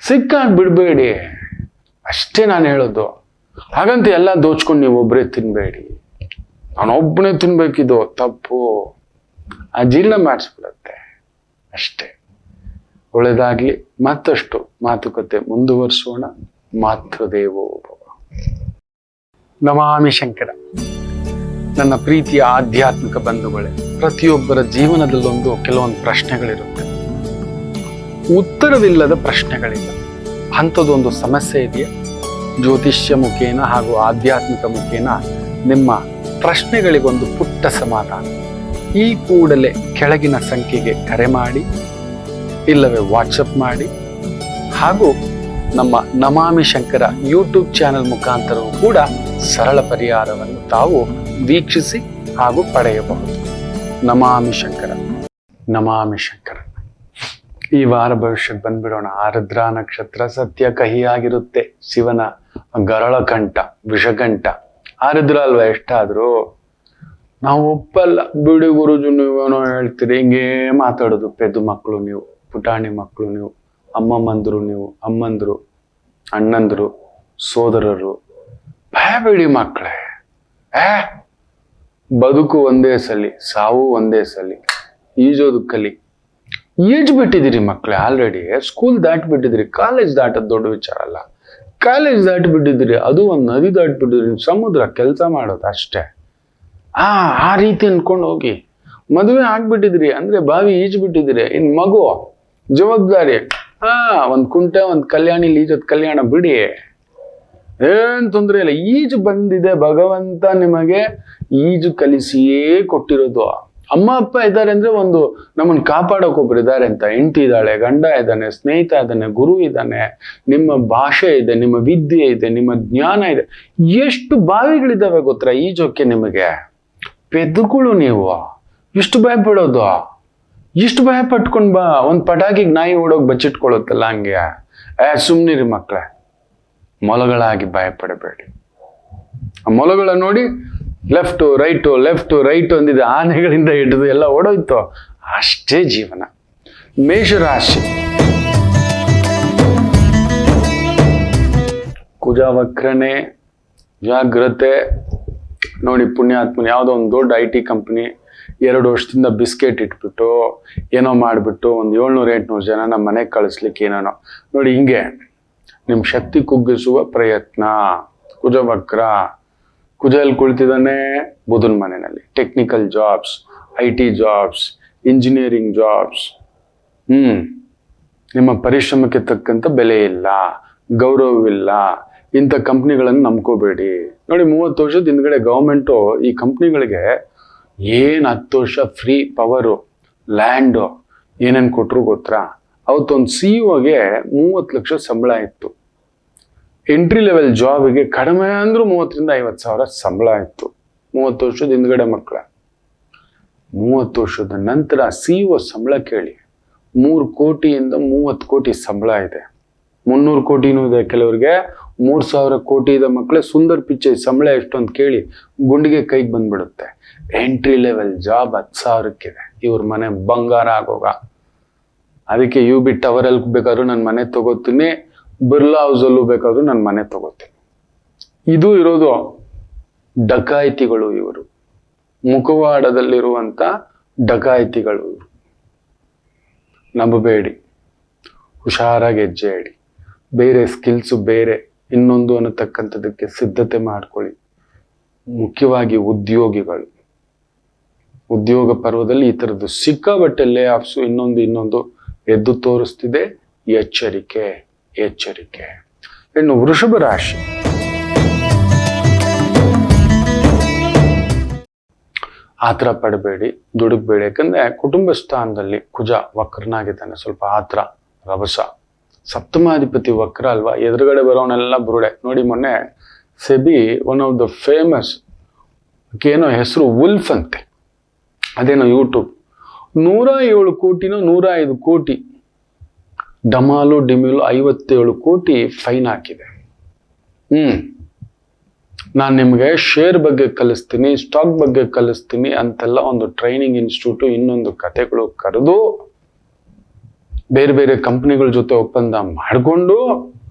ಸಿಕ್ಕಾಗ ಬಿಡ್ಬೇಡಿ, ಅಷ್ಟೇ ನಾನು ಹೇಳೋದು. ಹಾಗಂತ ಎಲ್ಲ ದೋಚ್ಕೊಂಡು ನೀವು ಒಬ್ಬರೇ ತಿನ್ಬೇಡಿ. ನಾನೊಬ್ಬನೇ ತಿನ್ಬೇಕಿದು ತಪ್ಪು, ಆ ಜೀರ್ಣ ಮಾಡಿಸ್ಬಿಡತ್ತೆ ಅಷ್ಟೇ. ಒಳ್ಳೆದಾಗ್ಲಿ. ಮತ್ತಷ್ಟು ಮಾತುಕತೆ ಮುಂದುವರಿಸೋಣ. ಮಾತೃದೇವೋ ಭವ. ನಮಾಮಿ ಶಂಕರ. ನನ್ನ ಪ್ರೀತಿಯ ಆಧ್ಯಾತ್ಮಿಕ ಬಂಧುಗಳೇ, ಪ್ರತಿಯೊಬ್ಬರ ಜೀವನದಲ್ಲೊಂದು ಕೆಲವೊಂದು ಪ್ರಶ್ನೆಗಳಿರುತ್ತೆ, ಉತ್ತರವಿಲ್ಲದ ಪ್ರಶ್ನೆಗಳಿಲ್ಲ. ಅಂಥದ್ದೊಂದು ಸಮಸ್ಯೆ ಇದೆಯಾ? ಜ್ಯೋತಿಷ್ಯ ಮುಖೇನ ಹಾಗೂ ಆಧ್ಯಾತ್ಮಿಕ ಮುಖೇನ ನಿಮ್ಮ ಪ್ರಶ್ನೆಗಳಿಗೊಂದು ಪುಟ್ಟ ಸಮಾಧಾನ. ಈ ಕೂಡಲೇ ಕೆಳಗಿನ ಸಂಖ್ಯೆಗೆ ಕರೆ ಮಾಡಿ, ಇಲ್ಲವೇ ವಾಟ್ಸಪ್ ಮಾಡಿ, ಹಾಗೂ ನಮ್ಮ ನಮಾಮಿ ಶಂಕರ ಯೂಟ್ಯೂಬ್ ಚಾನೆಲ್ ಮುಖಾಂತರವೂ ಕೂಡ ಸರಳ ಪರಿಹಾರವನ್ನು ತಾವು ವೀಕ್ಷಿಸಿ ಹಾಗೂ ಪಡೆಯಬಹುದು. ನಮಾಮಿ ಶಂಕರ. ನಮಾಮಿ ಶಂಕರ. ಈ ವಾರ ಭವಿಷ್ಯಕ್ಕೆ ಬಂದ್ಬಿಡೋಣ. ಆರ್ದ್ರಾ ನಕ್ಷತ್ರ, ಸತ್ಯ ಕಹಿಯಾಗಿರುತ್ತೆ. ಶಿವನ ಗರಳ ಕಂಠ, ವಿಷಕಂಠ. ಆರ್ದ್ರ ಅಲ್ವಾ ಎಷ್ಟಾದ್ರೂ. ನಾವು ಒಪ್ಪಲ್ಲ, ಬಿಡಿ ಗುರುಜು ನೀವೇನೋ ಹೇಳ್ತೀರಿ, ಹಿಂಗೇ ಮಾತಾಡೋದು. ಪೆದ್ದು ಮಕ್ಕಳು ನೀವು, ಪುಟಾಣಿ ಮಕ್ಕಳು ನೀವು, ಅಮ್ಮಮ್ಮಂದ್ರು ನೀವು, ಅಮ್ಮಂದ್ರು, ಅಣ್ಣಂದ್ರು, ಸೋದರರು. ಭಯಬೇಡಿ ಮಕ್ಕಳೇ. ಬದುಕು ಒಂದೇ ಸಲಿ, ಸಾವು ಒಂದೇ ಸಲಿ. ಈಜೋದು ಕಲಿ. ಈಜ್ ಬಿಟ್ಟಿದ್ದೀರಿ ಮಕ್ಕಳೇ, ಆಲ್ರೆಡಿ ಸ್ಕೂಲ್ ದಾಟ್ಬಿಟ್ಟಿದ್ದೀರಿ. ಕಾಲೇಜ್ ದಾಟೋದು ದೊಡ್ಡ ವಿಚಾರ ಅಲ್ಲ. ಕಾಲೇಜ್ ದಾಟ್ಬಿಟ್ಟಿದ್ದೀರಿ, ಅದು ಒಂದು ನದಿ ದಾಟ್ಬಿಟ್ಟಿದ್ದೀರಿ, ಸಮುದ್ರ ಕೆಲಸ ಮಾಡೋದು ಅಷ್ಟೇ. ಆ ರೀತಿ ಅನ್ಕೊಂಡು ಹೋಗಿ. ಮದುವೆ ಆಗ್ಬಿಟ್ಟಿದ್ರಿ ಅಂದ್ರೆ ಬಾವಿ ಈಜ್ ಬಿಟ್ಟಿದ್ದೀರಿ. ಇನ್ ಮಗು ಜವಾಬ್ದಾರಿ, ಒಂದ್ ಕುಂಟೆ, ಒಂದ್ ಕಲ್ಯಾಣಿ ಈಜೋದ್ ಕಲ್ಯಾಣ ಬಿಡಿ, ಏನ್ ತೊಂದ್ರೆ ಇಲ್ಲ. ಈಜು ಬಂದಿದೆ, ಭಗವಂತ ನಿಮಗೆ ಈಜು ಕಲಿಸಿಯೇ ಕೊಟ್ಟಿರೋದು. ಅಮ್ಮ ಅಪ್ಪ ಇದ್ದಾರೆ ಅಂದ್ರೆ ಒಂದು ನಮ್ಮನ್ನು ಕಾಪಾಡೋಕೆ ಒಬ್ರು ಇದ್ದಾರೆ ಅಂತ. ಹೆಂಡತಿ ಇದ್ದಾಳೆ, ಗಂಡ ಇದ್ದಾನೆ, ಸ್ನೇಹಿತ ಇದ್ದಾನೆ, ಗುರು ಇದ್ದಾನೆ, ನಿಮ್ಮ ಭಾಷೆ ಇದೆ, ನಿಮ್ಮ ವಿದ್ಯೆ ಇದೆ, ನಿಮ್ಮ ಜ್ಞಾನ ಇದೆ. ಎಷ್ಟು ಬಾವಿಗಳಿದ್ದಾವೆ ಗೊತ್ತಾ ಈಜೋಕೆ ನಿಮಗೆ. ಪೆದ್ದುಗಳು ನೀವು. ಇಷ್ಟು ಭಯ ಪಡೋದು, ಇಷ್ಟು ಭಯ ಪಟ್ಕೊಂಡ್ ಬಾ. ಒಂದ್ ಪಟಾಕಿಗೆ ನಾಯಿ ಓಡೋಗಿ ಬಚ್ಚಿಟ್ಕೊಳ್ಳುತ್ತಲ್ಲ ಹಂಗೆ. ಸುಮ್ನಿರಿ ಮಕ್ಕಳೇ. ಮೊಲಗಳಾಗಿ ಭಯ ಪಡಬೇಡಿ. ಆ ಮೊಲಗಳ ನೋಡಿ, ಲೆಫ್ಟು ರೈಟು ಅಂದಿದೆ. ಆನೆಗಳಿಂದ ಹಿಡಿದು ಎಲ್ಲ ಓಡೋಯ್ತು. ಅಷ್ಟೇ ಜೀವನ. ಮೇಷರಾಶಿ. ಕುಜ ವಕ್ರನೆ, ಜಾಗ್ರತೆ. ನೋಡಿ, ಪುಣ್ಯಾತ್ಮನ ಯಾವುದೋ ಒಂದು ದೊಡ್ಡ IT ಕಂಪ್ನಿ 2 ವರ್ಷದಿಂದ ಬಿಸ್ಕೆಟ್ ಇಟ್ಬಿಟ್ಟು ಏನೋ ಮಾಡಿಬಿಟ್ಟು ಒಂದು 700-800 ಜನ ನಮ್ಮ ಮನೆಗೆ ಕಳಿಸ್ಲಿಕ್ಕೆ ಏನೇನೋ. ನೋಡಿ, ಹಿಂಗೆ ನಿಮ್ಮ ಶಕ್ತಿ ಕುಗ್ಗಿಸುವ ಪ್ರಯತ್ನ. ಕುಜವಕ್ರ. ಕುಜ ಎಲ್ಲಿ ಕುಳಿತಿದ್ದಾನೆ? ಬುಧನ ಮನೆಯಲ್ಲಿ. Technical jobs, IT jobs, engineering jobs. ನಿಮ್ಮ ಪರಿಶ್ರಮಕ್ಕೆ ತಕ್ಕಂತ ಬೆಲೆ ಇಲ್ಲ, ಗೌರವವಿಲ್ಲ. ಇಂಥ ಕಂಪ್ನಿಗಳನ್ನು ನಂಬ್ಕೋಬೇಡಿ. ನೋಡಿ, 30 ವರ್ಷದ ಹಿಂದ್ಗಡೆ ಗೌರ್ಮೆಂಟು ಈ ಕಂಪ್ನಿಗಳಿಗೆ 10 ವರ್ಷ ಫ್ರೀ ಪವರು, ಲ್ಯಾಂಡು ಏನೇನು ಕೊಟ್ಟರು ಗೊತ್ತಾ? ಅವತ್ತೊಂದು CEO-ಗೆ 30 ಲಕ್ಷ ಸಂಬಳ ಇತ್ತು. ಎಂಟ್ರಿ ಲೆವೆಲ್ ಜಾಬಿಗೆ ಕಡಿಮೆ ಅಂದ್ರೂ 30,000 to 50,000 ಸಂಬಳ ಇತ್ತು. 30 ವರ್ಷದ ಹಿಂದ್ಗಡೆ ಮಕ್ಕಳ. 30 ವರ್ಷದ ನಂತರ CEO ಸಂಬಳ ಕೇಳಿ, 3 ಕೋಟಿಯಿಂದ 30 ಕೋಟಿ ಸಂಬಳ ಇದೆ. 300 ಕೋಟಿನೂ ಇದೆ ಕೆಲವರಿಗೆ. 3,000 ಕೋಟಿ ಇದೆ ಮಕ್ಕಳೇ. ಸುಂದರ್ ಪಿಚ್ಚೆ ಸಂಬಳ ಎಷ್ಟು ಅಂತ ಕೇಳಿ ಗುಂಡಿಗೆ ಕೈಗೆ ಬಂದ್ಬಿಡುತ್ತೆ. ಎಂಟ್ರಿ ಲೆವೆಲ್ ಜಾಬ್ 10,000ಕ್ಕಿದೆ. ಇವ್ರ ಮನೆ ಬಂಗಾರ ಆಗೋಗ. ಅದಕ್ಕೆ UB ಟವರಲ್ಲಿ ಬೇಕಾದ್ರೂ ನನ್ನ ಮನೆ ತಗೋತೀನಿ, ಬಿರ್ಲಾ ಹೌಸಲ್ಲೂ ಬೇಕಾದ್ರೂ ನನ್ನ ಮನೆ ತಗೋತೀನಿ. ಇದು ಇರೋದು ಡಕಾಯಿತಿಗಳು. ಇವರು ಮುಖವಾಡದಲ್ಲಿರುವಂತ ಡಕಾಯಿತಿಗಳು. ನಂಬಬೇಡಿ, ಹುಷಾರಾಗಿ ಹೆಜ್ಜೆ ಇಡಿ. ಬೇರೆ ಸ್ಕಿಲ್ಸು, ಬೇರೆ ಇನ್ನೊಂದು ಅನ್ನತಕ್ಕಂಥದ್ದಕ್ಕೆ ಸಿದ್ಧತೆ ಮಾಡ್ಕೊಳ್ಳಿ. ಮುಖ್ಯವಾಗಿ ಉದ್ಯೋಗಿಗಳು ಉದ್ಯೋಗ ಪರ್ವದಲ್ಲಿ ಈ ತರದ್ದು ಸಿಕ್ಕಾಬಟ್ಟೆ ಲೇ ಆಫ್ಸು ಇನ್ನೊಂದು ಎದ್ದು ತೋರಿಸ್ತಿದೆ. ಎಚ್ಚರಿಕೆ ಎಚ್ಚರಿಕೆ. ಇನ್ನು ವೃಷಭ ರಾಶಿ, ಆತರ ಪಡಬೇಡಿ, ದುಡುಕ್ಬೇಡಿ. ಯಾಕಂದ್ರೆ ಕುಟುಂಬ ಸ್ಥಾನದಲ್ಲಿ ಕುಜ ವಕ್ರನಾಗಿದ್ದಾನೆ, ಸ್ವಲ್ಪ ಆತರ ರಭಸ. ಸಪ್ತಮಾಧಿಪತಿ ವಕ್ರ ಅಲ್ವಾ, ಎದುರುಗಡೆ ಬರೋನೆಲ್ಲ ಬುರುಡೆ. ನೋಡಿ ಮೊನ್ನೆ SEBI one of the famous ಏನೋ ಹೆಸರು ವುಲ್ಫ್ ಅಂತೆ, ಅದೇನೋ ಯೂಟ್ಯೂಬ್ 107 ಕೋಟಿನೋ 105 ಕೋಟಿ ಡಮಾಲು ಡಿಮಿಲು 57 ಕೋಟಿ ಫೈನ್ ಹಾಕಿದೆ. ನಾನು ನಿಮಗೆ ಶೇರ್ ಬಗ್ಗೆ ಕಲಿಸ್ತೀನಿ, ಸ್ಟಾಕ್ ಬಗ್ಗೆ ಕಲಿಸ್ತೀನಿ ಅಂತೆಲ್ಲ ಒಂದು ಟ್ರೈನಿಂಗ್ ಇನ್ಸ್ಟಿಟ್ಯೂಟ್ ಇನ್ನೊಂದು ಕತೆಗಳು ಕರೆದು ಬೇರೆ ಬೇರೆ ಕಂಪ್ನಿಗಳ ಜೊತೆ ಒಪ್ಪಂದ ಮಾಡಿಕೊಂಡು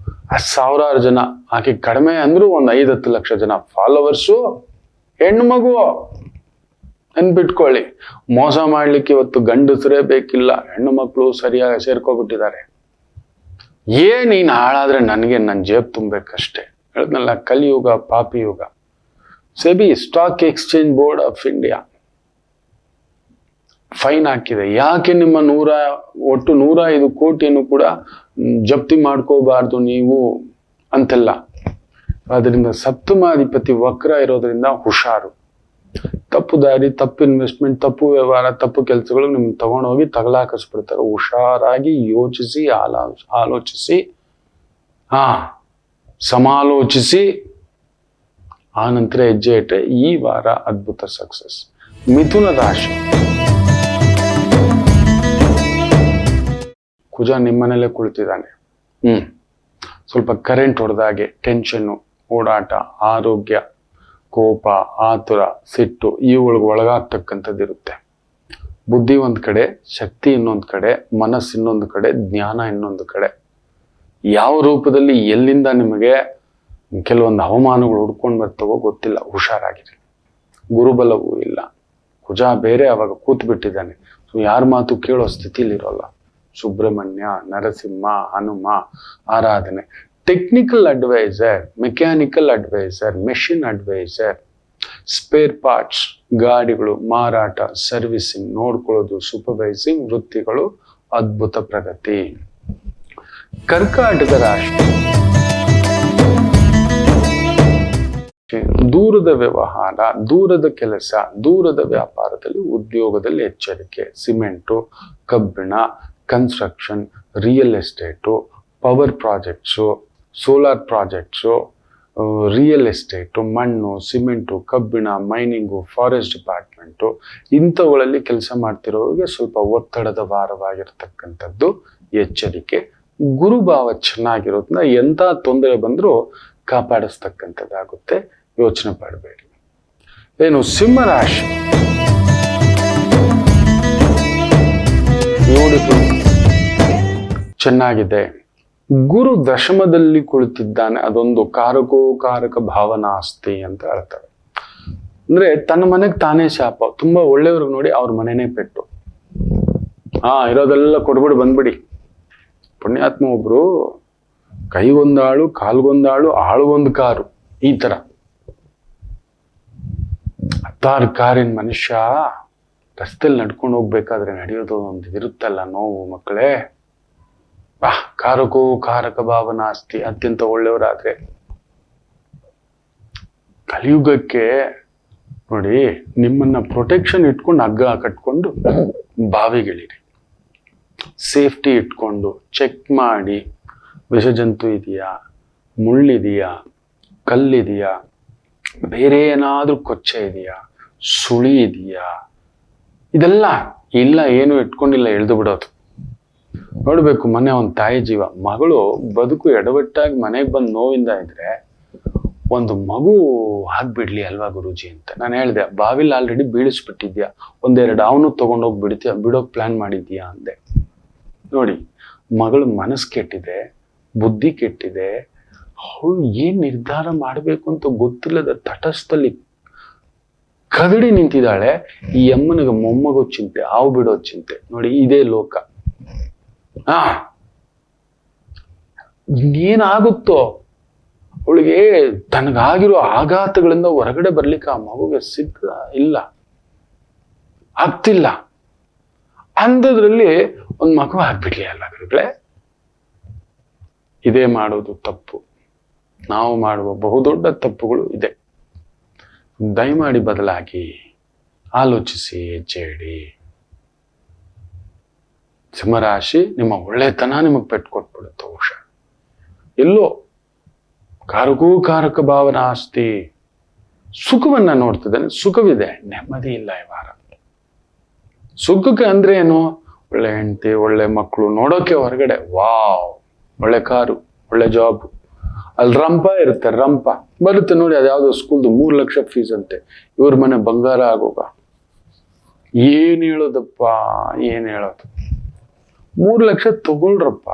ಸಾವಿರಾರು ಜನ, ಆಕೆ ಕಡಿಮೆ ಅಂದ್ರೂ ಒಂದು 5-10 ಲಕ್ಷ ಜನ ಫಾಲೋವರ್ಸು, ಹೆಣ್ಣು ಮಗು. ನೆನ್ಪಿಟ್ಕೊಳ್ಳಿ, ಮೋಸ ಮಾಡ್ಲಿಕ್ಕೆ ಇವತ್ತು ಗಂಡಸರೇ ಬೇಕಿಲ್ಲ, ಹೆಣ್ಣು ಮಕ್ಕಳು ಸರಿಯಾಗಿ ಸೇರ್ಕೊಬಿಟ್ಟಿದ್ದಾರೆ. ನೀನ್ ಹಾಳಾದ್ರೆ ನನಗೆ ನನ್ನ ಜೇಬ್ ತುಂಬಬೇಕಷ್ಟೇ. ಹೇಳಿದ್ನಲ್ಲ, ಕಲಿಯುಗ ಪಾಪಿ ಯುಗ. SEBI stock exchange board of India fine ಹಾಕಿದೆ. ಯಾಕೆ ನಿಮ್ಮ ಒಟ್ಟು 105 ಕೋಟಿಯನ್ನು ಕೂಡ ಜಪ್ತಿ ಮಾಡ್ಕೋಬಾರ್ದು ನೀವು ಅಂತೆಲ್ಲ. ಅದರಿಂದ ಸಪ್ತಮಾಧಿಪತಿ ವಕ್ರ ಇರೋದ್ರಿಂದ ಹುಷಾರು. ತಪ್ಪು ದಾರಿ, ತಪ್ಪು ಇನ್ವೆಸ್ಟ್ಮೆಂಟ್, ತಪ್ಪು ವ್ಯವಹಾರ, ತಪ್ಪು ಕೆಲಸಗಳು ನಿಮ್ಗೆ ತಗೊಂಡೋಗಿ ತಗಲಾಕಿಸ್ಬಿಡ್ತಾರೆ. ಹುಷಾರಾಗಿ ಯೋಚಿಸಿ, ಆಲೋಚಿಸಿ, ಸಮಾಲೋಚಿಸಿ ಆ ನಂತರ ಹೆಜ್ಜೆ ಇಟ್ಟರೆ ಈ ವಾರ ಅದ್ಭುತ ಸಕ್ಸಸ್. ಮಿಥುನ ರಾಶಿ, ಕುಜ ನಿಮ್ಮನೇಲೆ ಕುಳಿತಿದ್ದಾನೆ. ಸ್ವಲ್ಪ ಕರೆಂಟ್ ಹೊಡೆದಾಗೆ ಟೆನ್ಷನ್ನು, ಓಡಾಟ, ಆರೋಗ್ಯ, ಕೋಪ, ಆತುರ, ಸಿಟ್ಟು ಇವುಗಳಿಗೆ ಒಳಗಾಗ್ತಕ್ಕಂಥದ್ದು ಇರುತ್ತೆ. ಬುದ್ಧಿ ಒಂದು ಕಡೆ, ಶಕ್ತಿ ಇನ್ನೊಂದು ಕಡೆ, ಮನಸ್ಸು ಇನ್ನೊಂದು ಕಡೆ, ಜ್ಞಾನ ಇನ್ನೊಂದು ಕಡೆ. ಯಾವ ರೂಪದಲ್ಲಿ ಎಲ್ಲಿಂದ ನಿಮಗೆ ಕೆಲವೊಂದು ಅವಮಾನಗಳು ಹುಡ್ಕೊಂಡು ಬರ್ತವೋ ಗೊತ್ತಿಲ್ಲ. ಹುಷಾರಾಗಿರಿ. ಗುರುಬಲವೂ ಇಲ್ಲ. ಕುಜ ಬೇರೆ ಅವಾಗ ಕೂತ್ ಬಿಟ್ಟಿದ್ದಾನೆ. ಯಾರ ಮಾತು ಕೇಳೋ ಸ್ಥಿತಿಲಿರೋಲ್ಲ. ಸುಬ್ರಹ್ಮಣ್ಯ, ನರಸಿಂಹ, ಹನುಮ ಆರಾಧನೆ. Technical advisor, mechanical advisor, machine advisor, spare parts, ಗಾಡಿಗಳು ಮಾರಾಟ, ಸರ್ವಿಸಿಂಗ್ ನೋಡ್ಕೊಳ್ಳೋದು, ಸೂಪರ್ವೈಸಿಂಗ್ ವೃತ್ತಿಗಳು, ಅದ್ಭುತ ಪ್ರಗತಿ. ಕರ್ಕಾಟಕ ರಾಶಿ, ದೂರದ ವ್ಯವಹಾರ, ದೂರದ ಕೆಲಸ, ದೂರದ ವ್ಯಾಪಾರದಲ್ಲಿ, ಉದ್ಯೋಗದಲ್ಲಿ ಎಚ್ಚರಿಕೆ. ಸಿಮೆಂಟು, ಕಬ್ಬಿಣ, construction, real estate, power projects, solar projects, real estate, ಮಣ್ಣು, ಸಿಮೆಂಟು, ಕಬ್ಬಿಣ, ಮೈನಿಂಗು, ಫಾರೆಸ್ಟ್ ಡಿಪಾರ್ಟ್ಮೆಂಟು, ಇಂಥವುಗಳಲ್ಲಿ ಕೆಲಸ ಮಾಡ್ತಿರೋರಿಗೆ ಸ್ವಲ್ಪ ಒತ್ತಡದ ವಾರವಾಗಿರ್ತಕ್ಕಂಥದ್ದು. ಎಚ್ಚರಿಕೆ. ಗುರುಭಾವ ಚೆನ್ನಾಗಿರೋದ್ರಿಂದ ಎಂಥ ತೊಂದರೆ ಬಂದರೂ ಕಾಪಾಡಿಸ್ತಕ್ಕಂಥದ್ದಾಗುತ್ತೆ. ಯೋಚನೆ ಪಡಬೇಡಿ. ಏನು ಸಿಂಹರಾಶಿ, ಚೆನ್ನಾಗಿದೆ. ಗುರು ದಶಮದಲ್ಲಿ ಕುಳಿತಿದ್ದಾನೆ. ಅದೊಂದು ಕಾರಕ ಭಾವನಾಸ್ತಿ ಅಂತ ಹೇಳ್ತಾರೆ. ಅಂದ್ರೆ ತನ್ನ ಮನೆಗೆ ತಾನೇ ಶಾಪ. ತುಂಬಾ ಒಳ್ಳೆಯವ್ರಿಗೆ ನೋಡಿ ಅವ್ರ ಮನೆನೇ ಪೆಟ್ಟು. ಇರೋದೆಲ್ಲ ಕೊಡ್ಬಿಡಿ ಬಂದ್ಬಿಡಿ. ಪುಣ್ಯಾತ್ಮ ಒಬ್ರು ಕೈಗೊಂದಾಳು, ಕಾಲ್ಗೊಂದಾಳು, ಆಳುಗೊಂದು ಕಾರು, ಈ ತರ 10 ಕಾರಿನ ಮನುಷ್ಯ ರಸ್ತೆಯಲ್ಲಿ ನಡ್ಕೊಂಡು ಹೋಗ್ಬೇಕಾದ್ರೆ ನಡೆಯೋದು ಒಂದು ಇರುತ್ತಲ್ಲ ನೋವು ಮಕ್ಕಳೇ. ಕಾರಕ ಭಾವನಾಸ್ತಿ. ಅತ್ಯಂತ ಒಳ್ಳೆಯವರಾದ್ರೆ ಕಲಿಯುಗಕ್ಕೆ ನೋಡಿ, ನಿಮ್ಮನ್ನ ಪ್ರೊಟೆಕ್ಷನ್ ಇಟ್ಕೊಂಡು ಹಗ್ಗ ಕಟ್ಕೊಂಡು ಬಾವಿಗಿಳಿರಿ. ಸೇಫ್ಟಿ ಇಟ್ಕೊಂಡು ಚೆಕ್ ಮಾಡಿ, ವಿಷಜಂತು ಇದೆಯಾ, ಮುಳ್ಳಿದೆಯಾ, ಕಲ್ಲಿದೆಯಾ, ಬೇರೆ ಏನಾದ್ರೂ ಕೊಚ್ಚೆ ಇದೆಯಾ, ಸುಳಿ ಇದೆಯಾ, ಇದೆಲ್ಲ ಇಲ್ಲ, ಏನು ಇಟ್ಕೊಂಡಿಲ್ಲ, ಎಳ್ದು ಬಿಡೋದು. ನೋಡ್ಬೇಕು, ಮೊನ್ನೆ ಒಂದು ತಾಯಿ ಜೀವ, ಮಗಳು ಬದುಕು ಎಡವಟ್ಟಾಗಿ ಮನೆಗೆ ಬಂದು ನೋವಿಂದ ಇದ್ರೆ ಒಂದು ಮಗು ಹಾಕ್ಬಿಡ್ಲಿ ಅಲ್ವಾ ಗುರೂಜಿ ಅಂತ ನಾನು ಹೇಳಿದೆ. ಬಾವಿಲ್ ಆಲ್ರೆಡಿ ಬೀಳಿಸ್ಬಿಟ್ಟಿದ್ಯಾ, ಒಂದೆರಡು ಅವನು ತಗೊಂಡೋಗಿ ಬಿಡೋಕ್ ಪ್ಲಾನ್ ಮಾಡಿದ್ಯಾ ಅಂದೆ. ನೋಡಿ, ಮಗಳು ಮನಸ್ಸು ಕೆಟ್ಟಿದೆ, ಬುದ್ಧಿ ಕೆಟ್ಟಿದೆ. ಅವಳು ಏನ್ ನಿರ್ಧಾರ ಮಾಡ್ಬೇಕು ಅಂತ ಗೊತ್ತಿಲ್ಲದ ತಟಸ್ಥದಲ್ಲಿ ಕದಡಿ ನಿಂತಿದ್ದಾಳೆ. ಈ ಅಮ್ಮನಿಗೆ ಮೊಮ್ಮಗೋ ಚಿಂತೆ, ಹಾವು ಬಿಡೋ ಚಿಂತೆ. ನೋಡಿ, ಇದೇ ಲೋಕ. ಇನ್ನೇನಾಗುತ್ತೋ ಅವಳಿಗೆ. ತನಗಾಗಿರೋ ಆಘಾತಗಳಿಂದ ಹೊರಗಡೆ ಬರ್ಲಿಕ್ಕೆ ಆ ಮಗುಗೆ ಸಿದ್ಧ ಇಲ್ಲ. ಆಗ್ತಿಲ್ಲ ಅಂಥದ್ರಲ್ಲಿ ಒಂದು ಮಗು ಆಗ್ಬಿಡ್ಲಿ ಅಲ್ಲ ಗುರುಗಳೇ. ಇದೇ ಮಾಡೋದು ತಪ್ಪು. ನಾವು ಮಾಡುವ ಬಹುದೊಡ್ಡ ತಪ್ಪುಗಳು ಇದೆ. ದಯಮಾಡಿ ಬದಲಾಗಿ ಆಲೋಚಿಸಿ, ಹೆಜ್ಜೆ ಇಡಿ. ಸಿಂಹರಾಶಿ, ನಿಮ್ಮ ಒಳ್ಳೆತನ ನಿಮಗೆ ಪೆಟ್ಟು ಕೊಟ್ಬಿಡುತ್ತೆ. ಹುಷಾರ್. ಎಲ್ಲೋ ಕಾರಕೂ ಕಾರಕ ಭಾವನ ಆಸ್ತಿ. ಸುಖವನ್ನ ನೋಡ್ತಿದ್ದಾನೆ, ಸುಖವಿದೆ, ನೆಮ್ಮದಿ ಇಲ್ಲ ಈ ವಾರ. ಸುಖಕ್ಕೆ ಅಂದ್ರೆ ಏನು? ಒಳ್ಳೆ ಹೆಂಡತಿ, ಒಳ್ಳೆ ಮಕ್ಕಳು, ನೋಡೋಕೆ ಹೊರಗಡೆ ವಾವ್, ಒಳ್ಳೆ ಕಾರು, ಒಳ್ಳೆ ಜಾಬ್. ಅಲ್ಲಿ ರಂಪ ಇರುತ್ತೆ, ರಂಪ ಬರುತ್ತೆ ನೋಡಿ. ಅದ್ಯಾವುದೋ ಸ್ಕೂಲ್ದು 3 ಲಕ್ಷ ಫೀಸ್ ಅಂತೆ. ಇವ್ರ ಮನೆ ಬಂಗಾರ ಆಗೋಗ. ಏನ್ ಹೇಳೋದಪ್ಪ, ಏನ್ ಹೇಳೋದು? 3 ಲಕ್ಷ ತಗೊಳ್ರಪ್ಪ.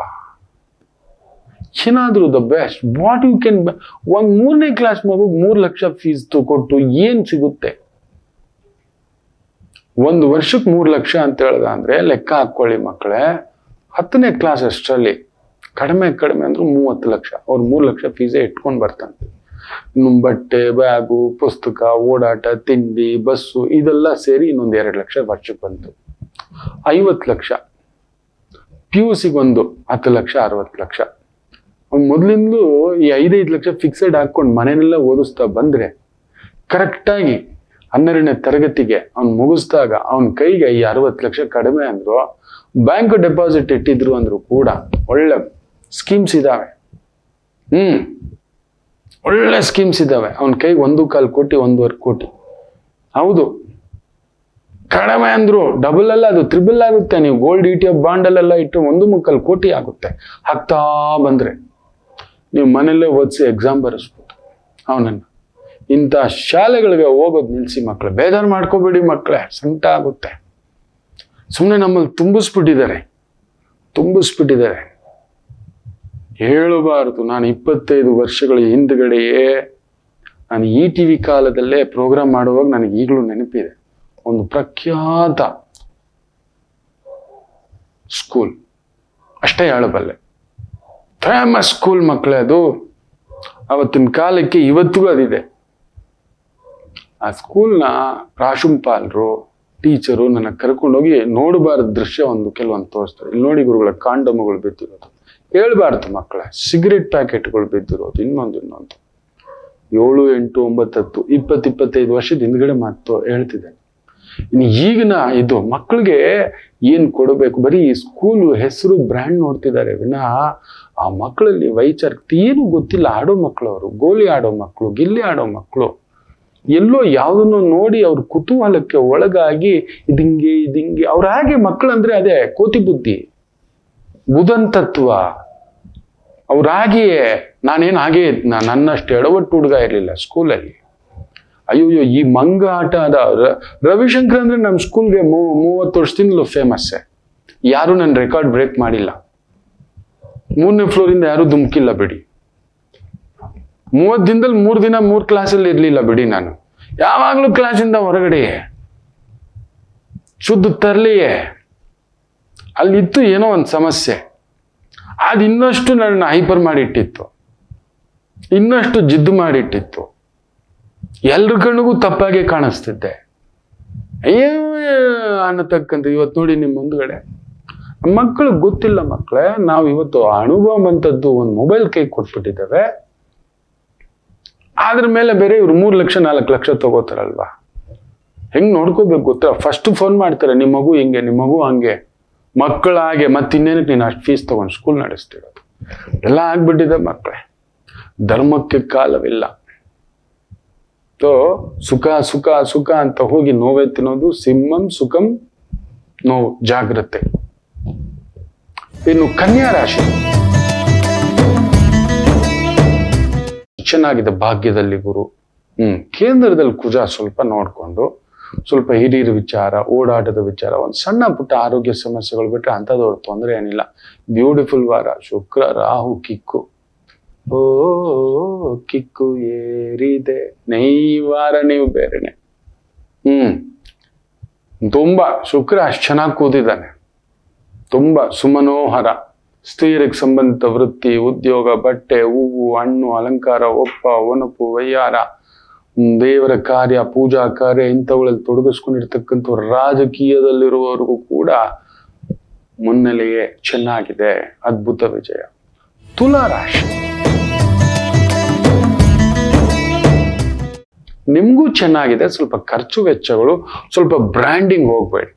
ಏನಾದ್ರೂ the best what you can. ಒಂದ್ 3ನೇ ಕ್ಲಾಸ್ ಮಗುಗೆ 3 ಲಕ್ಷ ಫೀಸ್ ತಗೊಟ್ಟು ಏನ್ ಸಿಗುತ್ತೆ? 1 ವರ್ಷಕ್ಕೆ 3 ಲಕ್ಷ ಅಂತ ಹೇಳ್ದ ಅಂದ್ರೆ ಲೆಕ್ಕ ಹಾಕೊಳ್ಳಿ ಮಕ್ಕಳೇ. 10ನೇ ಕ್ಲಾಸ್ ಅಷ್ಟರಲ್ಲಿ ಕಡಿಮೆ ಅಂದ್ರೆ 30 ಲಕ್ಷ. ಅವ್ರು 3 ಲಕ್ಷ ಫೀಸೇ ಇಟ್ಕೊಂಡು ಬರ್ತಾನೆ. ಇನ್ನು ಬಟ್ಟೆ, ಬ್ಯಾಗು, ಪುಸ್ತಕ, ಓಡಾಟ, ತಿಂಡಿ, ಬಸ್ಸು ಇದೆಲ್ಲ ಸೇರಿ ಇನ್ನೊಂದು 2 ಲಕ್ಷ ವರ್ಷಕ್ಕೆ ಬಂತು. 50 ಲಕ್ಷ. PUCಗೊಂದು 10 ಲಕ್ಷ, 60 ಲಕ್ಷ. ಮೊದಲಿಂದಲೂ ಈ 5 ಲಕ್ಷ ಫಿಕ್ಸೆಡ್ ಹಾಕೊಂಡು ಮನೆಯನ್ನೆಲ್ಲ ಓದಿಸ್ತಾ ಬಂದ್ರೆ ಕರೆಕ್ಟಾಗಿ 12ನೇ ತರಗತಿಗೆ ಅವ್ನು ಮುಗಿಸ್ದಾಗ ಅವನ ಕೈಗೆ ಈ 60 ಲಕ್ಷ ಕಡಿಮೆ ಅಂದ್ರು, ಬ್ಯಾಂಕ್ ಡೆಪಾಸಿಟ್ ಇಟ್ಟಿದ್ರು ಅಂದ್ರು ಕೂಡ ಒಳ್ಳೆ ಸ್ಕೀಮ್ಸ್ ಇದಾವೆ. ಒಳ್ಳೆ ಸ್ಕೀಮ್ಸ್ ಇದಾವೆ. ಅವನ ಕೈಗೆ 1.25 ಕೋಟಿ, 1.5 ಕೋಟಿ. ಹೌದು, ಕಡಿಮೆ ಅಂದ್ರು ಡಬಲ್ ಅಲ್ಲ, ಅದು ತ್ರಿಬಲ್ ಆಗುತ್ತೆ. ನೀವು ಗೋಲ್ಡ್ ETF ಬಾಂಡಲ್ಲೆಲ್ಲ ಇಟ್ಟು 1.25 ಕೋಟಿ ಆಗುತ್ತೆ. ಹಾಕ್ತಾ ಬಂದ್ರೆ ನೀವು ಮನೆಯಲ್ಲೇ ಓದಿಸಿ ಎಕ್ಸಾಮ್ ಬರೆಸ್ಬೋದು ಅವನನ್ನ. ಇಂಥ ಶಾಲೆಗಳಿಗೆ ಹೋಗೋದು ನಿಲ್ಸಿ ಮಕ್ಕಳು. ಬೇಜಾರು ಮಾಡ್ಕೋಬೇಡಿ ಮಕ್ಕಳೇ, ಸಂಕಟ ಆಗುತ್ತೆ. ಸುಮ್ಮನೆ ನಮ್ಮಲ್ಲಿ ತುಂಬಿಸ್ಬಿಟ್ಟಿದ್ದಾರೆ. ಹೇಳಬಾರದು. ನಾನು 25 ವರ್ಷಗಳ ಹಿಂದ್ಗಡೆಯೇ ನಾನು ETV ಕಾಲದಲ್ಲೇ ಪ್ರೋಗ್ರಾಮ್ ಮಾಡುವಾಗ ನನಗೆ ಈಗಲೂ ನೆನಪಿದೆ. ಒಂದು ಪ್ರಖ್ಯಾತ ಸ್ಕೂಲ್, ಅಷ್ಟೇ ಹೇಳಬಲ್ಲೆ, ಫೇಮಸ್ ಸ್ಕೂಲ್ ಮಕ್ಕಳೇ ಅದು. ಅವತ್ತಿನ ಕಾಲಕ್ಕೆ ಇವತ್ತಿಗೂ ಅದಿದೆ. ಆ ಸ್ಕೂಲ್ನ ಪ್ರಾಶುಂಪಾಲರು, ಟೀಚರು ನನ್ನ ಕರ್ಕೊಂಡೋಗಿ ನೋಡಬಾರ್ದು ದೃಶ್ಯ ಕೆಲವೊಂದು ತೋರಿಸ್ತಾರೆ. ಇಲ್ಲಿ ನೋಡಿ ಗುರುಗಳ ಕಾಂಡಮಗಳು ಬಿದ್ದಿರೋದು, ಹೇಳ್ಬಾರ್ದು ಮಕ್ಕಳೇ. ಸಿಗರೆಟ್ ಪ್ಯಾಕೆಟ್ಗಳು ಬಿದ್ದಿರೋದು, ಇನ್ನೊಂದು 7, 8, 9, 10, 20, 25 ವರ್ಷದ ಹಿಂದ್ಗಡೆ ಮಾತು ಹೇಳ್ತಿದ್ದೇನೆ. ಇನ್ನು ಈಗಿನ ಇದು ಮಕ್ಕಳಿಗೆ ಏನ್ ಕೊಡಬೇಕು? ಬರೀ ಸ್ಕೂಲು ಹೆಸರು, ಬ್ರ್ಯಾಂಡ್ ನೋಡ್ತಿದ್ದಾರೆ ವಿನಃ ಆ ಮಕ್ಕಳಲ್ಲಿ ವೈಚಾರಿಕತೆ ಏನು ಗೊತ್ತಿಲ್ಲ. ಆಡೋ ಮಕ್ಕಳು, ಅವರು ಗೋಲಿ ಆಡೋ ಮಕ್ಕಳು, ಗಿಲ್ಲಿ ಆಡೋ ಮಕ್ಕಳು, ಎಲ್ಲೋ ಯಾವುದನ್ನು ನೋಡಿ ಅವ್ರ ಕುತೂಹಲಕ್ಕೆ ಒಳಗಾಗಿ ಇದಿಂಗೆ ಅವ್ರ ಹಾಗೆ ಮಕ್ಕಳಂದ್ರೆ ಅದೇ ಕೋತಿ ಬುದ್ಧಿ, ಬುಧನ್ ತತ್ವ. ಅವ್ರಾಗಿಯೇ ನಾನೇನು ಹಾಗೆ ನನ್ನಷ್ಟು ಎಡವಟ್ಟು ಹುಡುಗ ಇರಲಿಲ್ಲ ಸ್ಕೂಲಲ್ಲಿ. ಅಯ್ಯೋ, ಈ ಮಂಗ ಆಟ ಅದ. ರವಿಶಂಕರ್ ಅಂದ್ರೆ ನಮ್ಮ ಸ್ಕೂಲ್ಗೆ 30 ವರ್ಷದಿಂದಲೂ ಫೇಮಸ್ಸೇ. ಯಾರು ನನ್ನ ರೆಕಾರ್ಡ್ ಬ್ರೇಕ್ ಮಾಡಿಲ್ಲ. 3ನೇ ಫ್ಲೋರಿಂದ ಯಾರು ಧುಮುಕಿಲ್ಲ ಬಿಡಿ. 30 ದಿನದಲ್ಲಿ 3 ದಿನ 3 ಕ್ಲಾಸಲ್ಲಿ ಇರ್ಲಿಲ್ಲ ಬಿಡಿ. ನಾನು ಯಾವಾಗ್ಲೂ ಕ್ಲಾಸಿಂದ ಹೊರಗಡೆಯೇ, ಶುದ್ಧ ತರಲಿಯೇ. ಅಲ್ಲಿತ್ತು ಏನೋ ಒಂದು ಸಮಸ್ಯೆ, ಅದು ಇನ್ನಷ್ಟು ನನ್ನ ಹೈಪರ್ ಮಾಡಿಟ್ಟಿತ್ತು, ಇನ್ನಷ್ಟು ಜಿದ್ದು ಮಾಡಿಟ್ಟಿತ್ತು. ಎಲ್ರ ಕಣ್ಣಿಗೂ ತಪ್ಪಾಗೆ ಕಾಣಿಸ್ತಿದ್ದೆ. ಅನ್ನತಕ್ಕಂಥ ಇವತ್ತು ನೋಡಿ ನಿಮ್ಮ ಮುಂದ್ಗಡೆ ಮಕ್ಕಳಿಗೆ ಗೊತ್ತಿಲ್ಲ ಮಕ್ಕಳೇ. ನಾವು ಇವತ್ತು ಅನುಭವ ಅಂತದ್ದು ಒಂದು ಮೊಬೈಲ್ ಕೈ ಕೊಟ್ಬಿಟ್ಟಿದ್ದೇವೆ. ಅದ್ರ ಮೇಲೆ ಬೇರೆ ಇವ್ರು 3 ಲಕ್ಷ 4 ಲಕ್ಷ ತಗೋತಾರಲ್ವಾ. ಹೆಂಗ್ ನೋಡ್ಕೋಬೇಕು ಗೊತ್ತಾ? ಫಸ್ಟ್ ಫೋನ್ ಮಾಡ್ತಾರೆ, ನಿಮ್ಮ ಮಗು ಹಿಂಗೆ, ನಿಮ್ಮ ಮಗು ಹಂಗೆ, ಮಕ್ಕಳ ಹಾಗೆ. ಮತ್ತಿನ್ನೇನಕ್ಕೆ ನೀನು ಅಷ್ಟು ಫೀಸ್ ತಗೊಂಡು ಸ್ಕೂಲ್ ನಡೆಸ್ತಿರೋದು? ಎಲ್ಲ ಆಗ್ಬಿಟ್ಟಿದೆ ಮಕ್ಕಳೇ. ಧರ್ಮಕ್ಕೆ ಕಾಲವಿಲ್ಲ. ಸುಖ ಸುಖ ಸುಖ ಅಂತ ಹೋಗಿ ನೋವೇ ತಿನ್ನೋದು. ಸಿಂಹಂ ಸುಖಂ ನೋವು, ಜಾಗ್ರತೆ. ಇನ್ನು ಕನ್ಯಾ ರಾಶಿ ಚೆನ್ನಾಗಿದೆ. ಭಾಗ್ಯದಲ್ಲಿ ಗುರು, ಕೇಂದ್ರದಲ್ಲಿ ಕುಜ. ಸ್ವಲ್ಪ ನೋಡ್ಕೊಂಡು, ಸ್ವಲ್ಪ ಹಿರಿಯರ ವಿಚಾರ, ಓಡಾಟದ ವಿಚಾರ, ಒಂದು ಸಣ್ಣ ಪುಟ್ಟ ಆರೋಗ್ಯ ಸಮಸ್ಯೆಗಳು ಬಿಟ್ಟರೆ ಅಂಥದವ್ರ ತೊಂದರೆ ಏನಿಲ್ಲ. ಬ್ಯೂಟಿಫುಲ್ ವಾರ. ಶುಕ್ರ ರಾಹು ಕಿಕ್ಕು, ಓ ಕಿಕ್ಕು ಏರಿದೆ. ವಾರ ನೀವು ಬೇರೆನೆ. ತುಂಬಾ ಶುಕ್ರ ಅಷ್ಟು ಚೆನ್ನಾಗಿ ಕೂತಿದ್ದಾನೆ. ತುಂಬಾ ಸುಮನೋಹರ. ಸ್ತ್ರೀಯರಿಗೆ ಸಂಬಂಧಿತ ವೃತ್ತಿ, ಉದ್ಯೋಗ, ಬಟ್ಟೆ, ಹೂವು, ಹಣ್ಣು, ಅಲಂಕಾರ, ಒಪ್ಪ, ಒನಪು, ವಯ್ಯಾರ, ದೇವರ ಕಾರ್ಯ, ಪೂಜಾ ಕಾರ್ಯ ಇಂಥವುಗಳಲ್ಲಿ ತೊಡಗಿಸ್ಕೊಂಡಿರ್ತಕ್ಕಂಥ ರಾಜಕೀಯದಲ್ಲಿರುವವರೆಗೂ ಕೂಡ ಮುನ್ನೆಲೆಯೇ ಚೆನ್ನಾಗಿದೆ, ಅದ್ಭುತ ವಿಜಯ. ತುಲಾ ರಾಶಿ ನಿಮ್ಗೂ ಚೆನ್ನಾಗಿದೆ. ಸ್ವಲ್ಪ ಖರ್ಚು ವೆಚ್ಚಗಳು, ಸ್ವಲ್ಪ ಬ್ರ್ಯಾಂಡಿಂಗ್ ಹೋಗ್ಬೇಡಿ.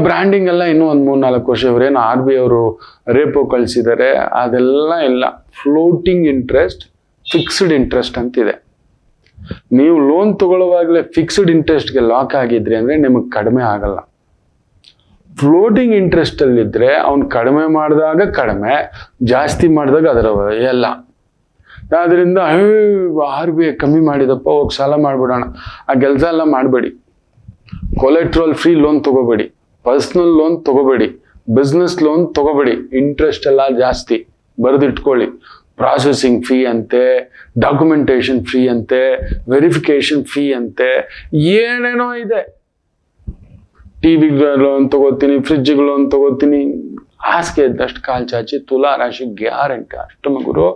ಬ್ರ್ಯಾಂಡಿಂಗ್ ಎಲ್ಲ ಇನ್ನೂ ಒಂದು 3-4 ವರ್ಷ. ಇವರೇನು RBI ಅವರು ರೇಪೋ ಕಳಿಸಿದ್ದಾರೆ, ಅದೆಲ್ಲ ಇಲ್ಲ. ಫ್ಲೋಟಿಂಗ್ ಇಂಟ್ರೆಸ್ಟ್, ಫಿಕ್ಸ್ಡ್ ಇಂಟ್ರೆಸ್ಟ್ ಅಂತಿದೆ. ನೀವು ಲೋನ್ ತಗೊಳ್ಳುವಾಗಲೇ ಫಿಕ್ಸ್ಡ್ ಇಂಟ್ರೆಸ್ಟ್ಗೆ ಲಾಕ್ ಆಗಿದ್ರಿ ಅಂದ್ರೆ ನಿಮಗೆ ಕಡಿಮೆ ಆಗಲ್ಲ. ಫ್ಲೋಟಿಂಗ್ ಇಂಟ್ರೆಸ್ಟ್ ಅಲ್ಲಿದ್ರೆ ಅವ್ನು ಕಡಿಮೆ ಮಾಡಿದಾಗ ಕಡಿಮೆ, ಜಾಸ್ತಿ ಮಾಡಿದಾಗ ಅದರ ಎಲ್ಲ. ಆದ್ರಿಂದ RBI ಕಮ್ಮಿ ಮಾಡಿದಪ್ಪ, ಹೋಗಿ ಸಾಲ ಮಾಡ್ಬಿಡೋಣ, ಆ ಕೆಲಸ ಎಲ್ಲ ಮಾಡಬೇಡಿ. ಕೊಲೆಟ್ರಲ್ ಫ್ರೀ ಲೋನ್ ತಗೋಬೇಡಿ, ಪರ್ಸನಲ್ ಲೋನ್ ತಗೋಬೇಡಿ, ಬಿಸ್ನೆಸ್ ಲೋನ್ ತಗೋಬೇಡಿ. ಇಂಟ್ರೆಸ್ಟ್ ಎಲ್ಲ ಜಾಸ್ತಿ, ಬರೆದಿಟ್ಕೊಳ್ಳಿ. ಪ್ರಾಸೆಸಿಂಗ್ ಫೀ ಅಂತೆ, ಡಾಕ್ಯುಮೆಂಟೇಶನ್ ಫೀ ಅಂತೆ, ವೆರಿಫಿಕೇಶನ್ ಫೀ ಅಂತೆ, ಏನೇನೋ ಇದೆ. TV ಲೋನ್ ತಗೋತೀನಿ, ಫ್ರಿಡ್ಜ್ ಲೋನ್ ತಗೋತೀನಿ. ಹಾಸಿಗೆ ಇದ್ದಷ್ಟು ಕಾಲ್ ಚಾಚಿ. ತುಲಾ ರಾಶಿ ಗ್ಯಾರಂಟಿ. ಅಷ್ಟಮ ಗುರು,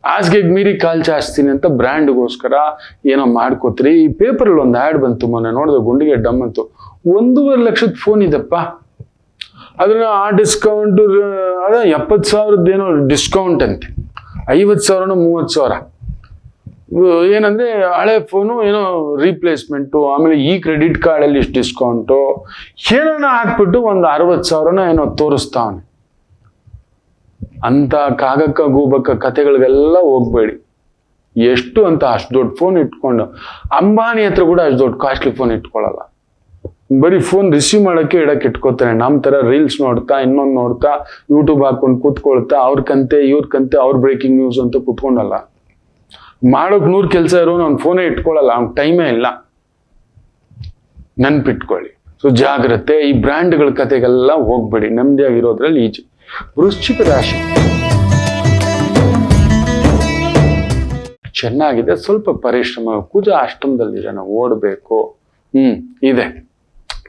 ಹಾಸಿಗೆಗೆ ಮೀರಿ ಕಾಲ್ ಚಾಚ್ತೀನಿ ಅಂತ ಬ್ರ್ಯಾಂಡ್ಗೋಸ್ಕರ ಏನೋ ಮಾಡ್ಕೋತೀರಿ. ಈ ಪೇಪರಲ್ಲಿ ಒಂದು ಆ್ಯಡ್ ಬಂತು, ಮೊನ್ನೆ ನೋಡಿದ್ರೆ ಗುಂಡಿಗೆ ಡಮ್ ಅಂತು. 1.5 ಲಕ್ಷದ ಫೋನ್ ಇದೆಪ್ಪ, ಅದನ್ನ ಆ ಡಿಸ್ಕೌಂಟ್ ಅದ 70,000 ಏನೋ ಡಿಸ್ಕೌಂಟ್ ಅಂತೆ, 50,000 30,000. ಏನಂದ್ರೆ ಹಳೆ ಫೋನು ಏನೋ ರೀಪ್ಲೇಸ್ಮೆಂಟು, ಆಮೇಲೆ ಈ ಕ್ರೆಡಿಟ್ ಕಾರ್ಡಲ್ಲಿ ಇಷ್ಟು ಡಿಸ್ಕೌಂಟು, ಏನೋ ಹಾಕ್ಬಿಟ್ಟು ಒಂದು 60,000 ಏನೋ ತೋರಿಸ್ತಾವನೆ. ಅಂತ ಕಾಗಕ್ಕ ಗೂಬಕ್ಕ ಕತೆಗಳಿಗೆಲ್ಲ ಹೋಗ್ಬೇಡಿ. ಎಷ್ಟು ಅಂತ ಅಷ್ಟು ದೊಡ್ಡ ಫೋನ್ ಇಟ್ಕೊಂಡು, ಅಂಬಾನಿ ಹತ್ರ ಕೂಡ ಅಷ್ಟು ದೊಡ್ಡ ಕಾಸ್ಟ್ಲಿ ಫೋನ್ ಇಟ್ಕೊಳ್ಳಲ್ಲ. ಬರೀ ಫೋನ್ ರಿಸೀವ್ ಮಾಡೋಕ್ಕೆ ಇಡಕ್ಕೆ ಇಟ್ಕೋತಾನೆ. ನಮ್ಮ ಥರ ರೀಲ್ಸ್ ನೋಡ್ತಾ, ಇನ್ನೊಂದು ನೋಡ್ತಾ, ಯೂಟ್ಯೂಬ್ ಹಾಕೊಂಡು ಕೂತ್ಕೊಳ್ತಾ, ಅವ್ರ ಕಂತೆ ಅವ್ರ ಬ್ರೇಕಿಂಗ್ ನ್ಯೂಸ್ ಅಂತ ಕೂತ್ಕೊಂಡಲ್ಲ. ಮಾಡೋಕೆ 100 ಕೆಲಸ ಇರೋನು ಅವ್ನು ಫೋನೇ ಇಟ್ಕೊಳ್ಳಲ್ಲ, ಅವ್ನ ಟೈಮೇ ಇಲ್ಲ. ನೆನ್ಪಿಟ್ಕೊಳ್ಳಿ. ಸೊ ಜಾಗ್ರತೆ. ಈ ಬ್ರ್ಯಾಂಡ್ಗಳ ಕತೆಗೆಲ್ಲ ಹೋಗ್ಬೇಡಿ, ನೆಮ್ಮದಿಯಾಗಿರೋದ್ರಲ್ಲಿ ಈಜಿ. ವೃಶ್ಚಿಕ ರಾಶಿ ಚೆನ್ನಾಗಿದೆ. ಸ್ವಲ್ಪ ಪರಿಶ್ರಮ, ಕುಜ ಅಷ್ಟಮದಲ್ಲಿದೆ, ನಾವು ಓಡಬೇಕು. ಇದೆ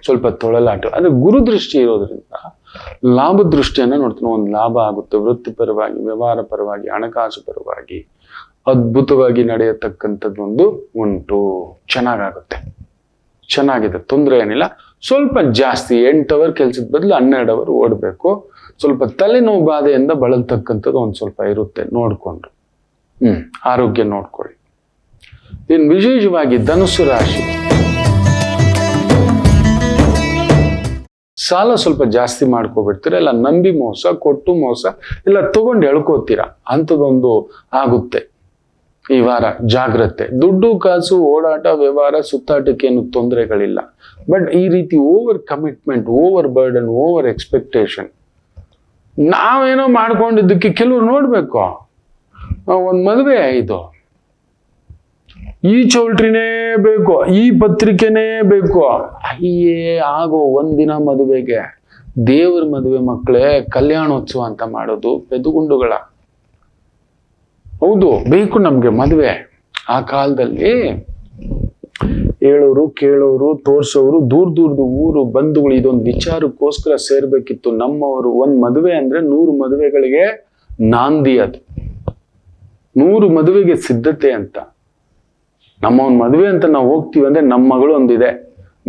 ಸ್ವಲ್ಪ ತೊಳಲಾಟ. ಅದು ಗುರು ದೃಷ್ಟಿ ಇರೋದ್ರಿಂದ ಲಾಭ ದೃಷ್ಟಿಯನ್ನ ನೋಡ್ತೀನಿ. ಒಂದು ಲಾಭ ಆಗುತ್ತೆ, ವೃತ್ತಿಪರವಾಗಿ, ವ್ಯವಹಾರ ಪರವಾಗಿ, ಹಣಕಾಸು ಪರವಾಗಿ ಅದ್ಭುತವಾಗಿ ನಡೆಯತಕ್ಕಂಥದ್ದು ಒಂದು ಉಂಟು. ಚೆನ್ನಾಗಿದೆ, ತೊಂದರೆ ಏನಿಲ್ಲ. ಸ್ವಲ್ಪ ಜಾಸ್ತಿ 8 ಅವರ್ ಕೆಲಸದ ಬದಲು 12 ಅವರ್ ಓಡಬೇಕು. ಸ್ವಲ್ಪ ತಲೆನೋವು ಬಾಧೆಯಿಂದ ಬಳಲ್ತಕ್ಕಂಥದ್ದು ಒಂದು ಸ್ವಲ್ಪ ಇರುತ್ತೆ, ನೋಡ್ಕೊಂಡು. ಆರೋಗ್ಯ ನೋಡ್ಕೊಳ್ಳಿ. ಇನ್ನು ವಿಶೇಷವಾಗಿ ಧನುಸ್ಸು ರಾಶಿ, ಸಾಲ ಸ್ವಲ್ಪ ಜಾಸ್ತಿ ಮಾಡ್ಕೊಬಿಡ್ತೀರ, ಇಲ್ಲ ನಂಬಿ ಮೋಸ, ಕೊಟ್ಟು ಮೋಸ, ಇಲ್ಲ ತಗೊಂಡು ಎಳ್ಕೋತೀರ, ಅಂಥದ್ದೊಂದು ಆಗುತ್ತೆ ಈ ವಾರ. ಜಾಗ್ರತೆ. ದುಡ್ಡು ಕಾಸು ಓಡಾಟ ವ್ಯವಹಾರ ಸುತ್ತಾಟಕ್ಕೇನು ತೊಂದರೆಗಳಿಲ್ಲ. ಬಟ್ ಈ ರೀತಿ over commitment, over burden, over expectation, ನಾವೇನೋ ಮಾಡ್ಕೊಂಡಿದ್ದಕ್ಕೆ ಕೆಲವ್ರು ನೋಡ್ಬೇಕು. ಒಂದು ಮದುವೆ ಇದು, ಈ ಚೌಲ್ಟ್ರಿನೇ ಬೇಕು, ಈ ಪತ್ರಿಕೆನೇ ಬೇಕು. ಅಯ್ಯೇ ಆಗೋ ಒಂದಿನ ಮದುವೆಗೆ ದೇವರ ಮದುವೆ ಮಕ್ಕಳೇ ಕಲ್ಯಾಣೋತ್ಸವ ಅಂತ ಮಾಡೋದು ಪೆದುಗುಂಡುಗಳ. ಹೌದು, ಬೇಕು ನಮ್ಗೆ ಮದುವೆ. ಆ ಕಾಲದಲ್ಲಿ ಹೇಳೋರು, ಕೇಳೋರು, ತೋರ್ಸೋರು, ದೂರದ ಊರು ಬಂಧುಗಳು ಇದೊಂದು ವಿಚಾರಕ್ಕೋಸ್ಕರ ಸೇರ್ಬೇಕಿತ್ತು. ನಮ್ಮವರು ಒಂದು ಮದುವೆ ಅಂದ್ರೆ 100 ಮದುವೆಗಳಿಗೆ ನಾಂದಿ. ಅದು 100 ಮದುವೆಗೆ ಸಿದ್ಧತೆ ಅಂತ. ನಮ್ಮ ಒಂದು ಮದುವೆ ಅಂತ ನಾವು ಹೋಗ್ತೀವಿ ಅಂದ್ರೆ ನಮ್ಮ ಮಗಳು ಒಂದಿದೆ,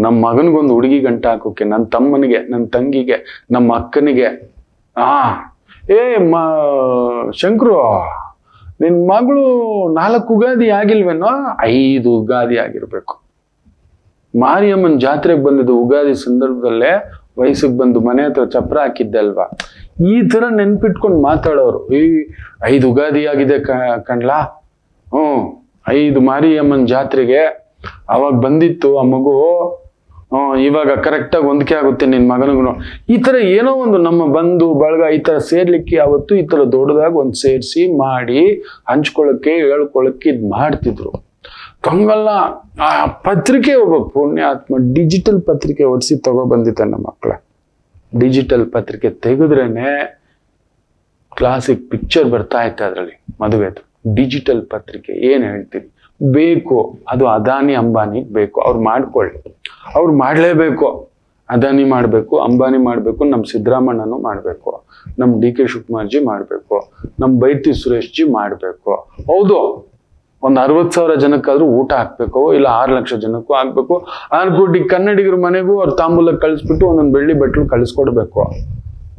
ನಮ್ಮ ಮಗನಿಗೊಂದು ಹುಡುಗಿ ಗಂಟ ಹಾಕೋಕೆ, ನನ್ನ ತಮ್ಮನಿಗೆ, ನನ್ನ ತಂಗಿಗೆ, ನಮ್ಮ ಅಕ್ಕನಿಗೆ. ಶಂಕರು, ನಿನ್ ಮಗಳು 4 ಉಗಾದಿ ಆಗಿಲ್ವೇನೋ? 5 ಉಗಾದಿ ಆಗಿರ್ಬೇಕು. ಮಾರಿಯಮ್ಮನ ಜಾತ್ರೆಗೆ ಬಂದಿದ್ದು ಉಗಾದಿ ಸಂದರ್ಭದಲ್ಲೇ ವಯಸ್ಸಿಗೆ ಬಂದು ಮನೆ ಹತ್ರ ಚಪ್ರ ಹಾಕಿದ್ದೆ ಅಲ್ವಾ. ಈ ತರ ನೆನ್ಪಿಟ್ಕೊಂಡು ಮಾತಾಡೋರು. 5 ಉಗಾದಿ ಆಗಿದೆ ಕಣ್ಲಾ, 5 ಮಾರಿಯಮ್ಮನ ಜಾತ್ರೆಗೆ ಅವಾಗ ಬಂದಿತ್ತು ಆ ಮಗು, ಇವಾಗ ಕರೆಕ್ಟಾಗಿ ಹೊಂದಿಕೆ ಆಗುತ್ತೆ ನಿನ್ ಮಗನಿಗೂ. ಈ ತರ ಏನೋ ಒಂದು ನಮ್ಮ ಬಂಧು ಬಳಗ ಈ ತರ ಸೇರ್ಲಿಕ್ಕೆ ಅವತ್ತು ಈ ತರ ದೊಡ್ಡದಾಗಿ ಒಂದು ಸೇರಿಸಿ ಮಾಡಿ ಹಂಚ್ಕೊಳ್ಳಕ್ಕೆ ಹೇಳ್ಕೊಳಕ್ಕೆ ಇದ್ ಮಾಡ್ತಿದ್ರು. ಹಂಗಲ್ಲ, ಆ ಪತ್ರಿಕೆ ಒಬ್ಬ ಪುಣ್ಯಾತ್ಮ ಡಿಜಿಟಲ್ ಪತ್ರಿಕೆ ಹೊಡ್ಸಿ ತಗೊಬಂದಿತ್ತ ನಮ್ಮ ಮಕ್ಕಳ. ಡಿಜಿಟಲ್ ಪತ್ರಿಕೆ ತೆಗೆದ್ರೇನೆ ಕ್ಲಾಸಿಕ್ ಪಿಕ್ಚರ್ ಬರ್ತಾ ಇತ್ತು ಅದ್ರಲ್ಲಿ ಮದುವೆದು. ಡಿಜಿಟಲ್ ಪತ್ರಿಕೆ ಏನ್ ಹೇಳ್ತೀರಿ, ಬೇಕು. ಅದು ಅದಾನಿ ಅಂಬಾನಿ ಬೇಕು, ಅವ್ರು ಮಾಡ್ಕೊಳ್ಳಿ, ಅವ್ರು ಮಾಡ್ಲೇಬೇಕು. ಅದಾನಿ ಮಾಡ್ಬೇಕು, ಅಂಬಾನಿ ಮಾಡ್ಬೇಕು, ನಮ್ಮ ಸಿದ್ದರಾಮಣ್ಣನು ಮಾಡ್ಬೇಕು, ನಮ್ಮ DK ಶಿವಕುಮಾರ್ ಜಿ ಮಾಡ್ಬೇಕು, ನಮ್ಮ ಬೈತಿ ಸುರೇಶ್ ಜಿ ಮಾಡ್ಬೇಕು. ಹೌದು, ಒಂದು 60,000 ಜನಕ್ಕಾದ್ರೂ ಊಟ ಹಾಕ್ಬೇಕು, ಇಲ್ಲ 6 ಲಕ್ಷ ಜನಕ್ಕೂ ಹಾಕ್ಬೇಕು. 6 ಕೋಟಿ ಕನ್ನಡಿಗರ ಮನೆಗೂ ಅವ್ರ ತಾಂಬೂಲ ಕಳಿಸ್ಬಿಟ್ಟು ಒಂದೊಂದು ಬೆಳ್ಳಿ ಬಟ್ಲು ಕಳಿಸ್ಕೊಡ್ಬೇಕು.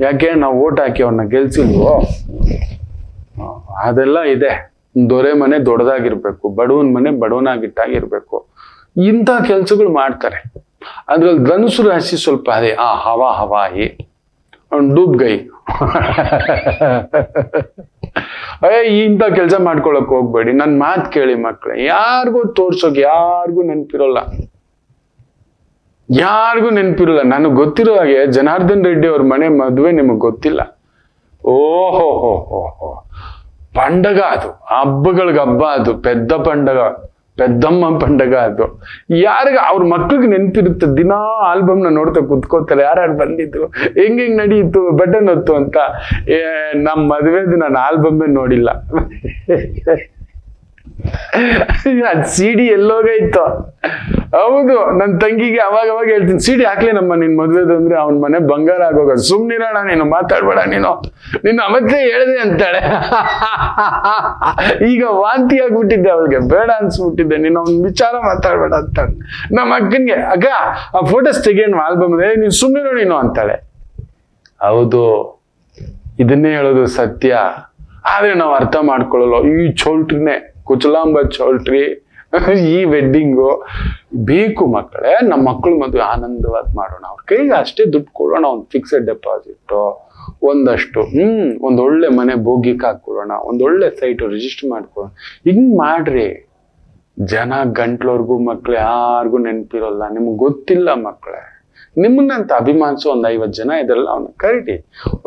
ಯಾಕೆ? ನಾವು ಓಟ್ ಹಾಕಿ ಅವ್ರನ್ನ ಗೆಲ್ಸಿಲ್ವೋ? ಅದೆಲ್ಲ ಇದೆ. ದೊರೆ ಮನೆ ದೊಡ್ಡದಾಗಿರ್ಬೇಕು, ಬಡವನ ಮನೆ ಬಡವನಾಗಿಟ್ಟಾಗಿರ್ಬೇಕು. ಇಂಥ ಕೆಲ್ಸಗಳು ಮಾಡ್ತಾರೆ. ಅದ್ರಲ್ಲಿ ಧನುಸು ರಾಶಿ ಸ್ವಲ್ಪ ಅದೇ ಹವಾಯಿ ಡೂಬ್ ಗೈ ಇಂಥ ಕೆಲಸ ಮಾಡ್ಕೊಳಕ್ ಹೋಗ್ಬೇಡಿ. ನನ್ ಮಾತು ಕೇಳಿ ಮಕ್ಳೆ, ಯಾರಿಗೂ ತೋರ್ಸೋಕ್ ಯಾರಿಗೂ ನೆನ್ಪಿರೋಲ್ಲ, ನನಗ್ ಗೊತ್ತಿರೋ ಹಾಗೆ ಜನಾರ್ದನ್ ರೆಡ್ಡಿ ಅವ್ರ ಮನೆ ಮದುವೆ ನಿಮಗ್ ಗೊತ್ತಿಲ್ಲ. ಓಹೋ ಪಂಡಗ ಅದು, ಹಬ್ಬಗಳಿಗೆ ಹಬ್ಬ ಅದು, ಪೆದ್ದ ಪಂಡಗ, ಪೆದ್ದಮ್ಮ ಪಂಡಗ ಅದು. ಯಾರಿಗ ಅವ್ರ ಮಕ್ಳಿಗೆ ನೆನ್ಪಿರುತ್ತೆ. ದಿನಾ ಆಲ್ಬಮ್ನ ನೋಡ್ತಾ ಕುತ್ಕೋತಾರೆ, ಯಾರ್ಯಾರು ಬಂದಿದ್ರು, ಹೆಂಗ್ ನಡೀತು, ಬಟನ್ ಹೊತ್ತು ಅಂತ. ನಮ್ಮ ಮದುವೆದು ನಾನು ಆಲ್ಬಮ್ಮೇ ನೋಡಿಲ್ಲ. ಅದ್ CD ಎಲ್ಲೋಗೈತು. ಹೌದು, ನನ್ನ ತಂಗಿಗೆ ಅವಾಗ ಹೇಳ್ತೀನಿ, CD ಹಾಕ್ಲೇನಮ್ಮ ನಿನ್ ಮದ್ವೆದು ಅಂದ್ರೆ ಅವನ ಮನೆ ಬಂಗಾರ ಆಗೋಗೋದು. ಸುಮ್ನಿರೋಣ ನೀನು, ಮಾತಾಡ್ಬೇಡ ನೀನು ಅವತ್ತೇ ಹೇಳ್ದೆ ಅಂತಾಳೆ. ಈಗ ವಾಂತಿ ಆಗ್ಬಿಟ್ಟಿದ್ದೆ ಅವಳಿಗೆ, ಬೇಡ ಅನ್ಸ್ಬಿಟ್ಟಿದ್ದೆ, ನೀನು ಅವ್ನ ವಿಚಾರ ಮಾತಾಡ್ಬೇಡ ಅಂತಾಳೆ. ನಮ್ಮ ಅಕ್ಕನ್ಗೆ, ಅಕ್ಕ ಆ ಫೋಟೋಸ್ ತೆಗೆಯೋಣ ಆಲ್ಬಮ್, ನೀನ್ ಸುಮ್ನಿರೋ ನೀನು ಅಂತಾಳೆ. ಹೌದು, ಇದನ್ನೇ ಹೇಳೋದು ಸತ್ಯ. ಆದ್ರೆ ನಾವು ಅರ್ಥ ಮಾಡ್ಕೊಳ್ಳಲ್ಲ. ಈ ಚೌಲ್ಟ್ರಿನೇ ಕುಚಲಾಂಬ ಚೌಲ್ಟ್ರಿ, ಈ ವೆಡ್ಡಿಂಗು ಬೇಕು ಮಕ್ಕಳೇ. ನಮ್ಮ ಮಕ್ಕಳು ಮದುವೆ ಆನಂದವಾಗಿ ಮಾಡೋಣ, ಅವ್ರ ಕೈಗೆ ಅಷ್ಟೇ ದುಡ್ಡು ಕೊಡೋಣ. ಒಂದು ಫಿಕ್ಸೆಡ್ ಡೆಪಾಸಿಟ್ ಒಂದಷ್ಟು, ಒಂದೊಳ್ಳೆ ಮನೆ ಬೋಗಿಕ್ ಹಾಕೊಡೋಣ, ಒಂದೊಳ್ಳೆ ಸೈಟ್ ರಿಜಿಸ್ಟರ್ ಮಾಡ್ಕೊಳ್ಳೋಣ. ಹಿಂಗ್ ಮಾಡ್ರಿ. ಜನ ಗಂಟ್ಲವರ್ಗೂ ಮಕ್ಳು ಯಾರಿಗೂ ನೆನಪಿರೋಲ್ಲ, ನಿಮ್ಗೆ ಗೊತ್ತಿಲ್ಲ ಮಕ್ಕಳೇ. ನಿಮ್ಮನ್ನಂತ ಅಭಿಮಾನಿಸೋ ಒಂದು 50 ಜನ ಇದ್ರಲ್ಲ, ಅವನ್ನ ಕರಿಟಿ,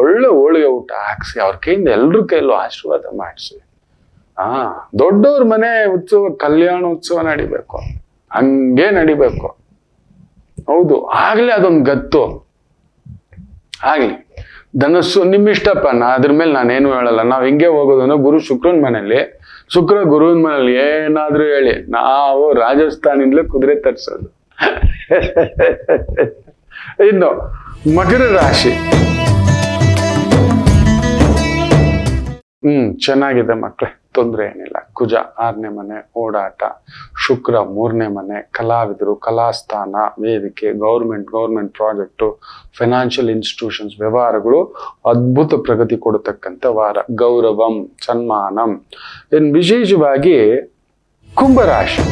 ಒಳ್ಳೆ ಹೋಳಿಗೆ ಊಟ ಹಾಕ್ಸಿ, ಅವ್ರ ಕೈಯಿಂದ ಎಲ್ರ ಕೈಯಲ್ಲೂ ಆಶೀರ್ವಾದ ಮಾಡಿಸಿ. ದೊಡ್ಡವ್ರ ಮನೆ ಉತ್ಸವ, ಕಲ್ಯಾಣ ಉತ್ಸವ ನಡಿಬೇಕು, ಹಂಗೆ ನಡಿಬೇಕು. ಹೌದು, ಆಗ್ಲೇ ಅದೊಂದು ಗತ್ತು. ಆಗ್ಲಿ ಧನಸ್ಸು ನಿಮ್ಮಿಷ್ಟಪ್ಪ, ಅದ್ರ ಮೇಲೆ ನಾನೇನು ಹೇಳಲ್ಲ. ನಾವ್ ಹಿಂಗೆ ಹೋಗೋದು ಗುರು ಶುಕ್ರನ್ ಮನೇಲಿ, ಗುರುವಿನ ಮನೇಲಿ ಏನಾದ್ರೂ ಹೇಳಿ, ನಾವು ರಾಜಸ್ಥಾನಿಂದಲೇ ಕುದುರೆ ತರ್ಸೋದು. ಇನ್ನು ಮಕರ ರಾಶಿ ಚೆನ್ನಾಗಿದೆ ಮಕ್ಳೆ, ತೊಂದರೆ ಏನಿಲ್ಲ. ಕುಜ 6ನೇ ಮನೆ ಓಡಾಟ, ಶುಕ್ರ 3ನೇ ಮನೆ ಕಲಾವಿದರು, ಕಲಾಸ್ಥಾನ, ವೇದಿಕೆ, ಗೌರ್ಮೆಂಟ್ ಪ್ರಾಜೆಕ್ಟು, ಫೈನಾನ್ಷಿಯಲ್ ಇನ್ಸ್ಟಿಟ್ಯೂಷನ್ಸ್, ವ್ಯವಹಾರಗಳು ಅದ್ಭುತ ಪ್ರಗತಿ ಕೊಡತಕ್ಕಂಥ ವಾರ. ಗೌರವಂ, ಸನ್ಮಾನಂ. ಇನ್ನು ವಿಶೇಷವಾಗಿ ಕುಂಭರಾಶಿ,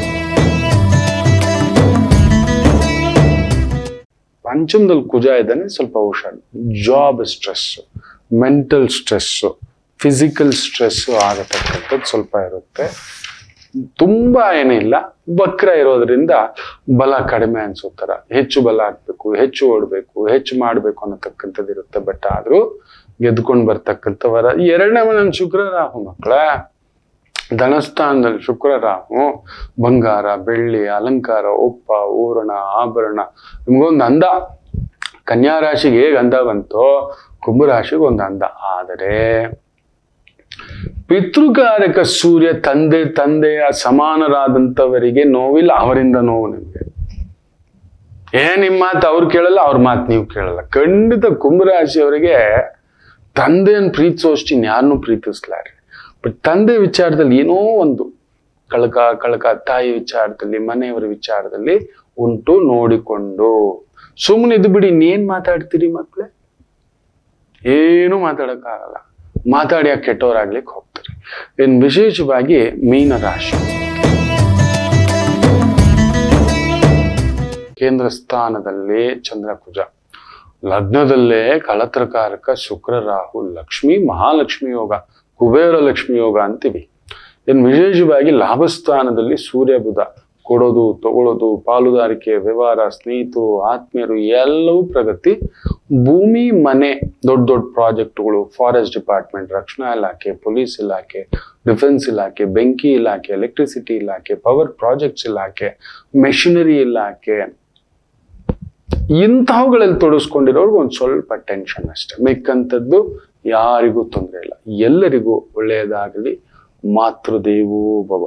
ಪಂಚಮದಲ್ಲಿ ಕುಜ ಇದ್ದಾನೆ, ಸ್ವಲ್ಪ ಹುಷಾರು. Job stress, mental stress, physical stress ಆಗತಕ್ಕಂಥದ್ದು ಸ್ವಲ್ಪ ಇರುತ್ತೆ. ತುಂಬಾ ಏನಿಲ್ಲ, ವಕ್ರ ಇರೋದ್ರಿಂದ ಬಲ ಕಡಿಮೆ ಅನ್ಸೋತರ, ಹೆಚ್ಚು ಬಲ ಹಾಕ್ಬೇಕು, ಹೆಚ್ಚು ಓಡ್ಬೇಕು, ಹೆಚ್ಚು ಮಾಡ್ಬೇಕು ಅನ್ನತಕ್ಕಂಥದ್ದು ಇರುತ್ತೆ. ಬಟ್ ಆದ್ರೂ ಗೆದ್ಕೊಂಡು ಬರ್ತಕ್ಕಂಥ ವರ. 2ನೇ ಮನೆ ಶುಕ್ರ ರಾಹು ಮಕ್ಕಳ, ಧನಸ್ಥಾನದಲ್ಲಿ ಶುಕ್ರ ರಾಹು, ಬಂಗಾರ, ಬೆಳ್ಳಿ, ಅಲಂಕಾರ, ಒಪ್ಪ, ಊರಣ, ಆಭರಣ, ನಿಮ್ಗೊಂದು ಅಂದ. ಕನ್ಯಾ ರಾಶಿಗೆ ಹೇಗೆ ಅಂದ ಬಂತೋ, ಕುಂಭರಾಶಿಗೆ ಒಂದು ಅಂದ. ಆದರೆ ಪಿತೃಕಾರಕ ಸೂರ್ಯ ತಂದೆಯ ಸಮಾನರಾದಂಥವರಿಗೆ ನೋವಿಲ್ಲ, ಅವರಿಂದ ನೋವು ನಿಮ್ಗೆ. ನಿಮ್ಮ ಮಾತು ಅವ್ರು ಕೇಳಲ್ಲ, ಅವ್ರ ಮಾತು ನೀವು ಕೇಳಲ್ಲ. ಖಂಡಿತ ಕುಂಭರಾಶಿಯವರಿಗೆ ತಂದೆಯನ್ನು ಪ್ರೀತಿಸೋಷ್ಟು ಇನ್ಯಾರನ್ನೂ ಪ್ರೀತಿಸ್ಲಾರೆ. ಬಟ್ ತಂದೆ ವಿಚಾರದಲ್ಲಿ ಏನೋ ಒಂದು ಕಳಕ ತಾಯಿ ವಿಚಾರದಲ್ಲಿ, ಮನೆಯವರ ವಿಚಾರದಲ್ಲಿ ಉಂಟು. ನೋಡಿಕೊಂಡು ಸುಮ್ಮನೆ ಇದು ಬಿಡಿ. ಇನ್ನೇನ್ ಮಾತಾಡ್ತೀರಿ ಮಕ್ಳೇ? ಏನು ಮಾತಾಡಕ್ಕಾಗಲ್ಲ. ಮಾತಾಡಿ ಕೆಟ್ಟವರಾಗ್ಲಿಕ್ಕೆ ಹೋಗ್ತಾರೆ. ಇನ್ನು ವಿಶೇಷವಾಗಿ ಮೀನರಾಶಿ, ಕೇಂದ್ರ ಸ್ಥಾನದಲ್ಲಿ ಚಂದ್ರ ಕುಜ, ಲಗ್ನದಲ್ಲೇ ಕಳತ್ರಕಾರಕ ಶುಕ್ರ ರಾಹು, ಲಕ್ಷ್ಮಿ ಮಹಾಲಕ್ಷ್ಮಿ ಯೋಗ, ಕುಬೇರ ಲಕ್ಷ್ಮಿ ಯೋಗ ಅಂತೀವಿ. ಇನ್ನು ವಿಶೇಷವಾಗಿ ಲಾಭಸ್ಥಾನದಲ್ಲಿ ಸೂರ್ಯ ಬುಧ, ಕೊಡೋದು ತಗೊಳ್ಳೋದು, ಪಾಲುದಾರಿಕೆ, ವ್ಯವಹಾರ, ಸ್ನೇಹಿತರು, ಆತ್ಮೀಯರು ಎಲ್ಲವೂ ಪ್ರಗತಿ. ಭೂಮಿ ಮನೆ, ದೊಡ್ಡ ಪ್ರಾಜೆಕ್ಟ್ಗಳು, ಫಾರೆಸ್ಟ್ ಡಿಪಾರ್ಟ್ಮೆಂಟ್, ರಕ್ಷಣಾ ಇಲಾಖೆ, ಪೊಲೀಸ್ ಇಲಾಖೆ, ಡಿಫೆನ್ಸ್ ಇಲಾಖೆ, ಬೆಂಕಿ ಇಲಾಖೆ, ಎಲೆಕ್ಟ್ರಿಸಿಟಿ ಇಲಾಖೆ, ಪವರ್ ಪ್ರಾಜೆಕ್ಟ್ಸ್ ಇಲಾಖೆ, ಮೆಷಿನರಿ ಇಲಾಖೆ, ಇಂಥವುಗಳಲ್ಲಿ ತೊಡಗಿಸ್ಕೊಂಡಿರೋರ್ಗು ಒಂದು ಸ್ವಲ್ಪ ಟೆನ್ಷನ್ ಅಷ್ಟೆ. ಮಿಕ್ಕಂಥದ್ದು ಯಾರಿಗೂ ತೊಂದರೆ ಇಲ್ಲ. ಎಲ್ಲರಿಗೂ ಒಳ್ಳೆಯದಾಗಲಿ. ಮಾತೃದೇವೋ ಭವ.